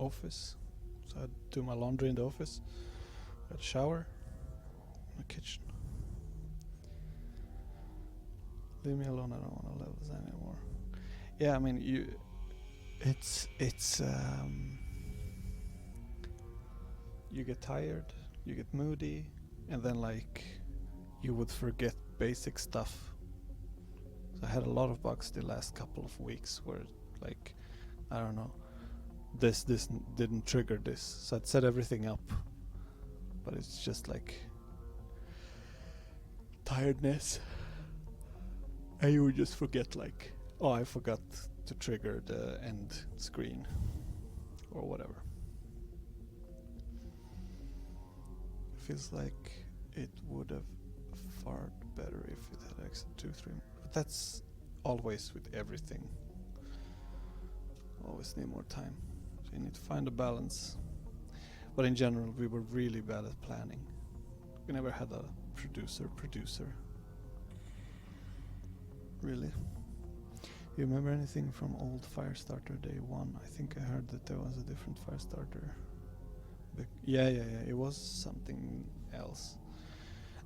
office, so I'd do my laundry in the office. I had a shower, a kitchen. Leave me alone, I don't want to level design anymore. Yeah, I mean, you get tired, you get moody, and then like you would forget basic stuff. So I had a lot of bugs the last couple of weeks where like, I don't know, this didn't trigger this, so I'd set everything up, but it's just like tiredness, and you would just forget like, oh, I forgot to trigger the end screen or whatever. Feels like it would have fared better if it had exit 2-3, but that's always with everything. Always need more time, so you need to find a balance. But in general, we were really bad at planning. We never had a producer. Really? You remember anything from old Firestarter day 1? I think I heard that there was a different Firestarter. Yeah, it was something else.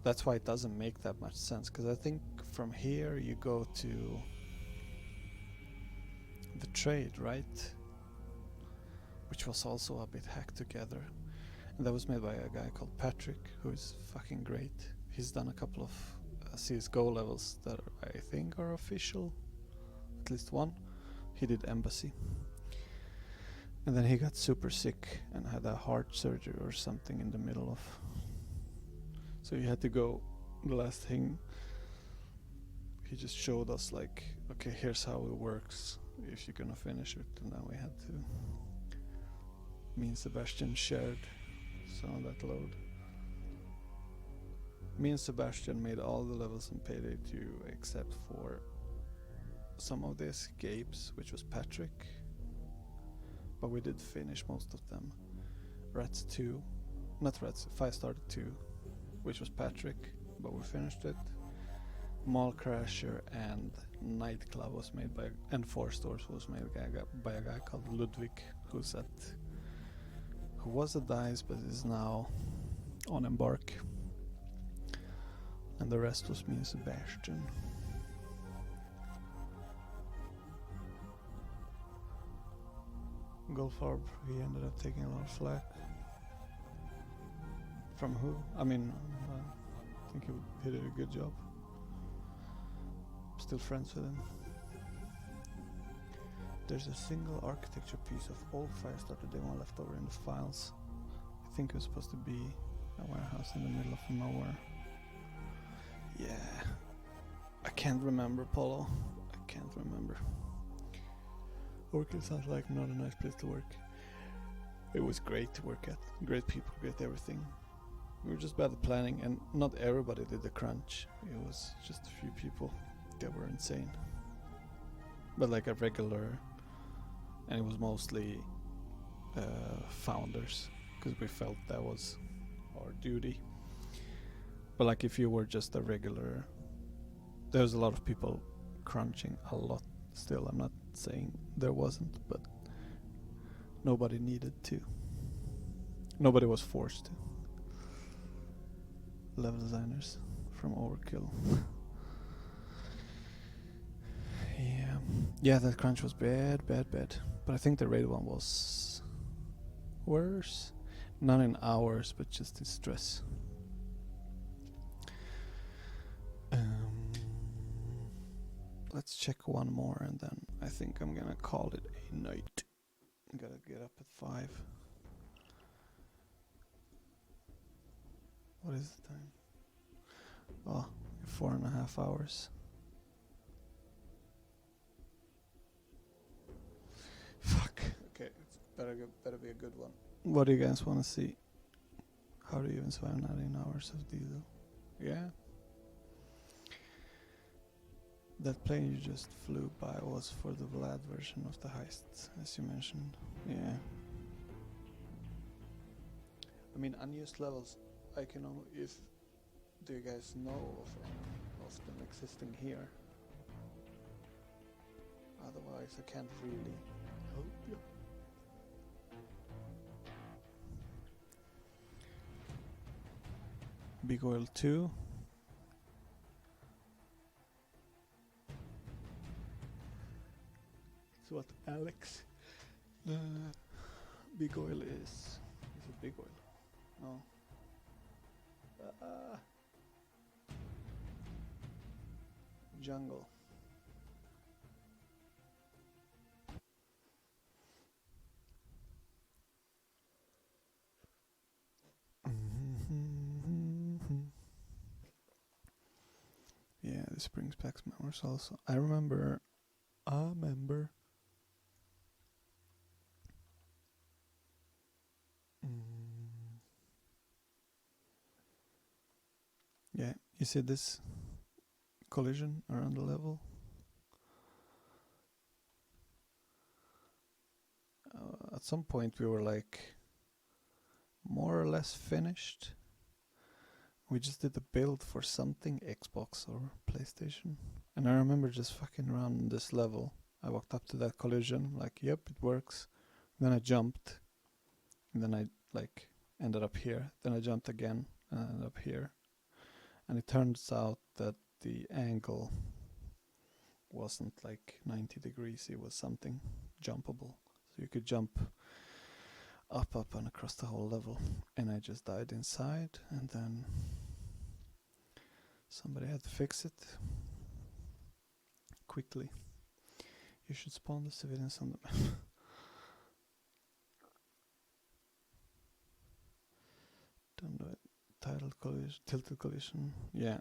That's why it doesn't make that much sense, because I think from here you go to the trade, right? Which was also a bit hacked together. And that was made by a guy called Patrick, who is fucking great. He's done a couple of CSGO levels that I think are official. At least one. He did Embassy. And then he got super sick and had a heart surgery or something in the middle of. So he had to go. The last thing he just showed us, like, okay, here's how it works if you're gonna finish it. And then we had to. Me and Sebastian shared some of that load. Me and Sebastian made all the levels in Payday 2 except for some of the escapes, which was Patrick. But we did finish most of them. Rats 2, not Rats, Firestarter 2, which was Patrick, but we finished it. Mall Crasher and Nightclub was made by, and Four Stores was made by a guy called Ludwig, who was at DICE but is now on Embark. And the rest was me and Sebastian. Golfarb, he ended up taking a lot of flack. From who? I mean, I think he did a good job. Still friends with him. There's a single architecture piece of old Firestarter Day 1 left over in the files. I think it was supposed to be a warehouse in the middle of nowhere. Yeah. I can't remember, Polo. I can't remember. Oracle sounds like not a nice place to work. It was great to work at. Great people, great everything. We were just bad at planning, and not everybody did the crunch. It was just a few people that were insane. But like a regular, and it was mostly founders, because we felt that was our duty. But like if you were just a regular, there was a lot of people crunching a lot still. I'm not saying there wasn't, but nobody needed to. Nobody was forced to. Level designers from Overkill. Yeah, that crunch was bad. But I think the raid one was worse. Not in hours, but just in stress. Let's check one more and then I think I'm gonna call it a night. I gotta get up at 5. What is the time? Oh, 4.5 hours. Fuck. Okay, it's better be a good one. What do you guys want to see? How do you even survive 19 hours of diesel? Yeah. That plane you just flew by was for the Vlad version of the heist, as you mentioned. Yeah. I mean, unused levels, I can only, if, do you guys know of any of them existing here? Otherwise I can't really help you. Big Oil 2. So what Alex? Big Oil is it Big Oil? No. Jungle. Yeah, this brings back memories also. I remember. Yeah, you see this collision around the level? At some point we were like more or less finished. We just did the build for something, Xbox or PlayStation. And I remember just fucking around this level. I walked up to that collision, like, yep, it works. Then I jumped. And then I like ended up here. Then I jumped again and ended up here. And it turns out that the angle wasn't like 90 degrees, it was something jumpable. So you could jump up and across the whole level. And I just died inside, and then somebody had to fix it quickly. You should spawn the civilians on the map. Don't do it. Tilted collision. Yeah.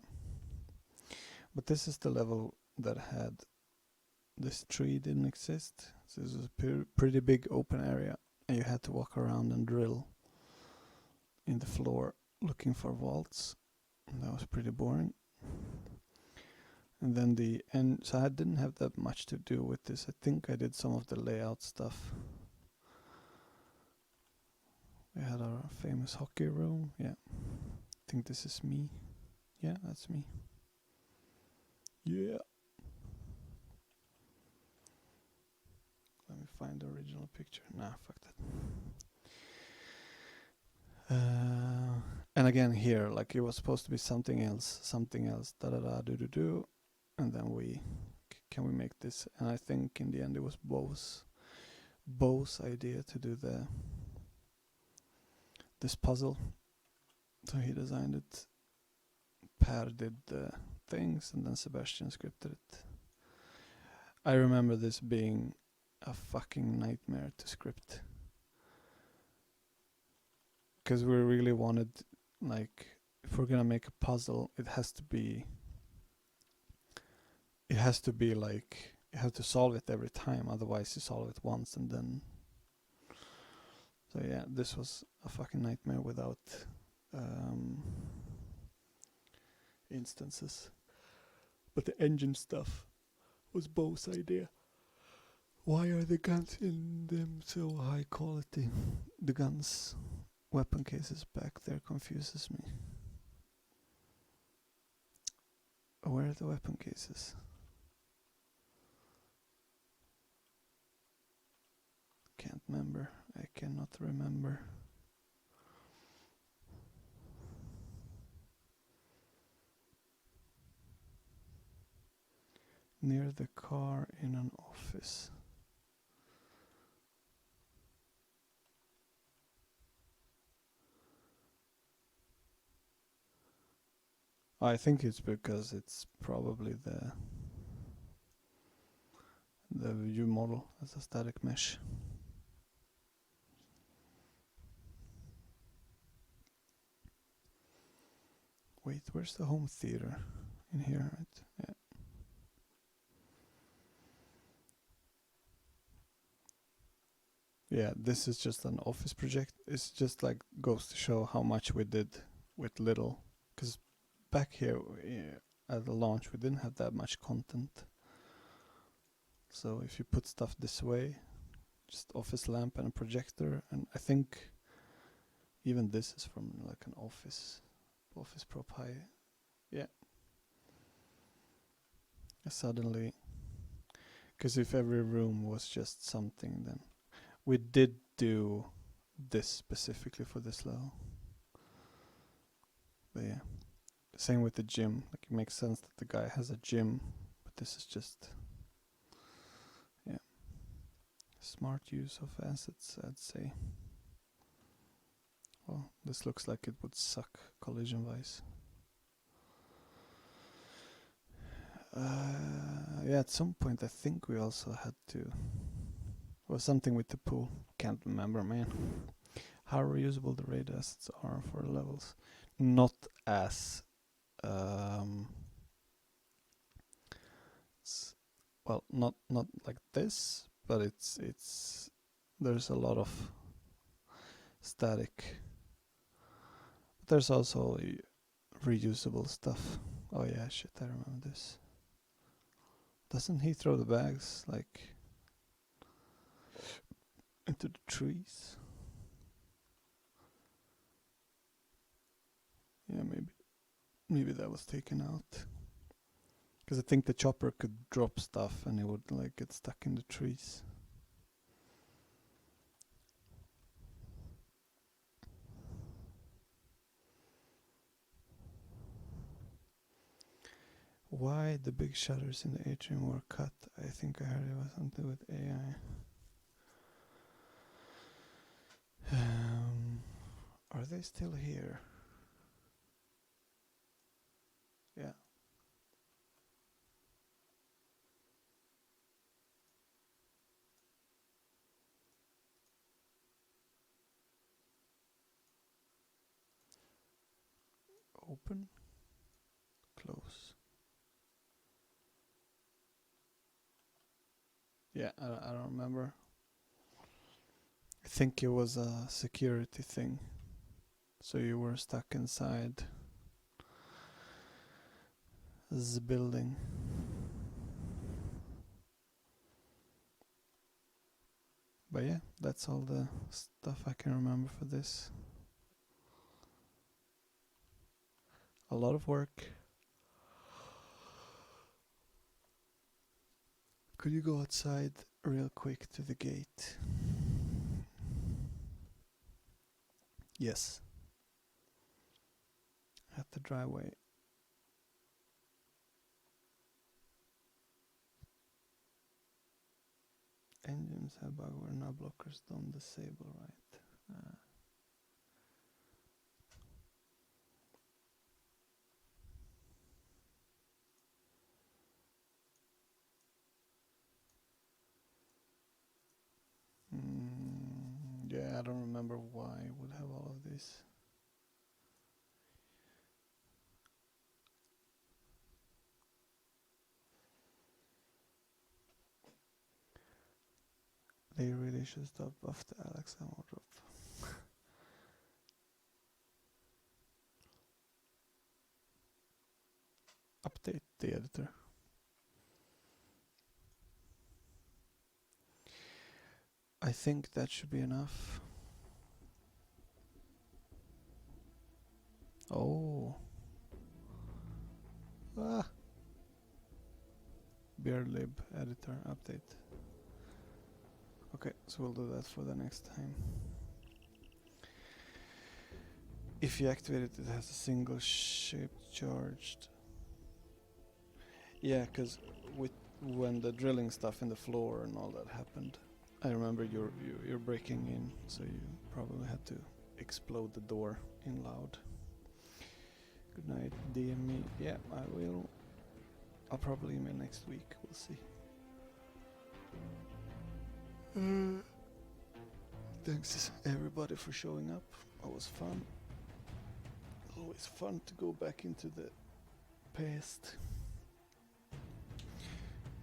But this is the level that had this tree didn't exist. So this was a pretty big open area, and you had to walk around and drill in the floor looking for vaults. And that was pretty boring. And then the end, so I didn't have that much to do with this. I think I did some of the layout stuff. We had our famous hockey room. Yeah. I think this is me. Yeah, that's me. Yeah. Let me find the original picture. Nah, fuck that. And again here, like it was supposed to be something else, da da da, do. And then can we make this? And I think in the end it was Bo's idea to do this puzzle. So he designed it. Per did the things, and then Sebastian scripted it. I remember this being a fucking nightmare to script. Because we really wanted, like, if we're gonna make a puzzle, it has to be like, you have to solve it every time, otherwise you solve it once and then. So yeah, this was a fucking nightmare without instances. But the engine stuff was Bo's idea. Why are the guns in them so high quality? The guns, weapon cases back there confuses me. Where are the weapon cases? Can't remember. I cannot remember. Near the car in an office. I think it's because it's probably the view model as a static mesh. Wait, where's the home theater? In here, right? Yeah. Yeah, this is just an office project. It's just like goes to show how much we did with little. Because back here at the launch, we didn't have that much content. So if you put stuff this way, just office lamp and a projector, and I think even this is from like an office prop high. Yeah. Suddenly, because if every room was just something, then we did do this specifically for this level. But yeah, same with the gym. Like it makes sense that the guy has a gym, but this is just, yeah, smart use of assets, I'd say. Well, this looks like it would suck collision-wise. Yeah, at some point I think we also had to, or something with the pool. Can't remember, man. How reusable the raid assets are for levels. Not as, well, not like this, but it's there's a lot of static. But there's also reusable stuff. Oh yeah, shit, I remember this. Doesn't he throw the bags like into the trees? Yeah, maybe that was taken out. Because I think the chopper could drop stuff and it would like get stuck in the trees. Why the big shutters in the atrium were cut? I think I heard it was something with AI. Are they still here? Yeah. Open, close. Yeah, I don't remember. I think it was a security thing. So you were stuck inside the building. But yeah, that's all the stuff I can remember for this. A lot of work. Could you go outside real quick to the gate? Yes. At the driveway. Engines have bug where knob blockers don't disable, right? Yeah, I don't remember why it would have all of this. They really should stop after Alex ammo drop. Update the editor. I think that should be enough. Oh. BeardLib editor update. Okay, so we'll do that for the next time. If you activate it, it has a single shape charged. Yeah, because when the drilling stuff in the floor and all that happened, I remember you're breaking in, so you probably had to explode the door in loud. Good night, DM me. Yeah, I will. I'll probably email next week. We'll see. Thanks everybody for showing up. It was fun. Always fun to go back into the past.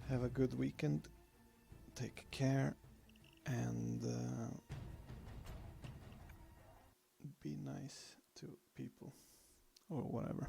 Have a good weekend. Take care. and be nice to people or whatever.